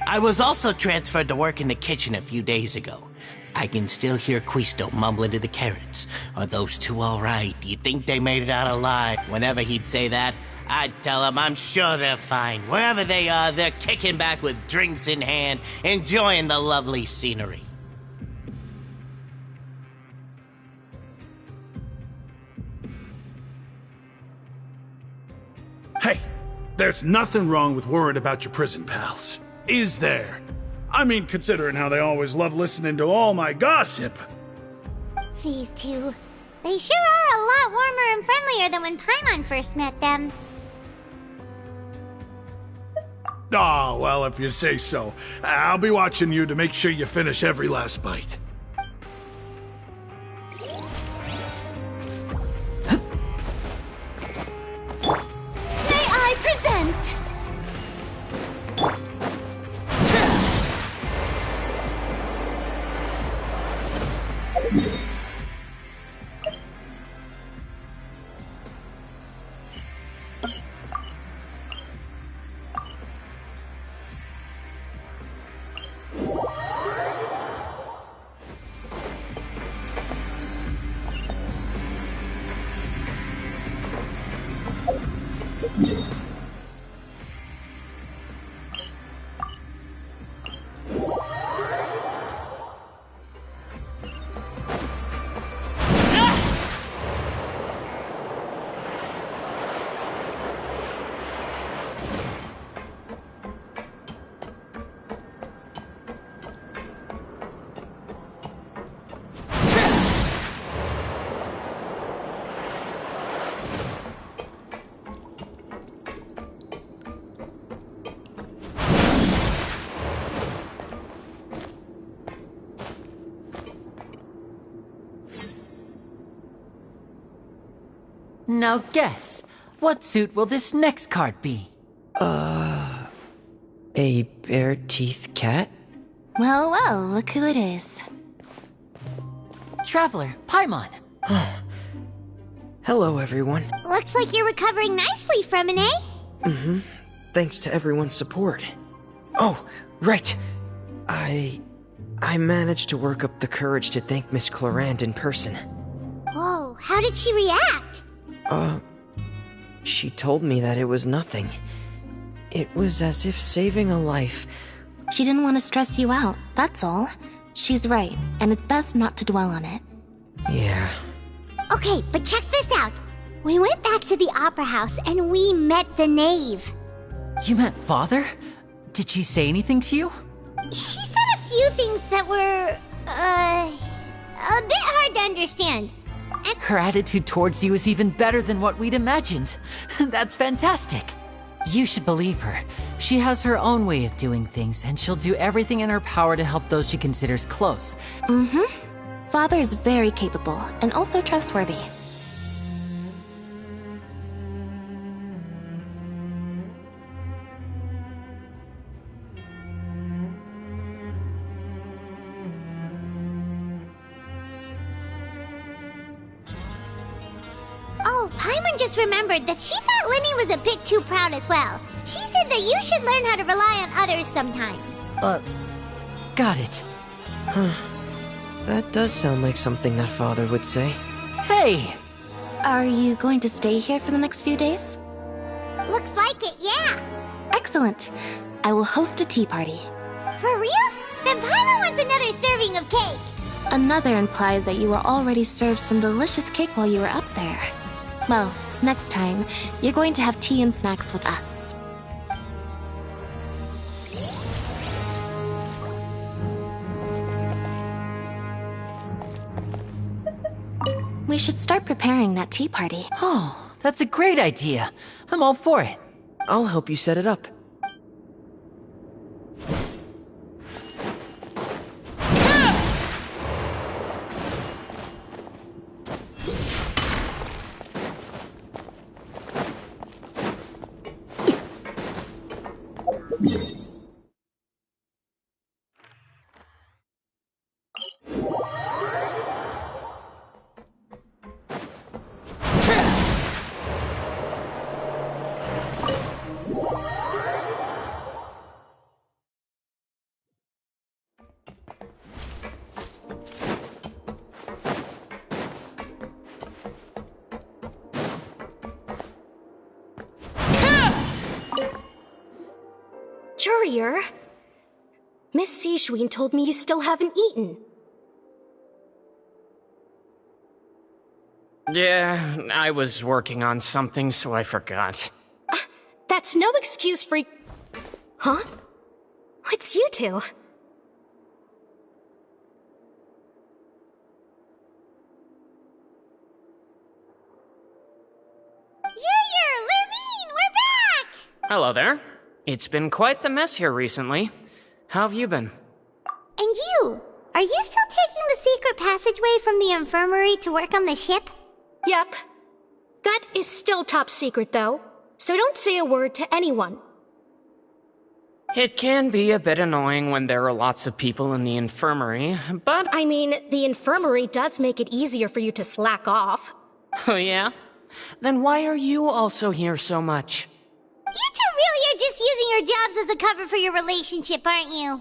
I was also transferred to work in the kitchen a few days ago. I can still hear Quisto mumbling to the carrots. Are those two all right? Do you think they made it out alive? Whenever he'd say that, I'd tell him I'm sure they're fine. Wherever they are, they're kicking back with drinks in hand, enjoying the lovely scenery. Hey, there's nothing wrong with worrying about your prison pals. Is there? I mean, considering how they always love listening to all my gossip. These two. They sure are a lot warmer and friendlier than when Paimon first met them. Oh, well, if you say so. I'll be watching you to make sure you finish every last bite. May I present? Now guess, what suit will this next card be? A bare-teeth cat? Well, well, look who it is. Traveler, Paimon. Hello, everyone. Looks like you're recovering nicely from it, eh? Mm-hmm. Thanks to everyone's support. Oh, right. I managed to work up the courage to thank Miss Clarant in person. Whoa, how did she react? She told me that it was nothing. It was as if saving a life. She didn't want to stress you out, that's all. She's right, and it's best not to dwell on it. Yeah. Okay, but check this out. We went back to the opera house and we met the knave. You met Father? Did she say anything to you? She said a few things that were, a bit hard to understand. And her attitude towards you is even better than what we'd imagined. That's fantastic. You should believe her. She has her own way of doing things, and she'll do everything in her power to help those she considers close. Mm-hmm. Father is very capable, and also trustworthy. oh, Paimon just remembered that she thought Linny was a bit too proud as well. She said that you should learn how to rely on others sometimes. Got it. That does sound like something that Father would say. Hey! Are you going to stay here for the next few days? Looks like it, yeah. Excellent. I will host a tea party. For real? Then Paimon wants another serving of cake. Another implies that you were already served some delicious cake while you were up there. Well, next time, you're going to have tea and snacks with us. We should start preparing that tea party. Oh, that's a great idea. I'm all for it. I'll help you set it up. Courier? Miss Sijwin told me you still haven't eaten. Yeah, I was working on something, so I forgot. That's no excuse for... Huh? What's you two? Lurvine, we're back! Hello there. It's been quite the mess here recently. How have you been? And you? Are you still taking the secret passageway from the infirmary to work on the ship? Yep. That is still top secret, though. So don't say a word to anyone. It can be a bit annoying when there are lots of people in the infirmary, but... I mean, the infirmary does make it easier for you to slack off. Oh yeah? Then why are you also here so much? You two really are just using your jobs as a cover for your relationship, aren't you?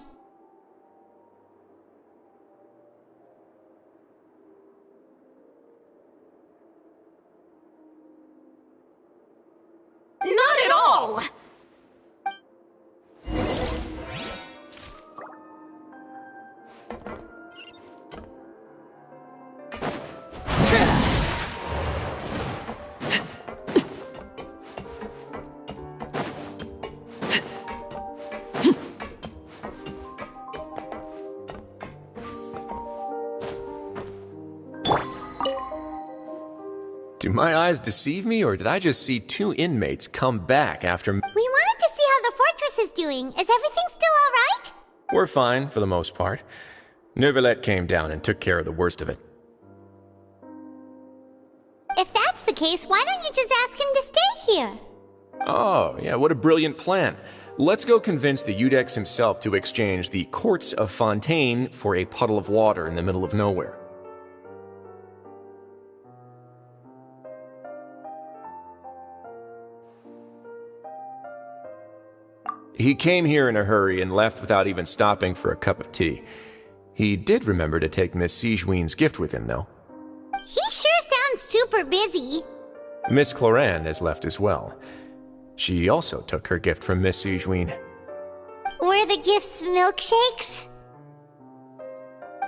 Not at all! Do my eyes deceive me, or did I just see two inmates come back after... We wanted to see how the fortress is doing. Is everything still alright? We're fine, for the most part. Neuvillette came down and took care of the worst of it. If that's the case, why don't you just ask him to stay here? Oh, yeah, what a brilliant plan. Let's go convince the Udex himself to exchange the Courts of Fontaine for a puddle of water in the middle of nowhere. He came here in a hurry and left without even stopping for a cup of tea. He did remember to take Miss Sigewinne's gift with him, though. He sure sounds super busy. Miss Clorinde has left as well. She also took her gift from Miss Sigewinne. Were the gifts milkshakes?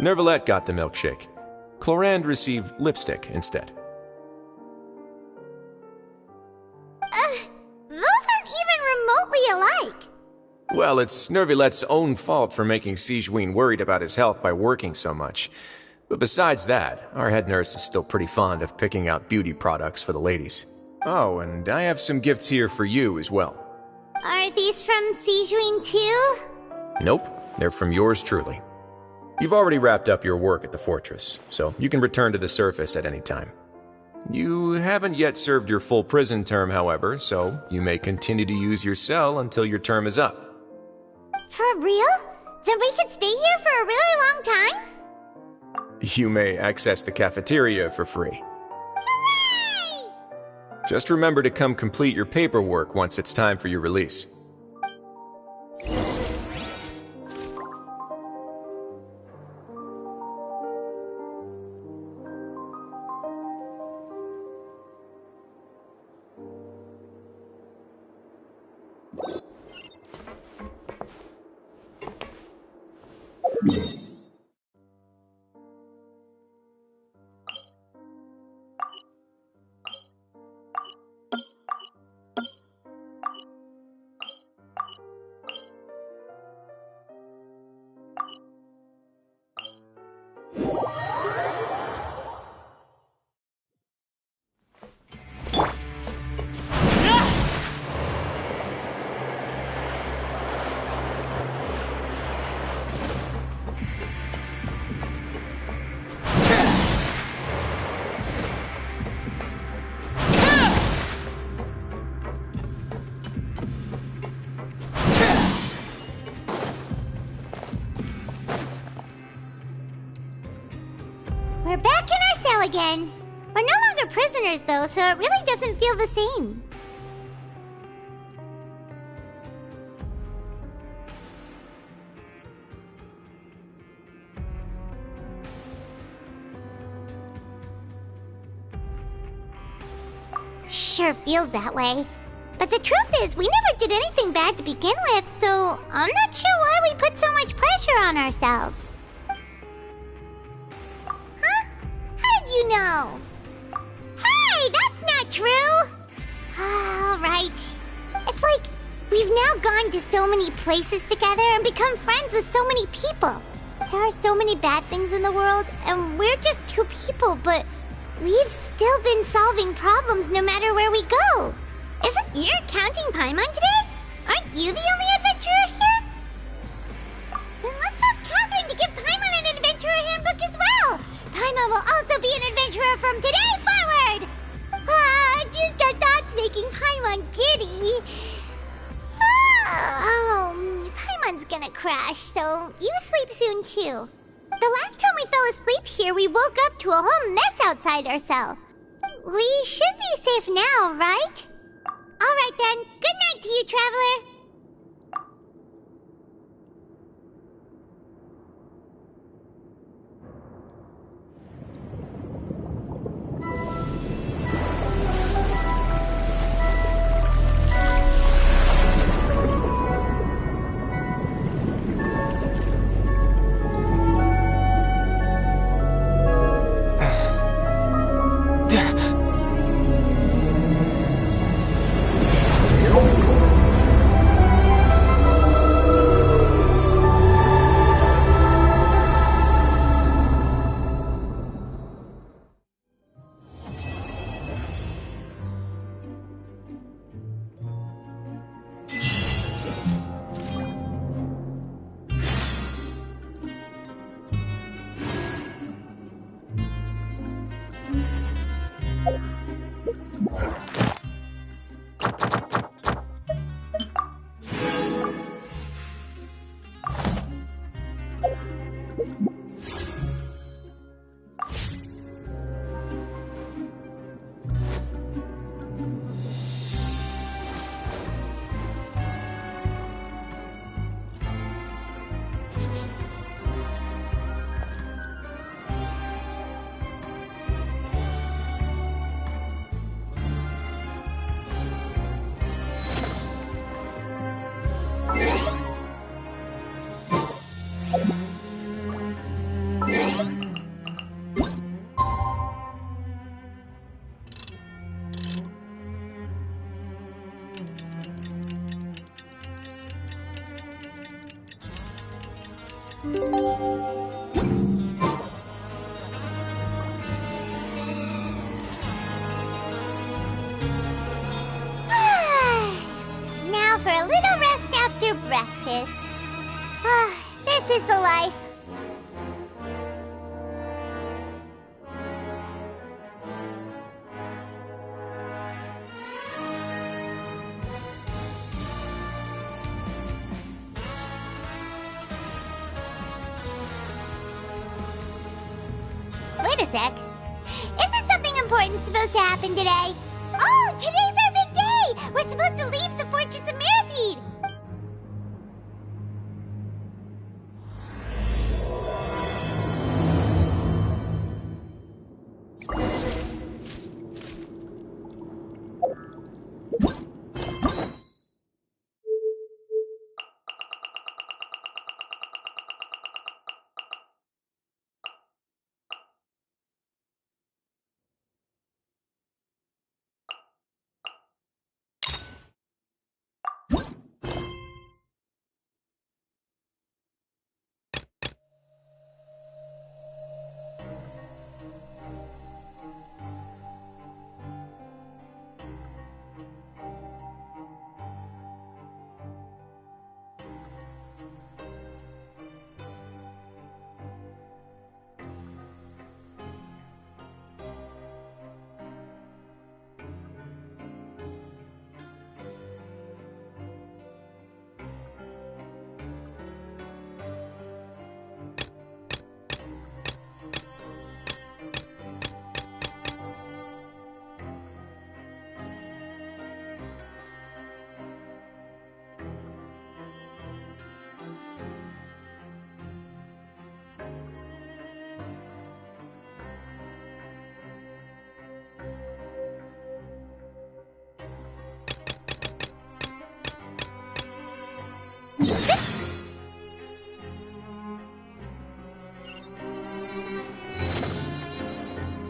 Neuvillette got the milkshake. Clorinde received lipstick instead. Those aren't even remotely alike. Well, it's Neuvillette's own fault for making Sigewinne worried about his health by working so much. But besides that, our head nurse is still pretty fond of picking out beauty products for the ladies. Oh, and I have some gifts here for you as well. Are these from Sigewinne too? Nope, they're from yours truly. You've already wrapped up your work at the fortress, so you can return to the surface at any time. You haven't yet served your full prison term, however, so you may continue to use your cell until your term is up. For real? Then we could stay here for a really long time? You may access the cafeteria for free. Hooray! Just remember to come complete your paperwork once it's time for your release. We're back in our cell again. We're no longer prisoners, though, so it really doesn't feel the same. Sure feels that way. But the truth is, we never did anything bad to begin with, so I'm not sure why we put so much pressure on ourselves. Huh? How did you know? Hey, that's not true! All right. It's like we've now gone to so many places together and become friends with so many people. There are so many bad things in the world, and we're just two people, but we've still been solving problems no matter where we go. Isn't Ear counting Paimon today? Aren't you the only adventurer here? Then let's ask Catherine to give Paimon an adventurer handbook as well. Paimon will also be an adventurer from today forward. Just our thoughts making Paimon giddy. Paimon's gonna crash, so you sleep soon too. The last time we fell asleep here, we woke up to a whole mess outside our cell. We should be safe now, right? Alright then, good night to you, traveler. Now for a little rest after breakfast. This is the life. Wait a sec. Isn't something important supposed to happen today? Oh, today's our big day! We're supposed to leave the Fortress of Mirapede!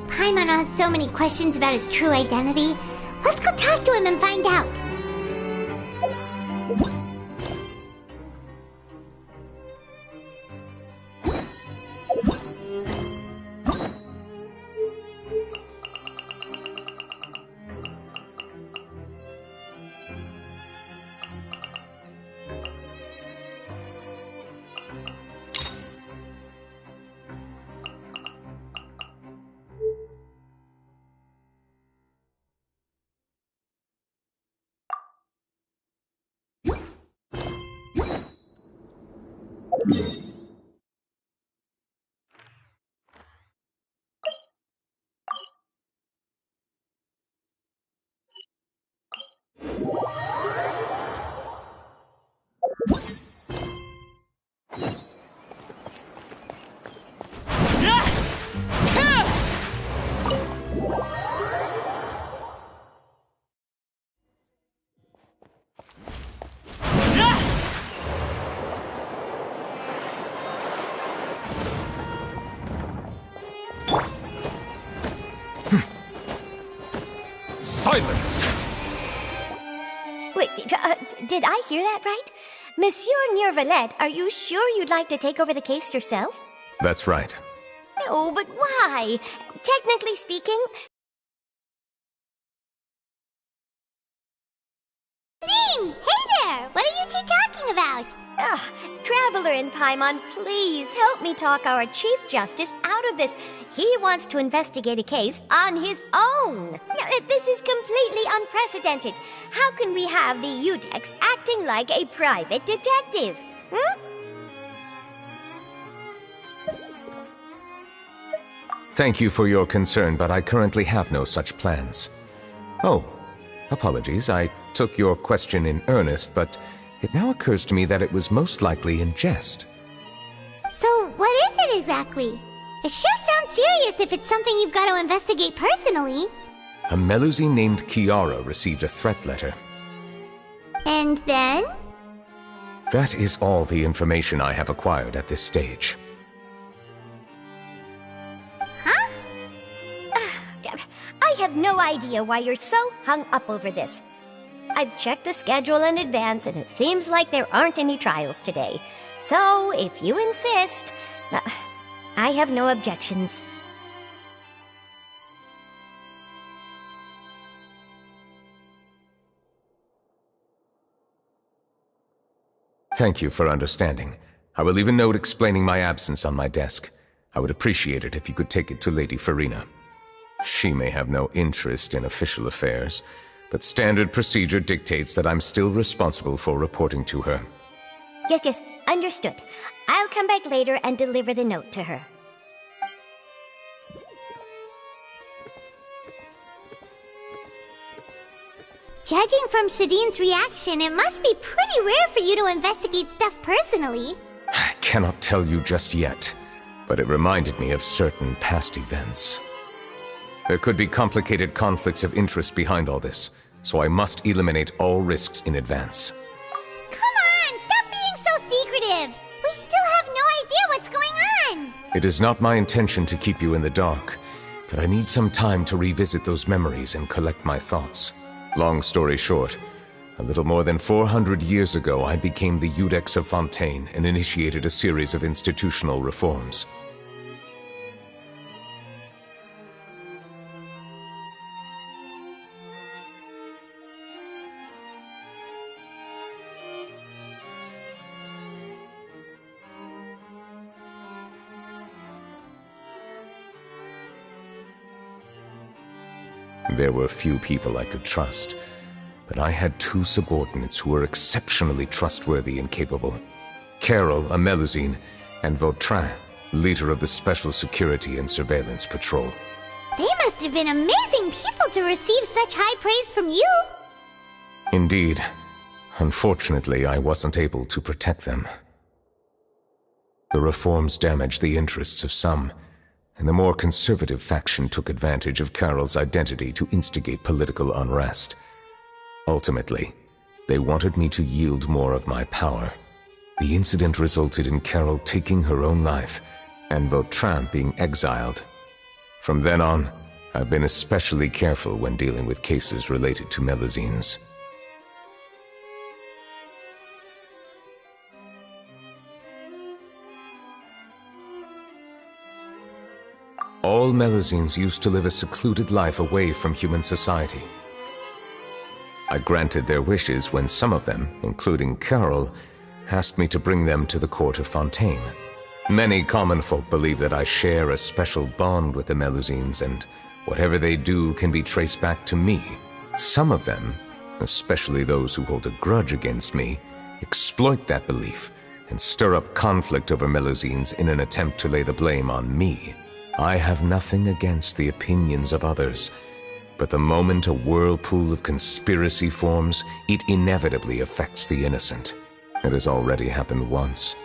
Paimon has so many questions about his true identity. Let's go talk to him and find out. Silence! Wait, did I hear that right? Monsieur Neuvillette, are you sure you'd like to take over the case yourself? That's right. No, but why? Technically speaking... Dean! Hey there! What are you two talking about? Traveler in Paimon, please help me talk our Chief Justice out of this. He wants to investigate a case on his own. This is completely unprecedented. How can we have the Udex acting like a private detective? Thank you for your concern, but I currently have no such plans. Oh, apologies, I took your question in earnest, but it now occurs to me that it was most likely in jest. So, what is it exactly? It sure sounds serious if it's something you've got to investigate personally. A Melusine named Kiara received a threat letter. And then? That is all the information I have acquired at this stage. Huh? I have no idea why you're so hung up over this. I've checked the schedule in advance, and it seems like there aren't any trials today. So, if you insist, I have no objections. Thank you for understanding. I will leave a note explaining my absence on my desk. I would appreciate it if you could take it to Lady Farina. She may have no interest in official affairs, but standard procedure dictates that I'm still responsible for reporting to her. Yes, understood. I'll come back later and deliver the note to her. Judging from Sadine's reaction, it must be pretty rare for you to investigate stuff personally. I cannot tell you just yet, but it reminded me of certain past events. There could be complicated conflicts of interest behind all this, so I must eliminate all risks in advance. Come on, stop being so secretive! We still have no idea what's going on! It is not my intention to keep you in the dark, but I need some time to revisit those memories and collect my thoughts. Long story short, a little more than 400 years ago I became the Udex of Fontain and initiated a series of institutional reforms. There were few people I could trust, but I had two subordinates who were exceptionally trustworthy and capable. Carol, a Melusine, and Vautrin, leader of the Special Security and Surveillance Patrol. They must have been amazing people to receive such high praise from you! Indeed. Unfortunately, I wasn't able to protect them. The reforms damaged the interests of some, and the more conservative faction took advantage of Carol's identity to instigate political unrest. Ultimately, they wanted me to yield more of my power. The incident resulted in Carol taking her own life, and Vautrin being exiled. From then on, I've been especially careful when dealing with cases related to Melusines. All Melusines used to live a secluded life away from human society. I granted their wishes when some of them, including Carol, asked me to bring them to the court of Fontaine. Many common folk believe that I share a special bond with the Melusines, and whatever they do can be traced back to me. Some of them, especially those who hold a grudge against me, exploit that belief and stir up conflict over Melusines in an attempt to lay the blame on me. I have nothing against the opinions of others, but the moment a whirlpool of conspiracy forms, it inevitably affects the innocent. It has already happened once.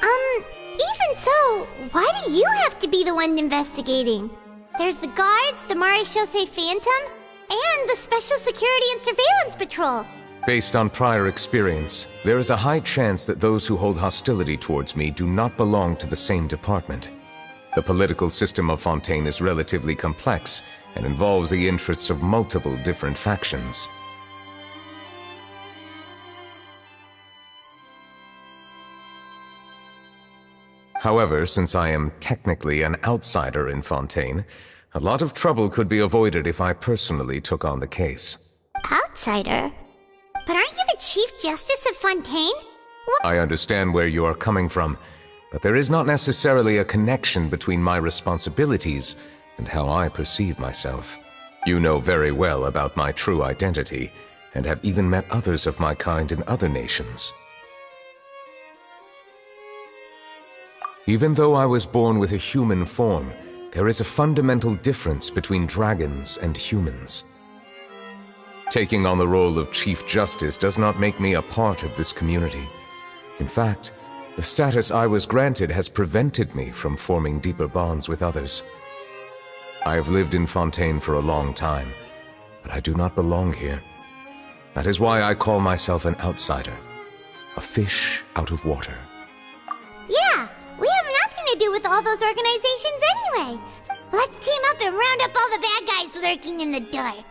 Even so, why do you have to be the one investigating? There's the guards, the Marechaussee Phantom, and the Special Security and Surveillance Patrol. Based on prior experience, there is a high chance that those who hold hostility towards me do not belong to the same department. The political system of Fontaine is relatively complex and involves the interests of multiple different factions. However, since I am technically an outsider in Fontaine, a lot of trouble could be avoided if I personally took on the case. Outsider? But aren't you the Chief Justice of Fontaine? I understand where you are coming from, but there is not necessarily a connection between my responsibilities and how I perceive myself. You know very well about my true identity, and have even met others of my kind in other nations. Even though I was born with a human form, there is a fundamental difference between dragons and humans. Taking on the role of Chief Justice does not make me a part of this community. In fact, the status I was granted has prevented me from forming deeper bonds with others. I have lived in Fontaine for a long time, but I do not belong here. That is why I call myself an outsider, a fish out of water. Yeah, we have nothing to do with all those organizations anyway. Let's team up and round up all the bad guys lurking in the dark.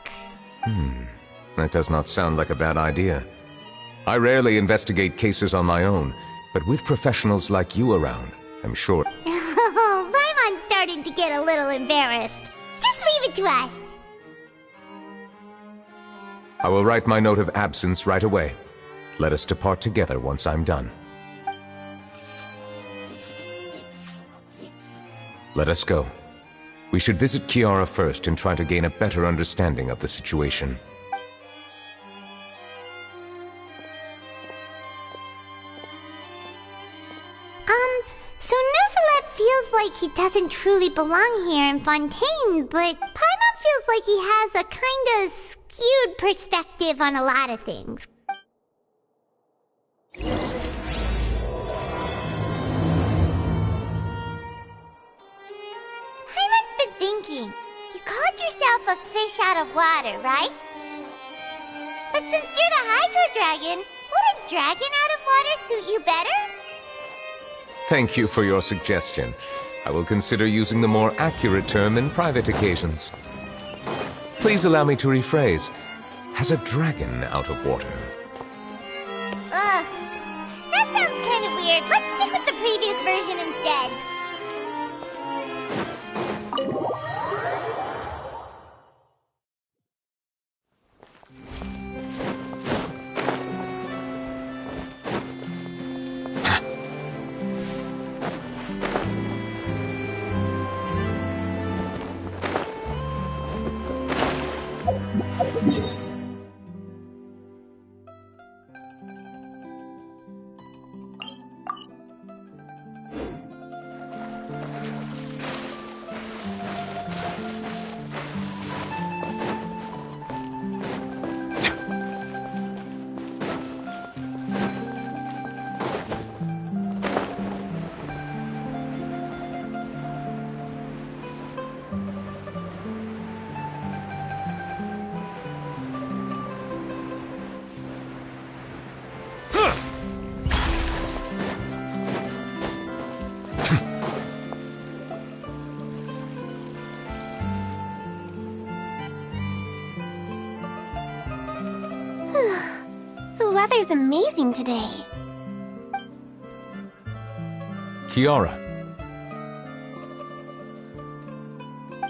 That does not sound like a bad idea. I rarely investigate cases on my own, but with professionals like you around, I'm sure. Oh, Paimon's starting to get a little embarrassed. Just leave it to us. I will write my note of absence right away. Let us depart together once I'm done. Let us go. We should visit Kiara first and try to gain a better understanding of the situation. So Neuvillette feels like he doesn't truly belong here in Fontaine, but Paimon feels like he has a kinda skewed perspective on a lot of things. Paimon's been thinking. You called yourself a fish out of water, right? But since you're the Hydro Dragon, would a dragon out of water suit you better? Thank you for your suggestion. I will consider using the more accurate term in private occasions. Please allow me to rephrase. Has a dragon out of water? Ugh. That sounds kind of weird. Let's stick with the previous version instead. The weather's amazing today. Kiara.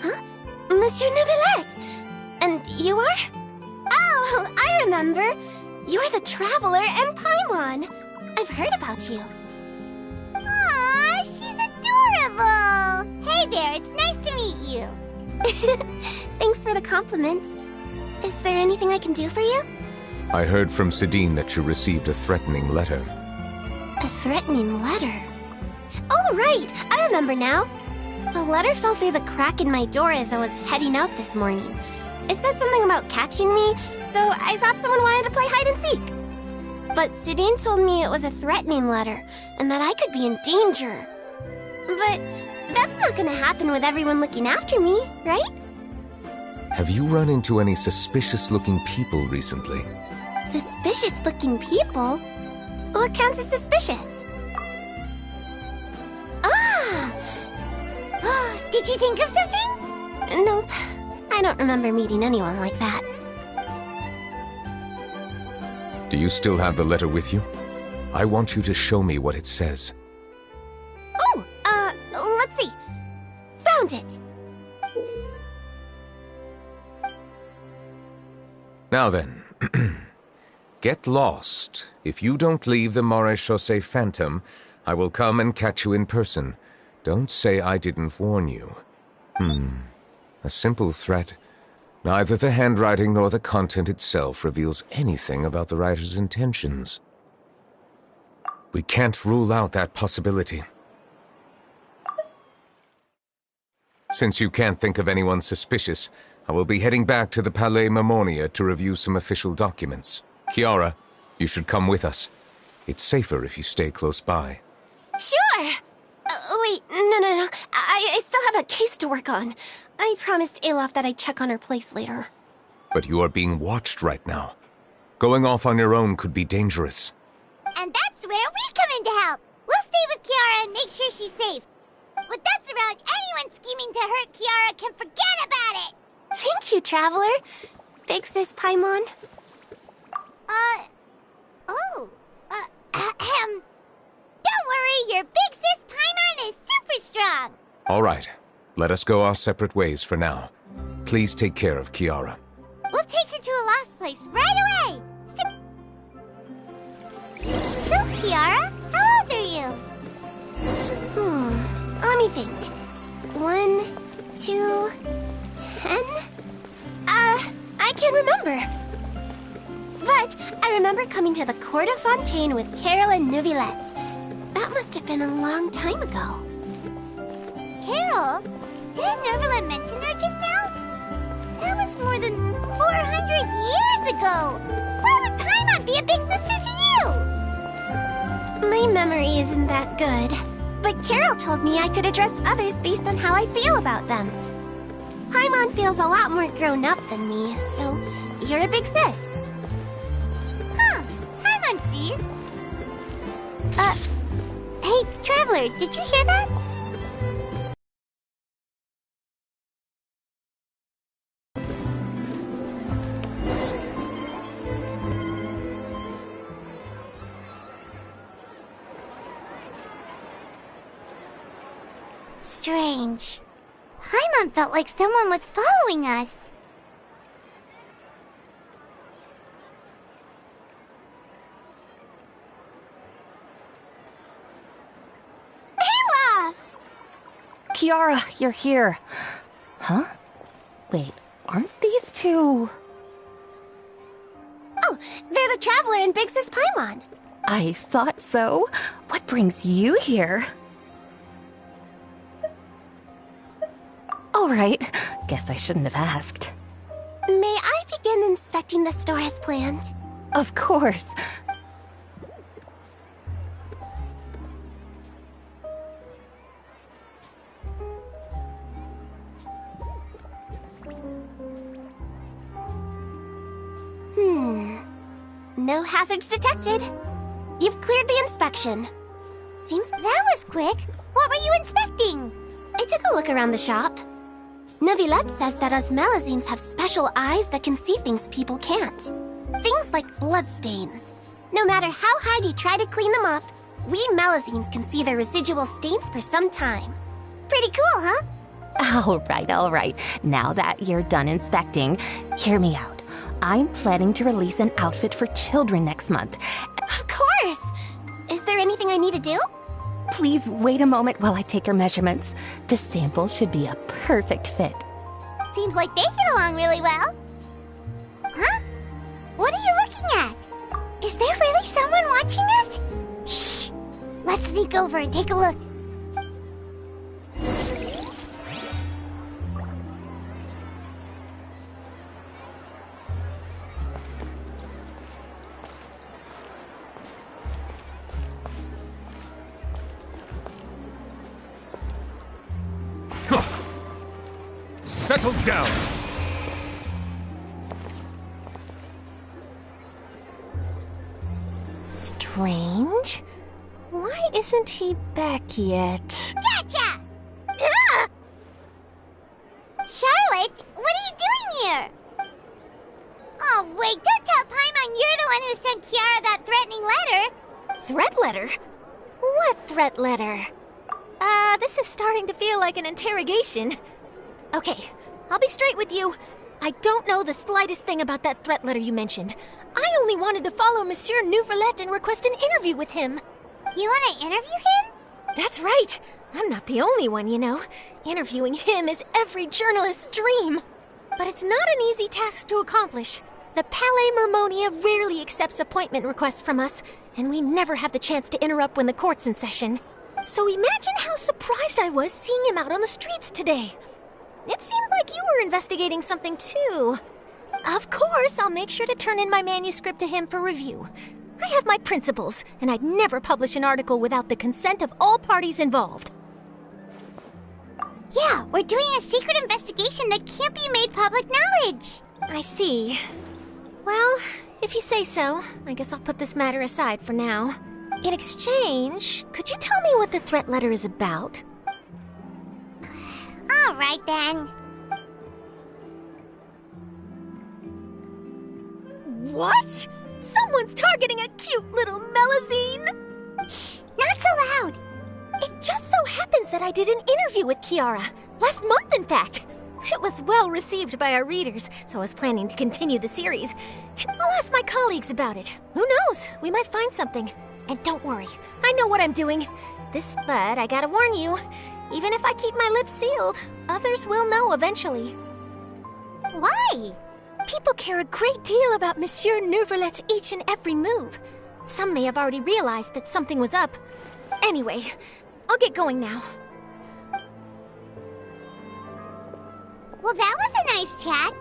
Huh? Monsieur Neuvillette! And you are? Oh, I remember. You're the Traveler and Paimon. I've heard about you. Aw, she's adorable! Hey there, it's nice to meet you. Thanks for the compliment. Is there anything I can do for you? I heard from Sidine that you received a threatening letter. A threatening letter? Oh, right! I remember now. The letter fell through the crack in my door as I was heading out this morning. It said something about catching me, so I thought someone wanted to play hide and seek. But Sidine told me it was a threatening letter, and that I could be in danger. But that's not gonna happen with everyone looking after me, right? Have you run into any suspicious-looking people recently? Suspicious-looking people? What counts as suspicious? Ah! Did you think of something? Nope. I don't remember meeting anyone like that. Do you still have the letter with you? I want you to show me what it says. Oh, let's see. Found it! Now then, Get lost. If you don't leave the Maréchaussée Phantom, I will come and catch you in person. Don't say I didn't warn you. A simple threat. Neither the handwriting nor the content itself reveals anything about the writer's intentions. We can't rule out that possibility. Since you can't think of anyone suspicious, I will be heading back to the Palais Mermonia to review some official documents. Kiara, you should come with us. It's safer if you stay close by. Sure! Wait, no. I still have a case to work on. I promised Alof that I'd check on her place later. But you are being watched right now. Going off on your own could be dangerous. And that's where we come in to help. We'll stay with Kiara and make sure she's safe. With us around, anyone scheming to hurt Kiara can forget about it! Thank you, Traveler. Big Sis Paimon. Don't worry, your big sis Paimon is super strong! All right, let us go our separate ways for now. Please take care of Kiara. We'll take her to a lost place right away! So, Kiara, how old are you? Let me think. 1, 2, 10? I can't remember. But I remember coming to the Court of Fontaine with Carol and Neuvillette. That must have been a long time ago. Carol? Didn't Neuvillette mention her just now? That was more than 400 years ago! Why would Paimon be a big sister to you? My memory isn't that good. But Carol told me I could address others based on how I feel about them. Paimon feels a lot more grown up than me, so you're a big sis. Huh, Paimon sees. Hey, Traveler, did you hear that? Strange. Paimon felt like someone was following us. Olaf! Kiara, you're here. Huh? Wait, aren't these two... Oh, they're the Traveler and Big Sis Paimon. I thought so. What brings you here? All right. Guess I shouldn't have asked. May I begin inspecting the store as planned? Of course. No hazards detected. You've cleared the inspection. Seems that was quick. What were you inspecting? I took a look around the shop. Neuvillette says that us Melazines have special eyes that can see things people can't. Things like bloodstains. No matter how hard you try to clean them up, we Melazines can see their residual stains for some time. Pretty cool, huh? All right. Now that you're done inspecting, hear me out. I'm planning to release an outfit for children next month. Of course! Is there anything I need to do? Please wait a moment while I take your measurements. The sample should be a perfect fit. Seems like they get along really well. Huh? What are you looking at? Is there really someone watching us? Shh! Let's sneak over and take a look. Settle down! Strange. Why isn't he back yet? Gotcha! Ah! Charlotte, what are you doing here? Oh, wait, don't tell Paimon you're the one who sent Kiara that threatening letter. Threat letter? What threat letter? This is starting to feel like an interrogation. Okay, I'll be straight with you. I don't know the slightest thing about that threat letter you mentioned. I only wanted to follow Monsieur Neuvillette and request an interview with him. You want to interview him? That's right. I'm not the only one, you know. Interviewing him is every journalist's dream. But it's not an easy task to accomplish. The Palais Mermonia rarely accepts appointment requests from us, and we never have the chance to interrupt when the court's in session. So imagine how surprised I was seeing him out on the streets today. It seemed like you were investigating something too. Of course, I'll make sure to turn in my manuscript to him for review. I have my principles, and I'd never publish an article without the consent of all parties involved. Yeah, we're doing a secret investigation that can't be made public knowledge. I see. Well, if you say so, I guess I'll put this matter aside for now. In exchange, could you tell me what the threat letter is about? All right, then. What? Someone's targeting a cute little Melusine? Shh, not so loud. It just so happens that I did an interview with Kiara. Last month, in fact. It was well received by our readers, so I was planning to continue the series. I'll ask my colleagues about it. Who knows? We might find something. And don't worry, I know what I'm doing. But I gotta warn you, even if I keep my lips sealed, others will know eventually. Why? People care a great deal about Monsieur Neuvillette's each and every move. Some may have already realized that something was up. Anyway, I'll get going now. Well, that was a nice chat.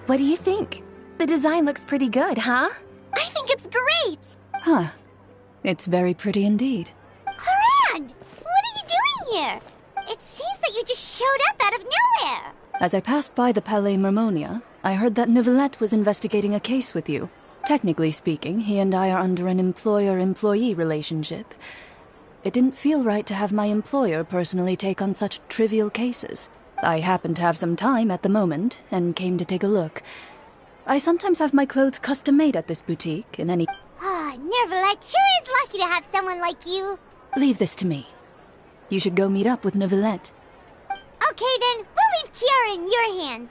What do you think? The design looks pretty good, huh? I think it's great! Huh. It's very pretty indeed. Clorinde! What are you doing here? It seems that you just showed up out of nowhere. As I passed by the Palais Mermonia, I heard that Neuvillette was investigating a case with you. Technically speaking, he and I are under an employer-employee relationship. It didn't feel right to have my employer personally take on such trivial cases. I happened to have some time at the moment, and came to take a look. I sometimes have my clothes custom-made at this boutique, in any... Neuvillette sure is lucky to have someone like you. Leave this to me. You should go meet up with Neuvillette. Okay then, we'll leave Kiara in your hands.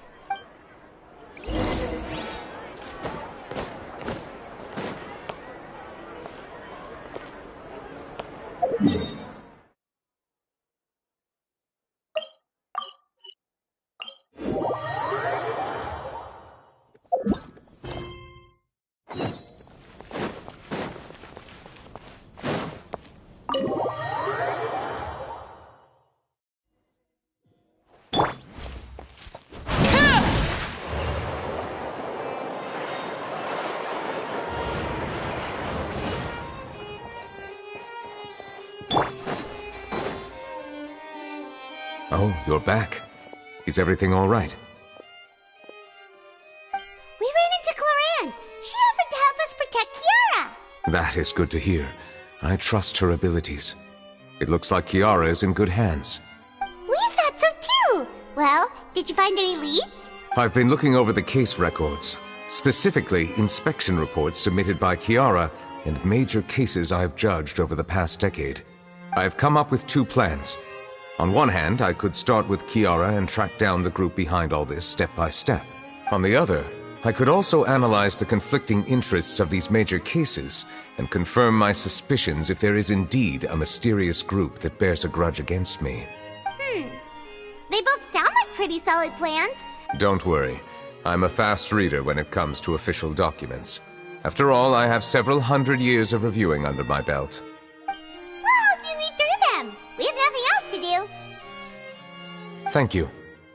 Oh, you're back. Is everything all right? We ran into Clorinde. She offered to help us protect Kiara. That is good to hear. I trust her abilities. It looks like Kiara is in good hands. We thought so too. Well, did you find any leads? I've been looking over the case records, specifically inspection reports submitted by Kiara and major cases I've judged over the past decade. I've come up with two plans. On one hand, I could start with Kiara and track down the group behind all this step by step. On the other, I could also analyze the conflicting interests of these major cases and confirm my suspicions if there is indeed a mysterious group that bears a grudge against me. They both sound like pretty solid plans. Don't worry. I'm a fast reader when it comes to official documents. After all, I have several hundred years of reviewing under my belt. We'll help you read through them. We have nothing else to do. Thank you.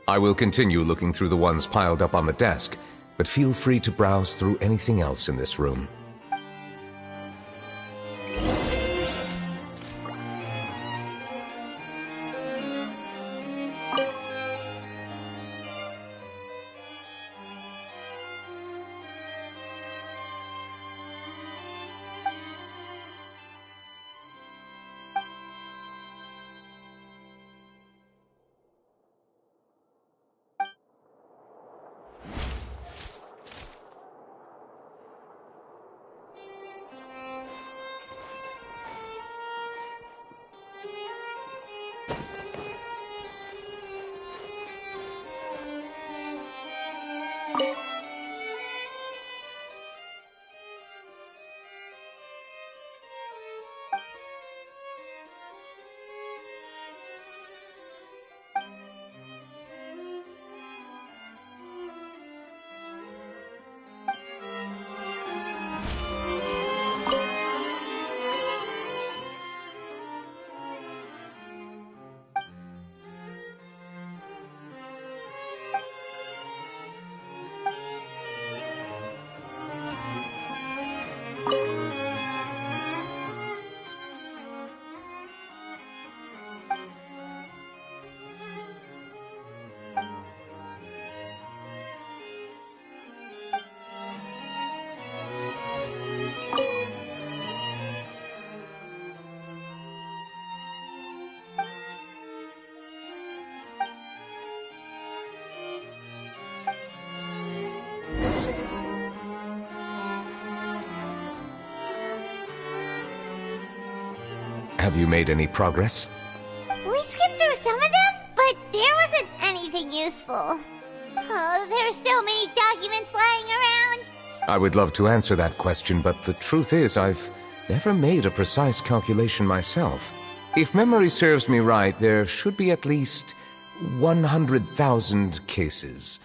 I will continue looking through the ones piled up on the desk, but feel free to browse through anything else in this room. Have you made any progress? We skimmed through some of them, but there wasn't anything useful. Oh, there are so many documents lying around. I would love to answer that question, but the truth is I've never made a precise calculation myself. If memory serves me right, there should be at least 100,000 cases.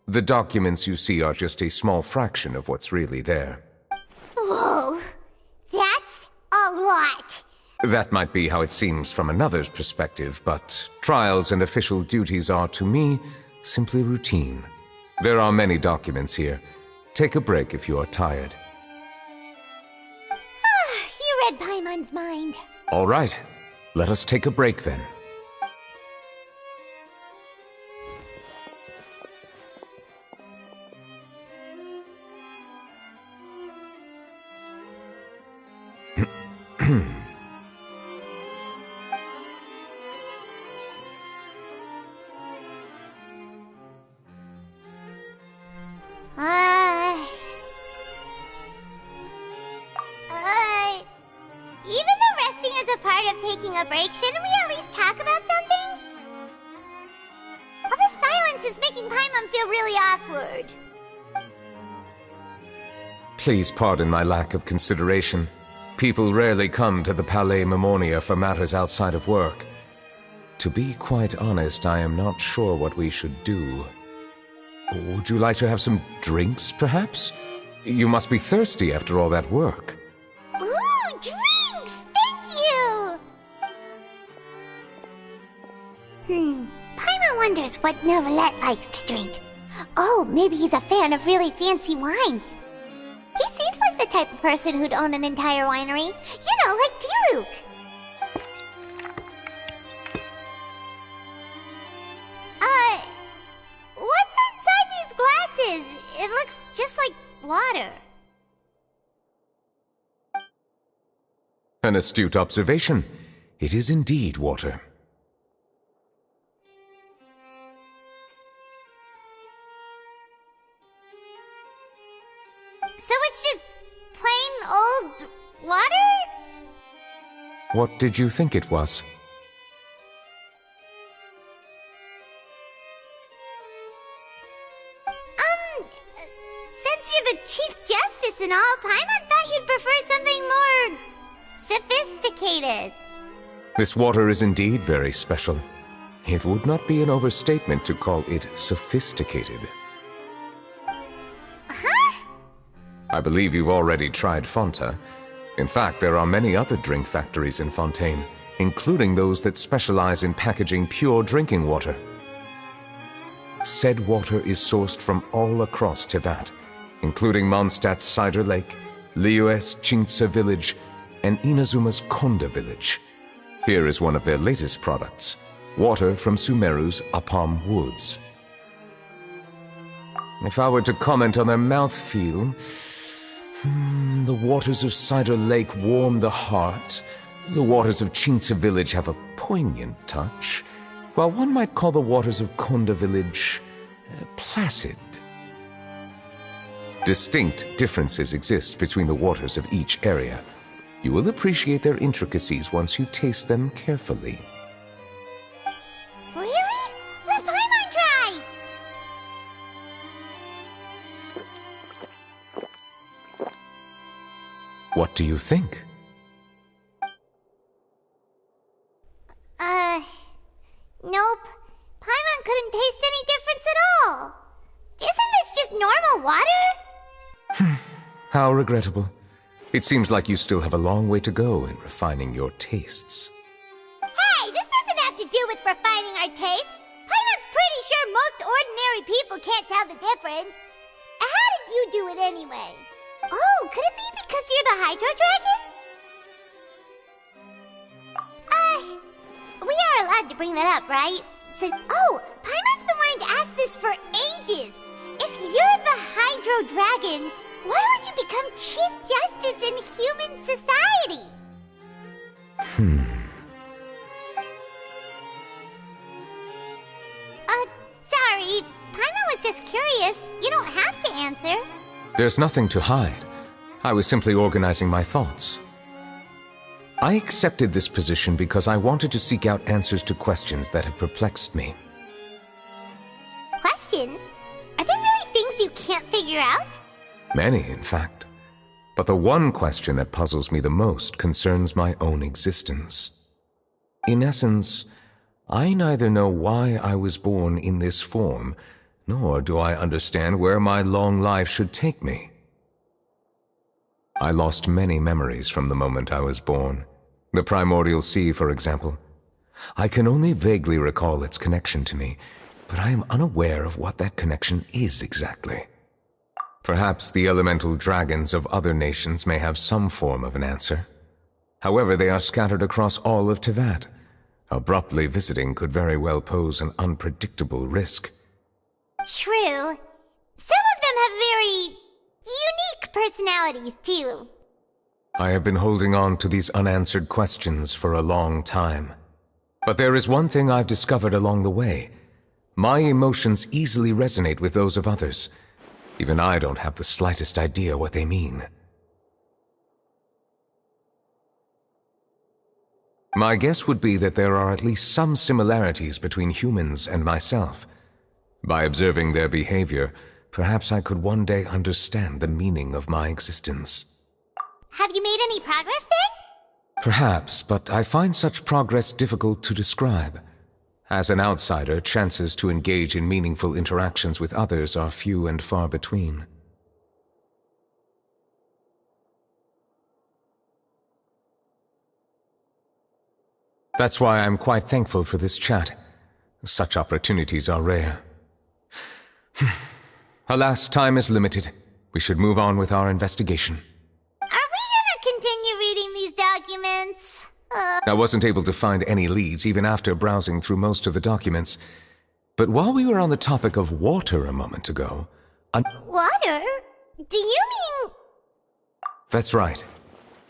The documents you see are just a small fraction of what's really there. Whoa, that's a lot. That might be how it seems from another's perspective, but trials and official duties are, to me, simply routine. There are many documents here. Take a break if you are tired. You read Paimon's mind. All right. Let us take a break then. Even though resting is a part of taking a break, shouldn't we at least talk about something? All this silence is making Paimon feel really awkward. Please pardon my lack of consideration. People rarely come to the Palais Mermonia for matters outside of work. To be quite honest, I am not sure what we should do. Would you like to have some drinks, perhaps? You must be thirsty after all that work. Ooh, drinks! Thank you! Paimon wonders what Neuvillette likes to drink. Oh, maybe he's a fan of really fancy wines. He seems like the type of person who'd own an entire winery. You know, like Diluc. What's inside these glasses? It looks just like water. An astute observation. It is indeed water. So it's just plain old water? What did you think it was? Since you're the Chief Justice and all, Paimon thought you'd prefer something more sophisticated. This water is indeed very special. It would not be an overstatement to call it sophisticated. I believe you've already tried Fonta. In fact, there are many other drink factories in Fontaine, including those that specialize in packaging pure drinking water. Said water is sourced from all across Teyvat, including Mondstadt's Cider Lake, Liyue's Chintsa Village, and Inazuma's Konda Village. Here is one of their latest products, water from Sumeru's Apam Woods. If I were to comment on their mouthfeel, the waters of Cider Lake warm the heart. The waters of Chintsa Village have a poignant touch, while one might call the waters of Konda Village placid. Distinct differences exist between the waters of each area. You will appreciate their intricacies once you taste them carefully. Really? Let Paimon try! What do you think? Nope. Paimon couldn't taste any difference at all. Isn't this just normal water? How regrettable. It seems like you still have a long way to go in refining your tastes. Hey, this doesn't have to do with refining our taste. Paimon's pretty sure most ordinary people can't tell the difference. How did you do it anyway? Oh, could it be because you're the Hydro Dragon? We are allowed to bring that up, right? Paimon's been wanting to ask this for ages. If you're the Hydro Dragon, why would you become Chief Justice in human society? Sorry. Paimon was just curious. You don't have to answer. There's nothing to hide. I was simply organizing my thoughts. I accepted this position because I wanted to seek out answers to questions that had perplexed me. Questions? Are there really things you can't figure out? Many, in fact. But the one question that puzzles me the most concerns my own existence. In essence, I neither know why I was born in this form, nor do I understand where my long life should take me. I lost many memories from the moment I was born. The primordial sea, for example. I can only vaguely recall its connection to me, but I am unaware of what that connection is exactly. Perhaps the elemental dragons of other nations may have some form of an answer. However, they are scattered across all of Teyvat. Abruptly visiting could very well pose an unpredictable risk. True. Some of them have very unique personalities, too. I have been holding on to these unanswered questions for a long time. But there is one thing I've discovered along the way. My emotions easily resonate with those of others. Even I don't have the slightest idea what they mean. My guess would be that there are at least some similarities between humans and myself. By observing their behavior, perhaps I could one day understand the meaning of my existence. Have you made any progress then? Perhaps, but I find such progress difficult to describe. As an outsider, chances to engage in meaningful interactions with others are few and far between. That's why I'm quite thankful for this chat. Such opportunities are rare. Alas, time is limited. We should move on with our investigation. Are we gonna continue reading these documents? I wasn't able to find any leads even after browsing through most of the documents. But while we were on the topic of water a moment ago... Water? Do you mean... That's right.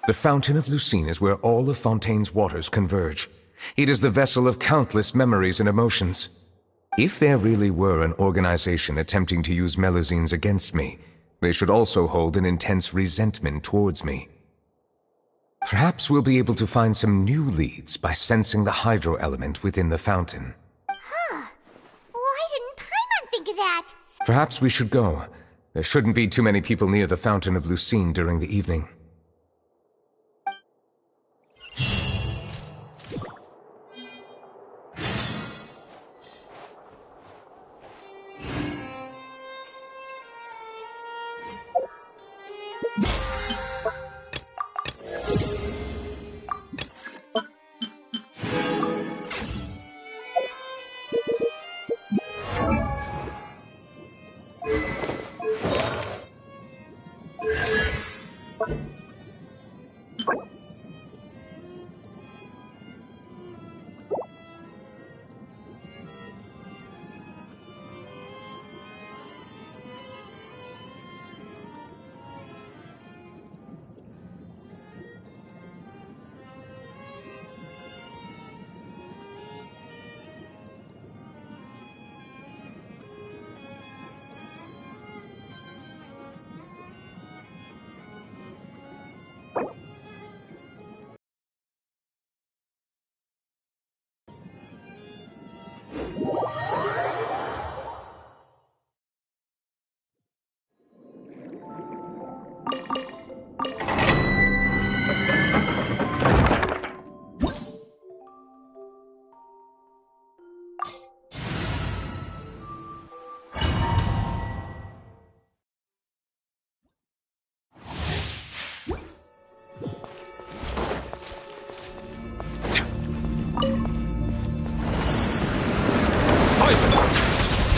The Fountain of Lucine is where all of Fontaine's waters converge. It is the vessel of countless memories and emotions. If there really were an organization attempting to use Melusines against me, they should also hold an intense resentment towards me. Perhaps we'll be able to find some new leads by sensing the hydro element within the fountain. Huh. Why didn't Paimon think of that? Perhaps we should go. There shouldn't be too many people near the Fountain of Lucine during the evening.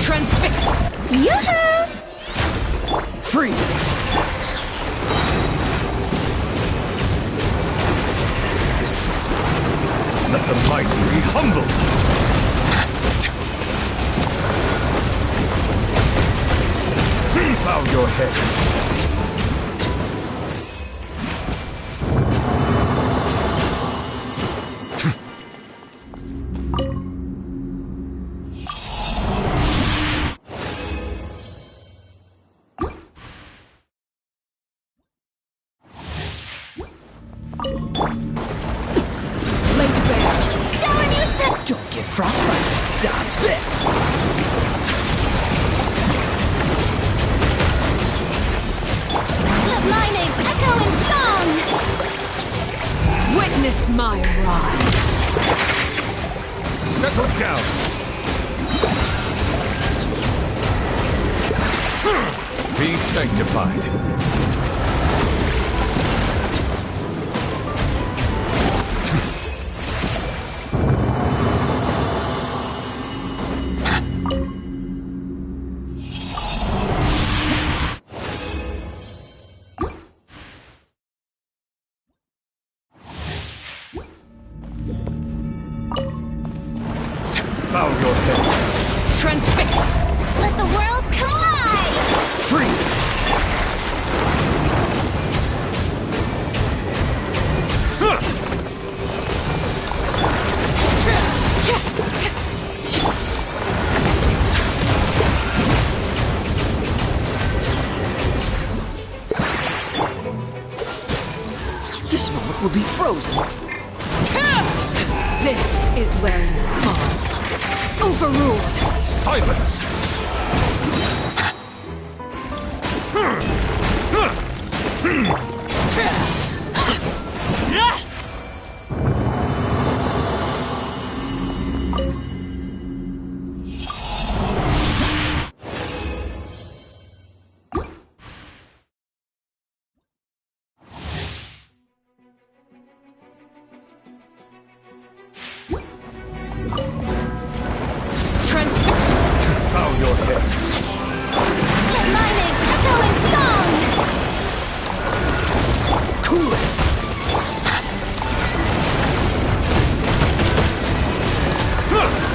Transfix! Yoo-hoo! Freeze! Let the mighty be humbled! Bow your head! Don't get frostbite. Dodge this. Let my name echo in song! Witness my rise. Settle down. Be sanctified. Bow your head. Transfix! Let the world collide! Freeze! This moment will be frozen. This is where you fall. Overruled! Silence! Bow your head. Let my name echo in song! Cool it!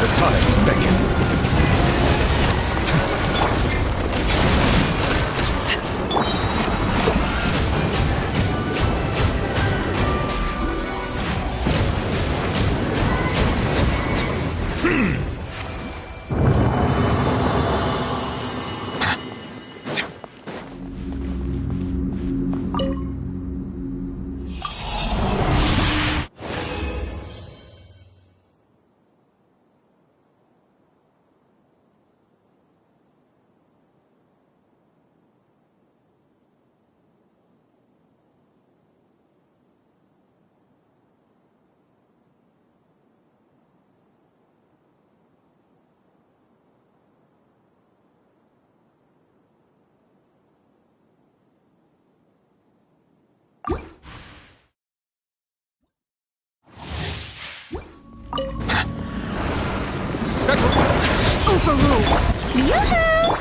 The tides beckon. Settle. Overruled! Yoo-hoo!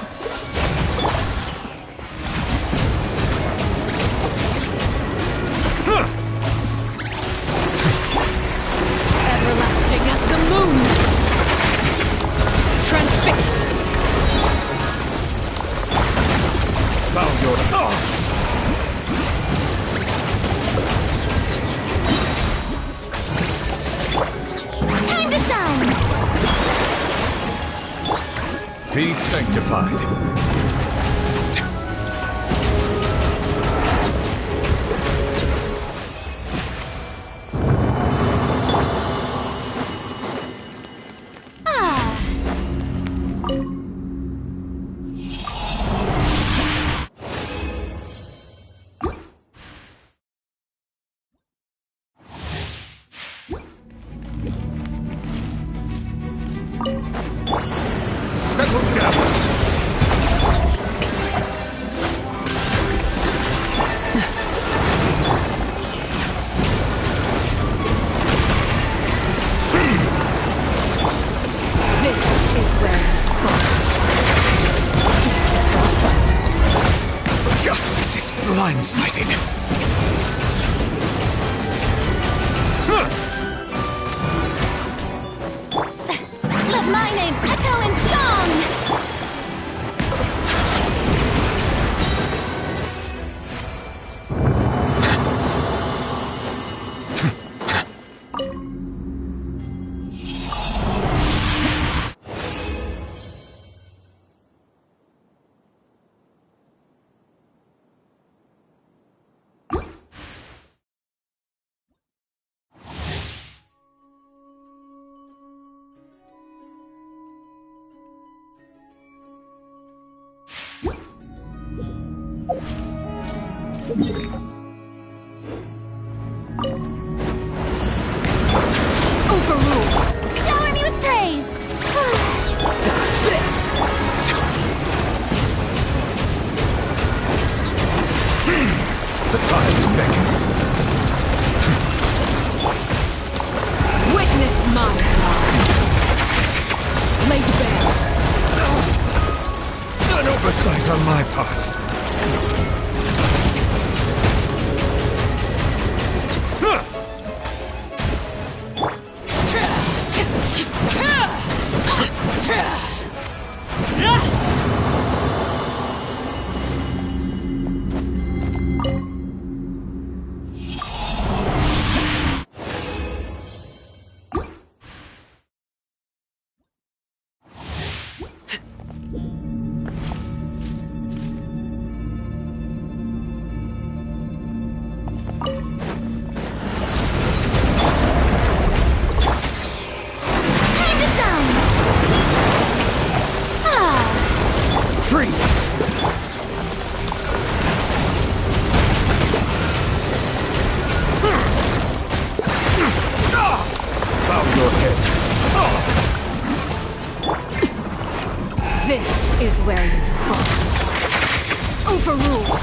Everlasting as the moon! Transfix! Bow your... Time to shine! Be sanctified. Settle down. This is where you fall. Don't get frostbite. Justice is blindsided. Let my name echo in song! Overrule! Shower me with praise! Dodge this! The tide's beckoning. Witness my lies. Laid bare. An oversight on my part. This is where you fall. Overruled.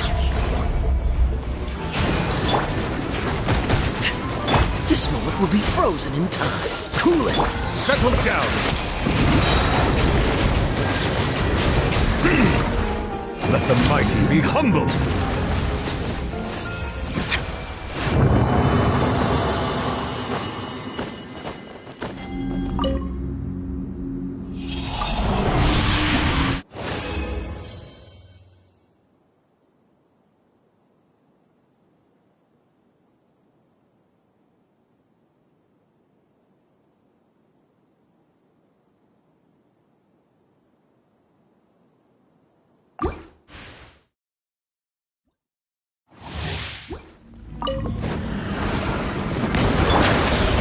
This moment will be frozen in time. Cool it. Settle down. Let the mighty be humbled.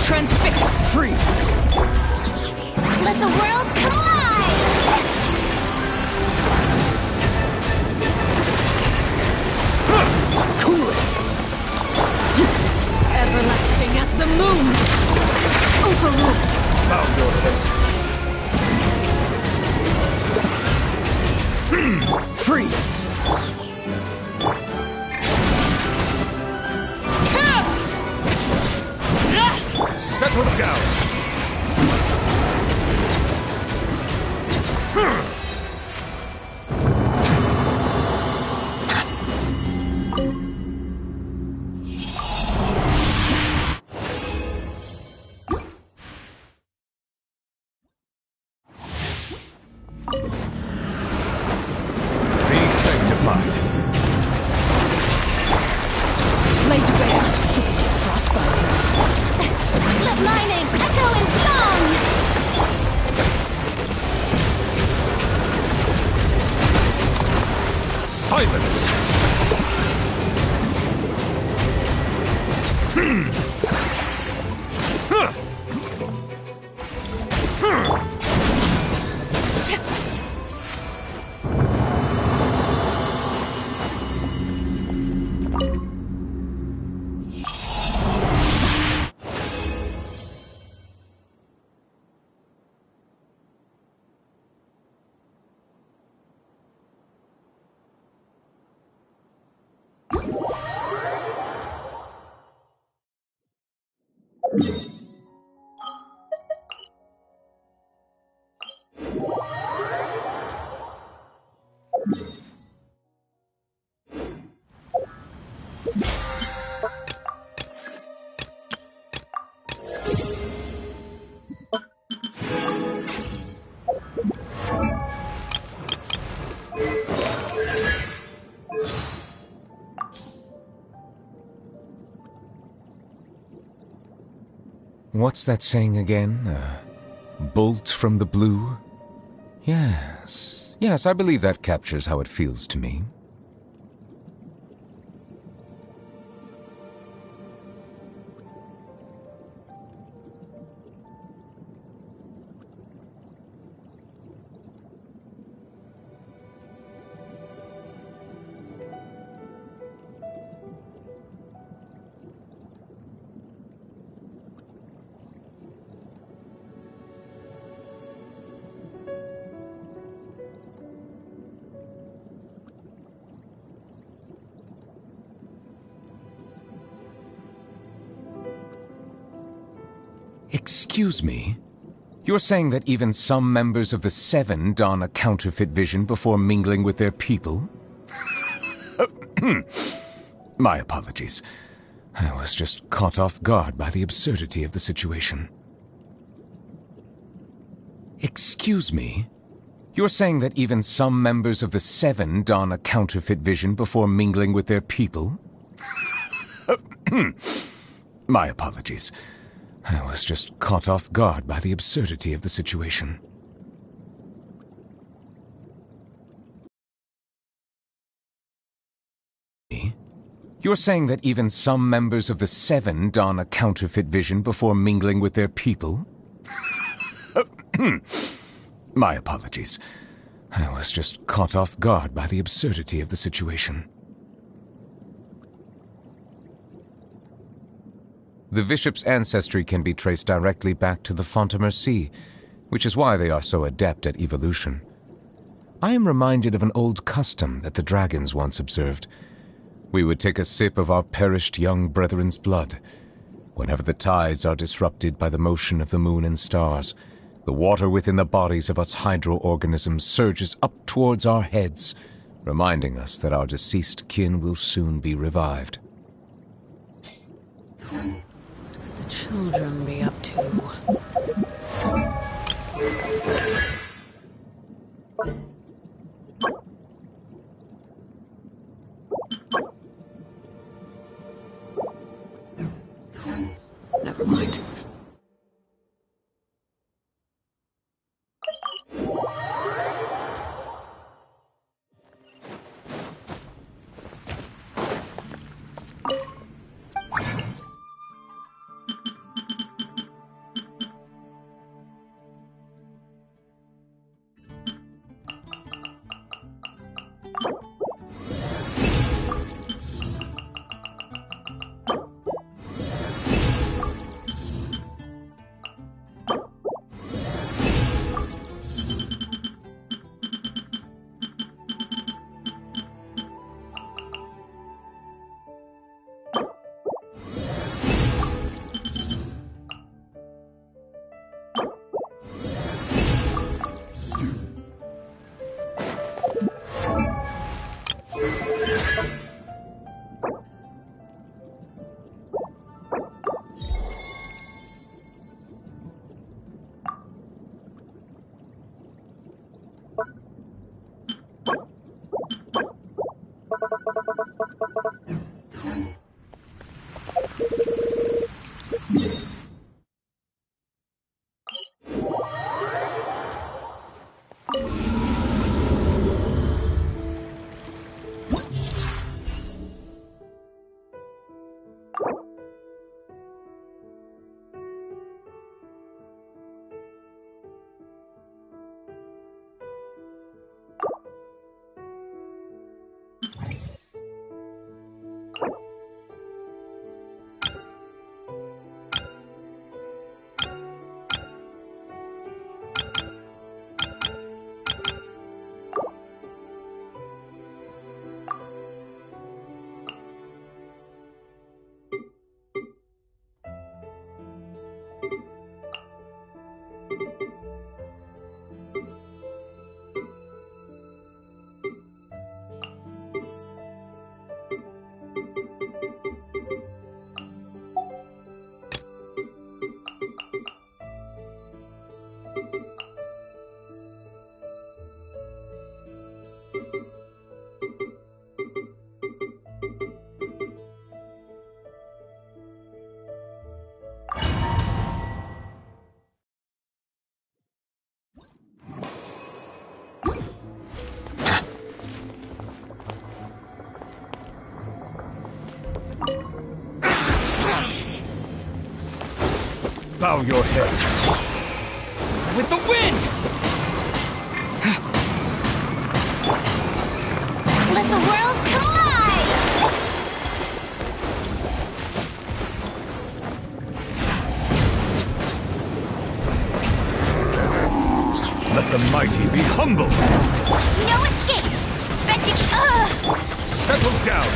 Transfix. Freeze. Let the world collide! Cool it. Everlasting as the moon. Overruled. Bow your head. Freeze. Settle down. Be sanctified. Laid bare. Frostbite. Let my name echo in song! Silence. What's that saying again? Bolt from the blue? Yes. Yes, I believe that captures how it feels to me. Excuse me? You're saying that even some members of the Seven don a counterfeit vision before mingling with their people? My apologies. I was just caught off guard by the absurdity of the situation. Excuse me? You're saying that even some members of the Seven don a counterfeit vision before mingling with their people? My apologies. I was just caught off guard by the absurdity of the situation. You're saying that even some members of the Seven don a counterfeit vision before mingling with their people? My apologies. I was just caught off guard by the absurdity of the situation. The bishop's ancestry can be traced directly back to the Fontain, which is why they are so adept at evolution. I am reminded of an old custom that the dragons once observed. We would take a sip of our perished young brethren's blood. Whenever the tides are disrupted by the motion of the moon and stars, the water within the bodies of us hydro-organisms surges up towards our heads, reminding us that our deceased kin will soon be revived. The children be up to? Never mind. Bow your head. With the wind! Let the world collide! Let the mighty be humble! No escape! Fetching... Settle down!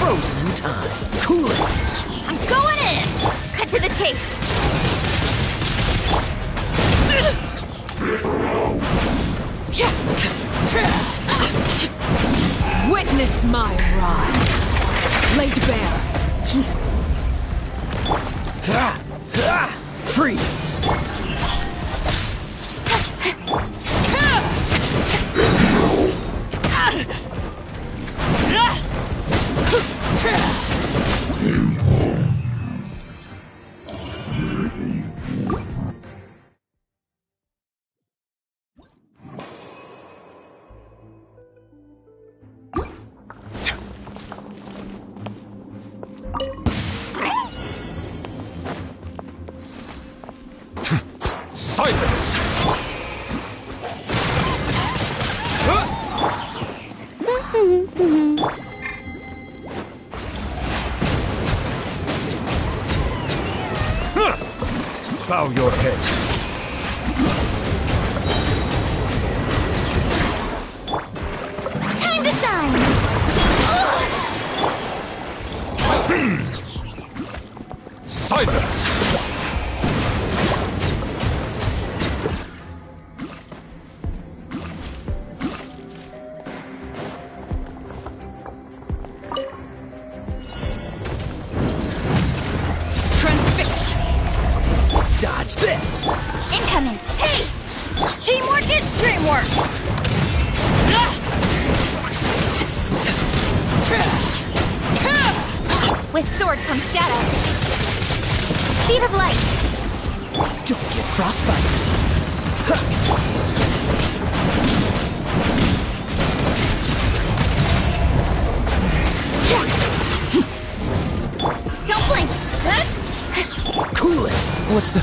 frozen in time. Cool it. I'm going in! Cut to the chase! Witness my rise. Laid bare. Freeze. Silence! Bow your head. Time to shine! Silence! Transfixed. Dodge this. Incoming! Hey! Teamwork is dreamwork! With sword comes shadow. Speed of light. Don't get frostbite. Don't blink! Cool it. What's the...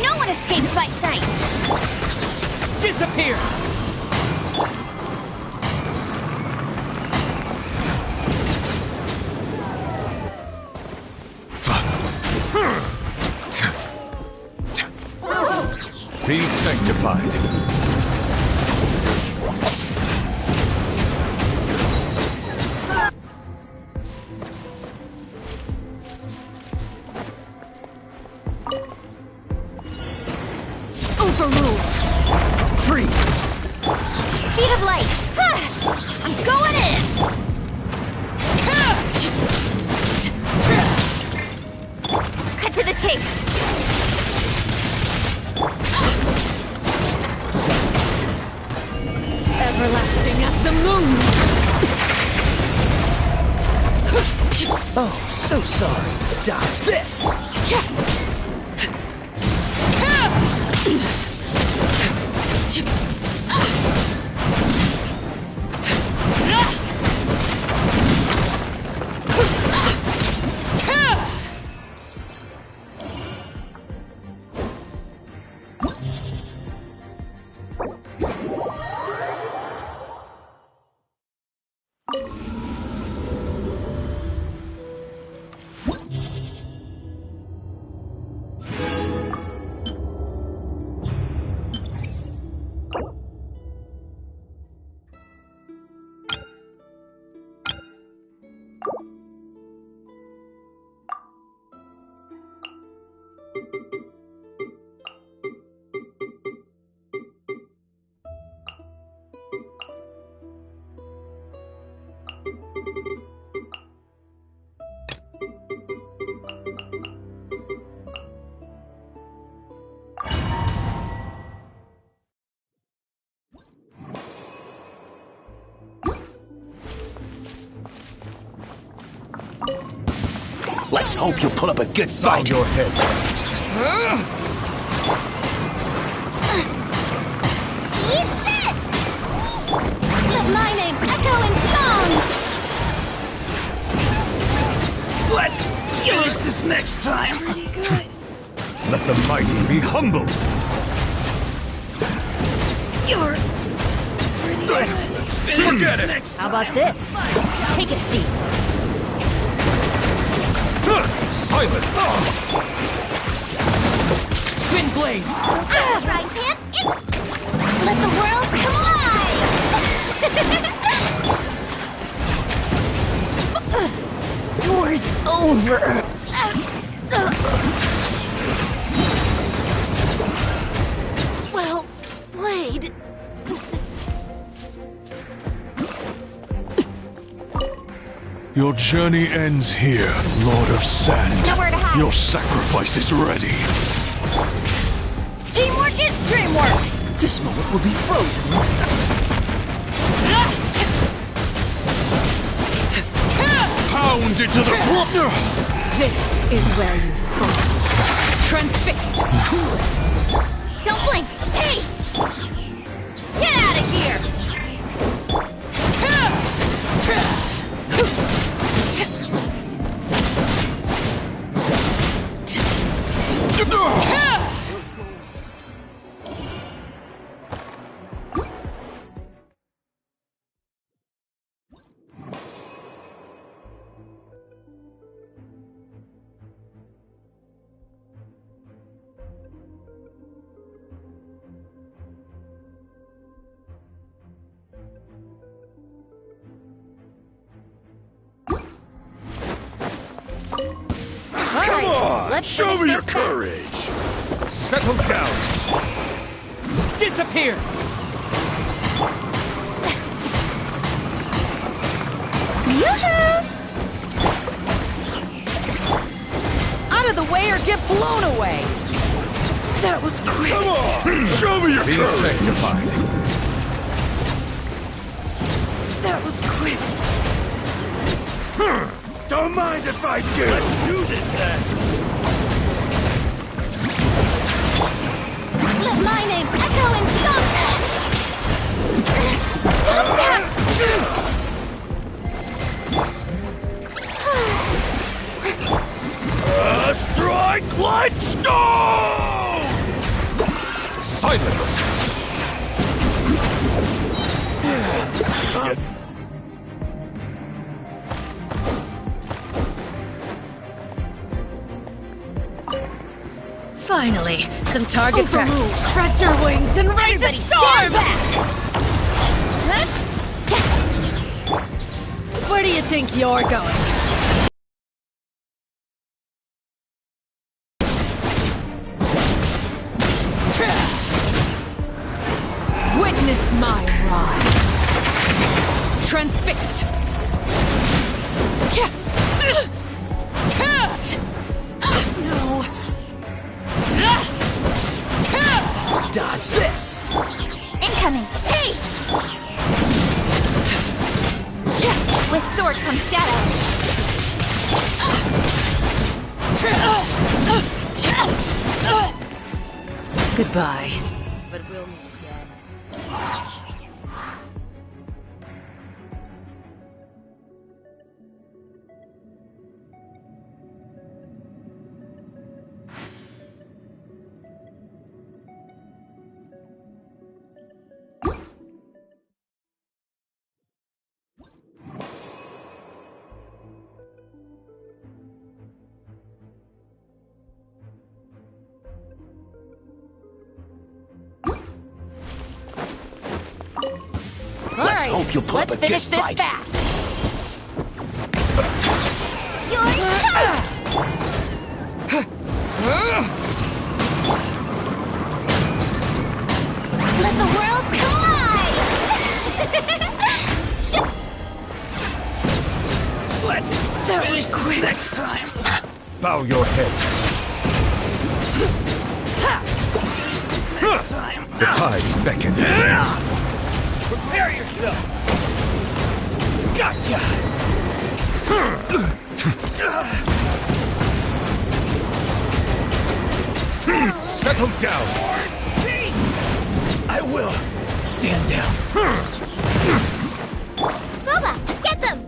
No one escapes my sight! Disappear! Be sanctified. Overruled! Freeze! Speed of light! I'm going in! Cut to the chase! Everlasting as the moon. Oh, so sorry. Dodge this. Let's hope you'll pull up a good fight. Bow your head. Eat this! Let my name echo in song! Let's finish this next time. Let the mighty be humbled. You're pretty Let's finish this next time. How about this? Take a seat. Silent! Twin blade! Right, Pip? It's... Let the world come alive! War's over. Well played. Your journey ends here, Lord of Sand. Nowhere to hide. Your sacrifice is ready. Teamwork is dreamwork. This moment will be frozen in time. Pound into the corner! This is where you fall. Transfixed. Cool it. Don't blink. Hey! Get out of here! Come on! let's Show finish me your this fast. courage! Settle down! Disappear! Out of the way or get blown away. That was quick. Come on! Show me your Be courage! sanctified. That was quick. Don't mind if I do! Let's do this then! Let my name echo in song. Stop that! Strike like stone! Silence! Finally, some target practice. Overruled. Spread your wings and raise a Everybody storm! stand back! Where do you think you're going? Witness my rise. Transfixed. No. Dodge this! Incoming! Hey! With sword comes shadow. Goodbye. But we'll meet again. Let's hope you'll put up a good Let's finish fight. this fast. You're toast! Let the world collide! Let's finish this next time. Bow your head. Finish this next time. The tides beckon. Prepare yourself. Gotcha. Settle down. I will. Stand down. Booba, get them!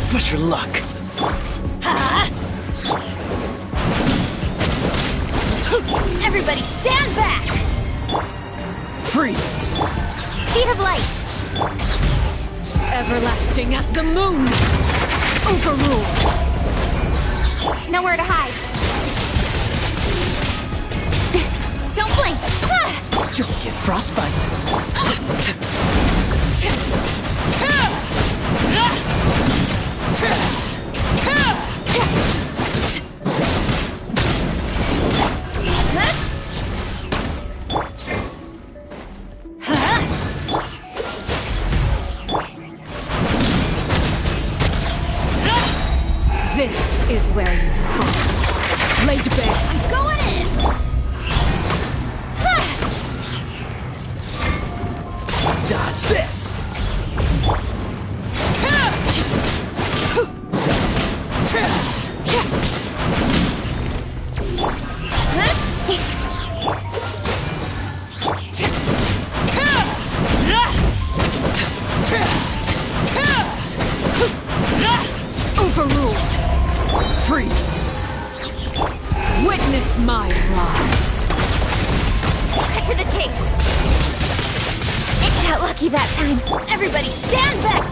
Push your luck. Everybody stand back! Freeze! Speed of light! Everlasting as the moon! Overruled! Nowhere to hide. Don't blink! Don't get frostbite. This is where you fall. Laid bare. I'm going in! Dodge this. Overruled. Freeze. Witness my rise. Cut to the chase! It got lucky that time. Everybody stand back!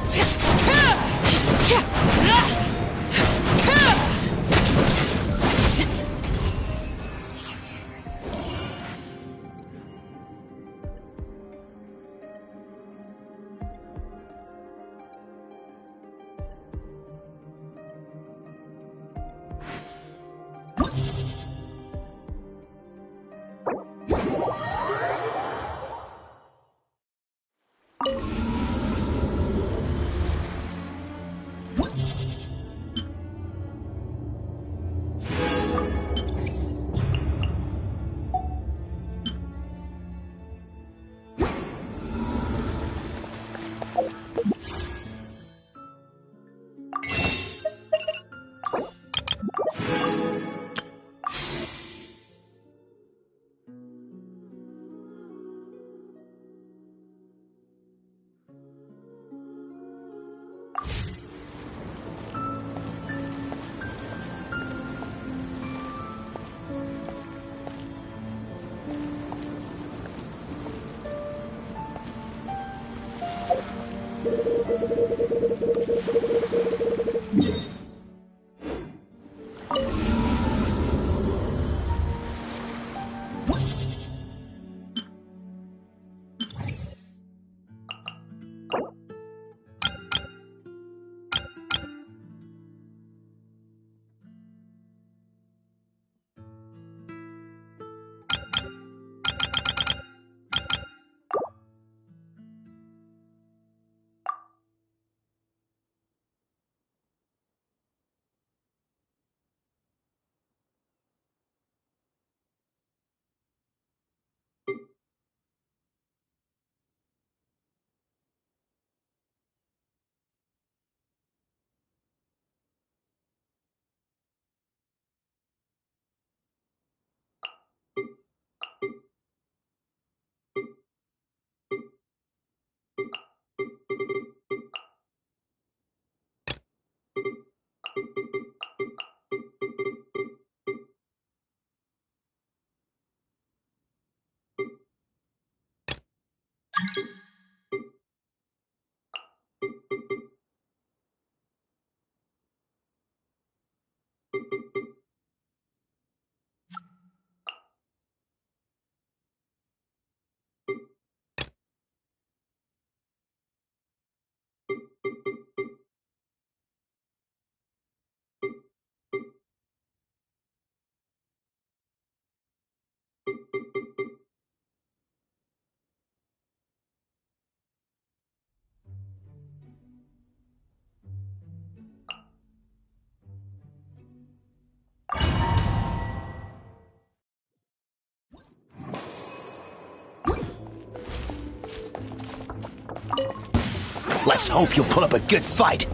Let's hope you'll put up a good fight.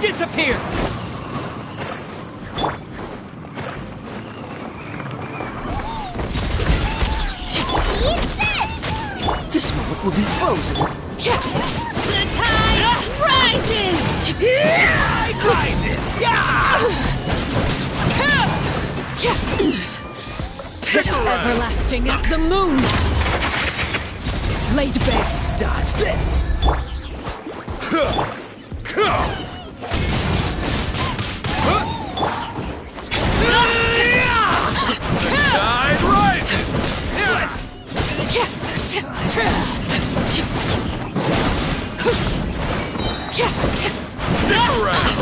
Disappear! This moment will be frozen. The tide rises! Tide rises! Everlasting as the moon! Laid bare. Dodge this! Tide rises! Yes! Stick around!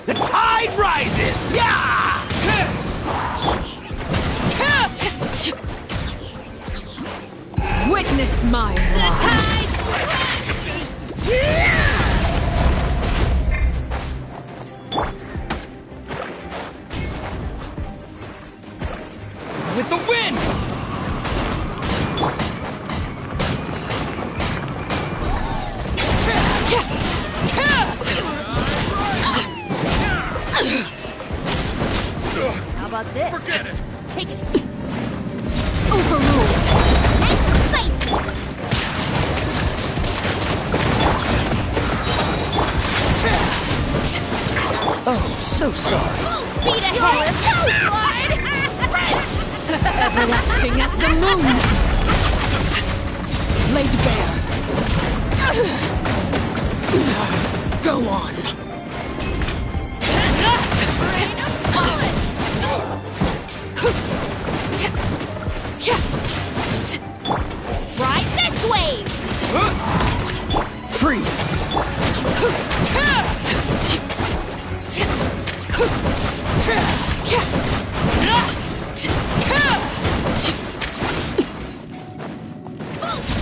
The tide rises! Witness my rise. With the wind! How about this? Forget it! Take a seat. Overruled. Nice and spicy. Oh, so sorry. Full speed ahead. Everlasting as the moon. Laid bare. Go on. Ride this wave. Freeze!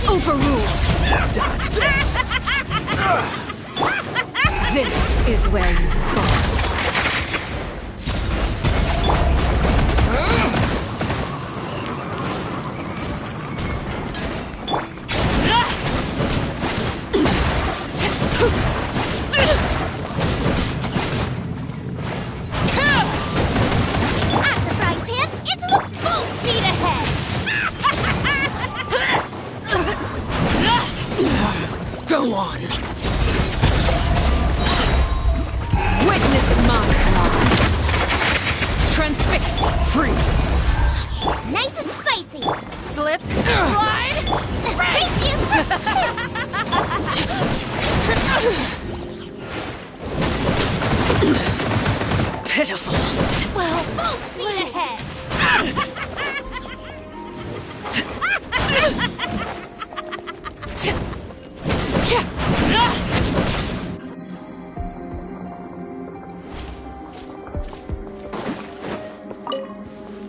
Overruled. Dodge this! This is where you fall. At the frying pan, it's full speed ahead. Go on. Witness my rise. Transfixed. Freeze! Nice and spicy. Slip. Slide. Race you. Pitiful. Well, full speed ahead.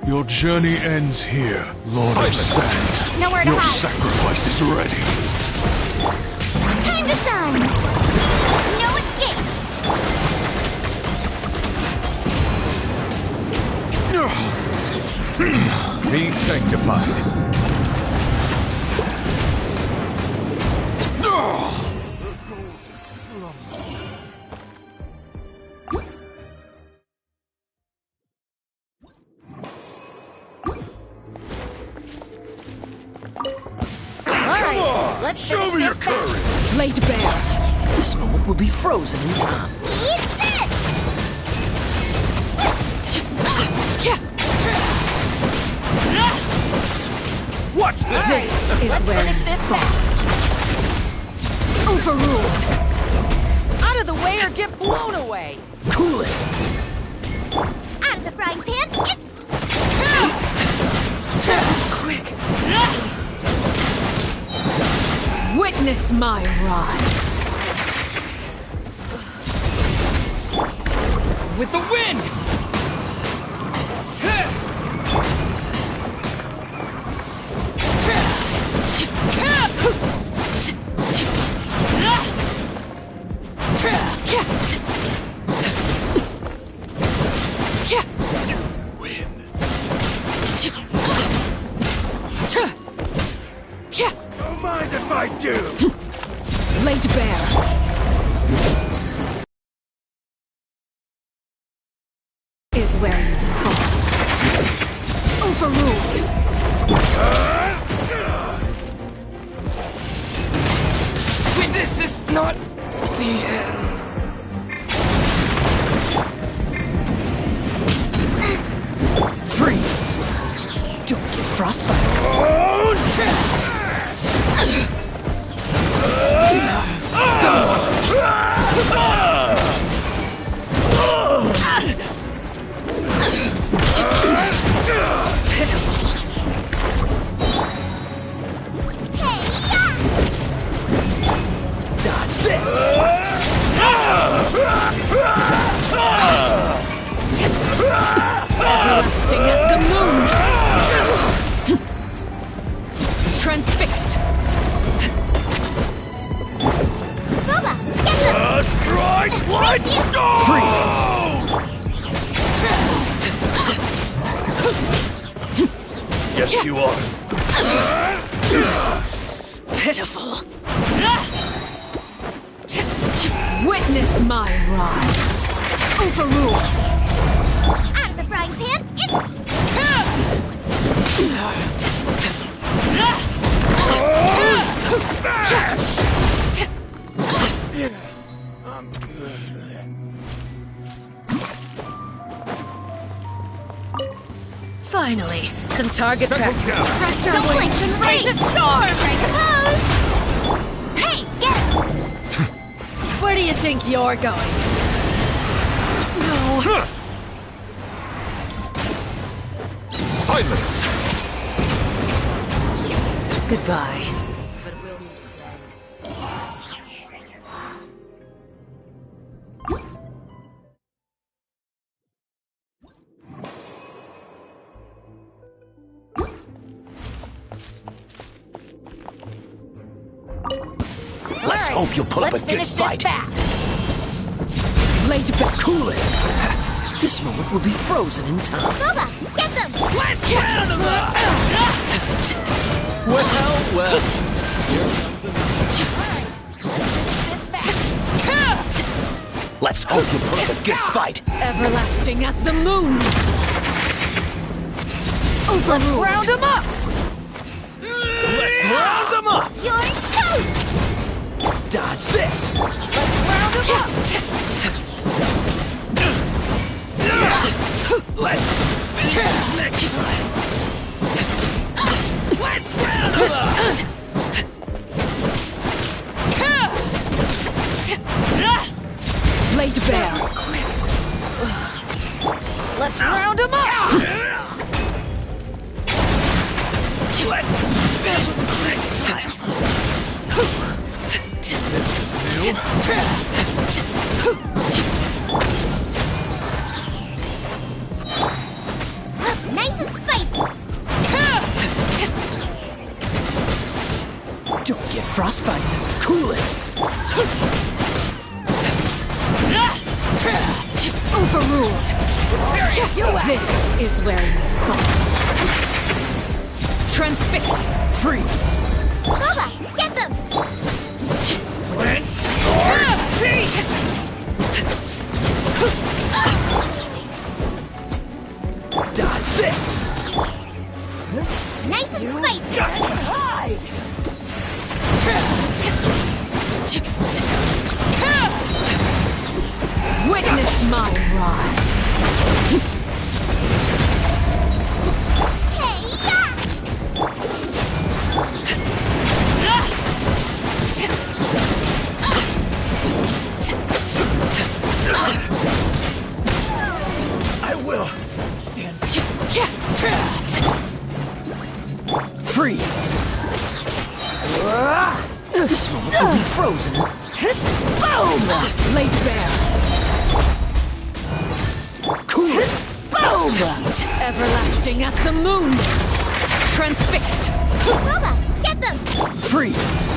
Your journey ends here, Lord of Sand. Nowhere to Your hide. sacrifice is ready. Time to shine. No escape. Be sanctified. Come on! Let's Show finish me your this fast. courage! Laid bare. This moment will be frozen in time. Eat this. Watch this! This is where you fall. Overruled. Out of the way or get blown away. Cool it! Out of the frying pan, it's Quick. Witness my rise. With the wind! Don't mind if I do! Laid bare. Is where you fall. Overruled. With this is not The end. Freeze! Don't get frostbite. Dodge this! Everlasting as the moon! Transfixed! Booba, get them! Strike light stone! Freeze! Yes, you are. Pitiful! Witness my rise! Overrule! Out of the frying pan, it's... I'm good. Finally, some target Settle practice. down. Pressure Don't blink blink. and Raise a raise. storm! Strike a pose! Hey, get him! Where do you think you're going? No. Silence! Goodbye. Let's hope you'll put up a good fight. Laid back. Cool it. This moment will be frozen in time. Booba, get them! Let's get out of there! Well. Let's hope you'll put up a good fight. Everlasting as the moon! Let's round him up! Let's round them up. You're toast! Dodge this. Let's round him up! Let's finish this next time. Let's round them up. Laid bare. Let's round him up! Let's finish this next time. This is new. Nice and spicy! Don't get frostbite. Cool it. Overruled! This is where you fall. Transfixed! Freeze. Booba, get them! Clench your teeth. Dodge this. Nice and spicy! Hide! Witness my rise! I will stand. Freeze. This moment will be frozen. Boom! Laid bare. Cool it. Boom! Everlasting as the moon! Transfixed! Booba, get them! Freeze.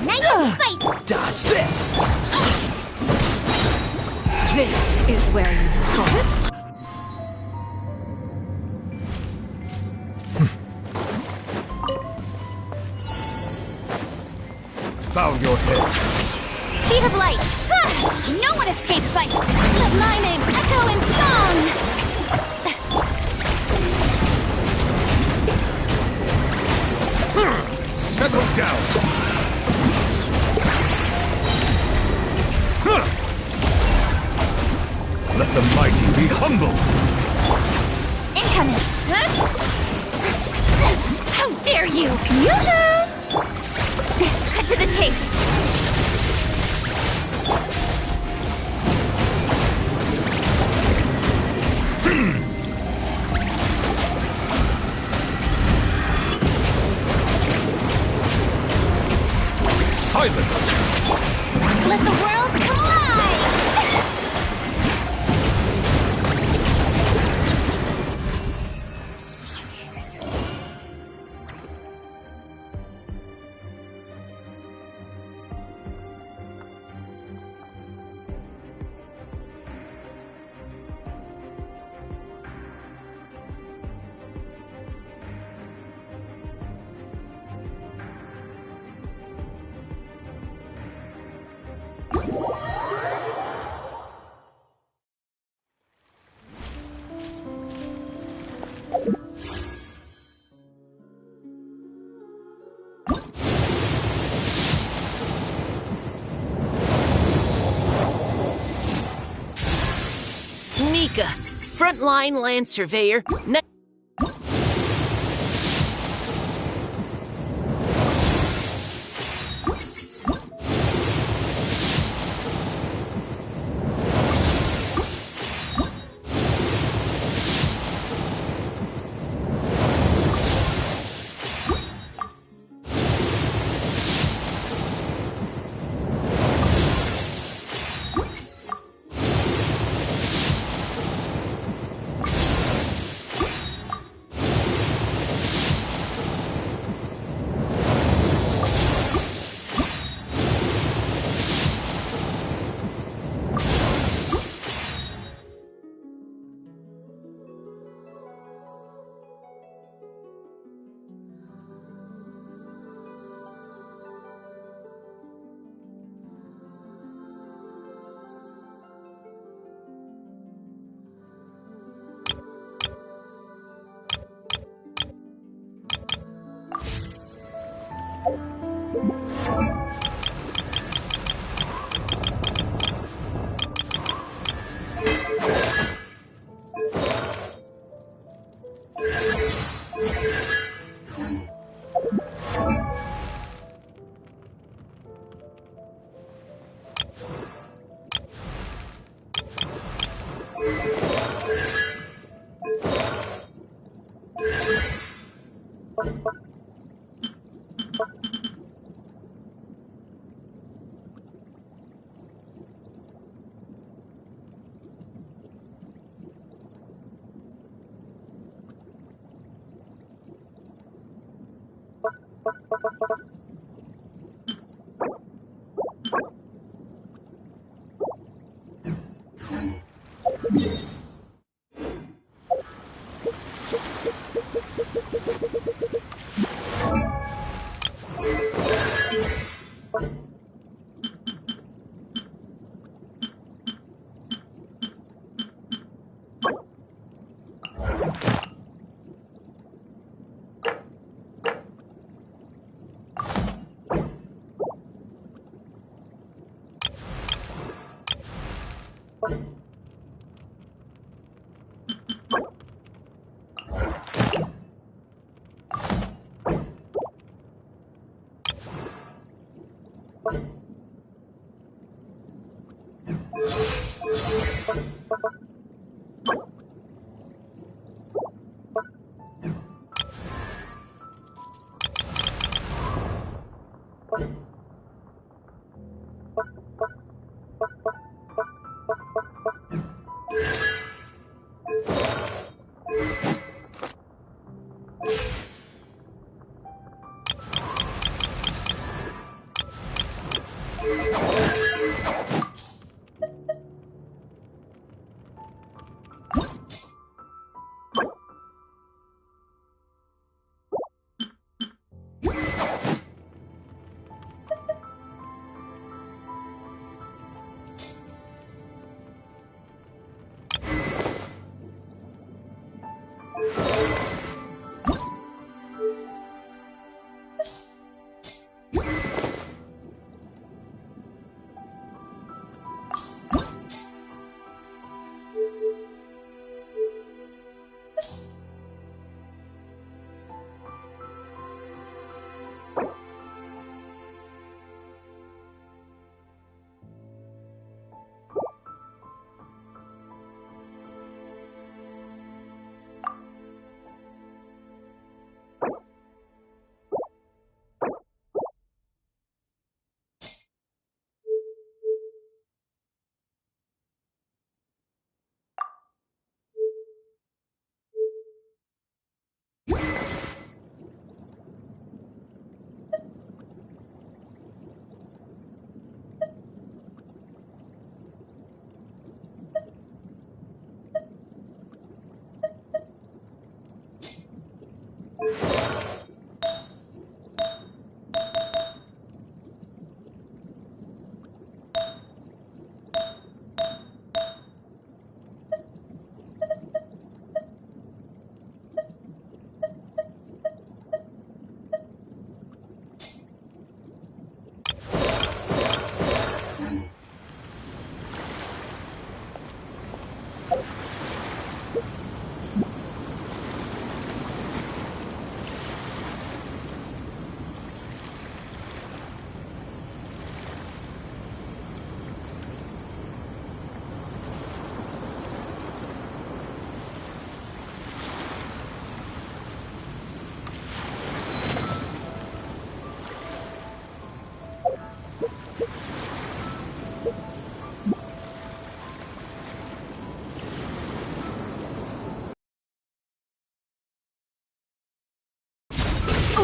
Nice and spicy! Dodge this. This is where you fall. Bow your head. Speed of light! No one escapes by... Let my name echo in song! Be humble! Incoming! Huh? How dare you! Yoo-hoo! Cut to the chase! Silence! Let the world collide! Mika, frontline land surveyor.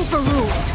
for rules.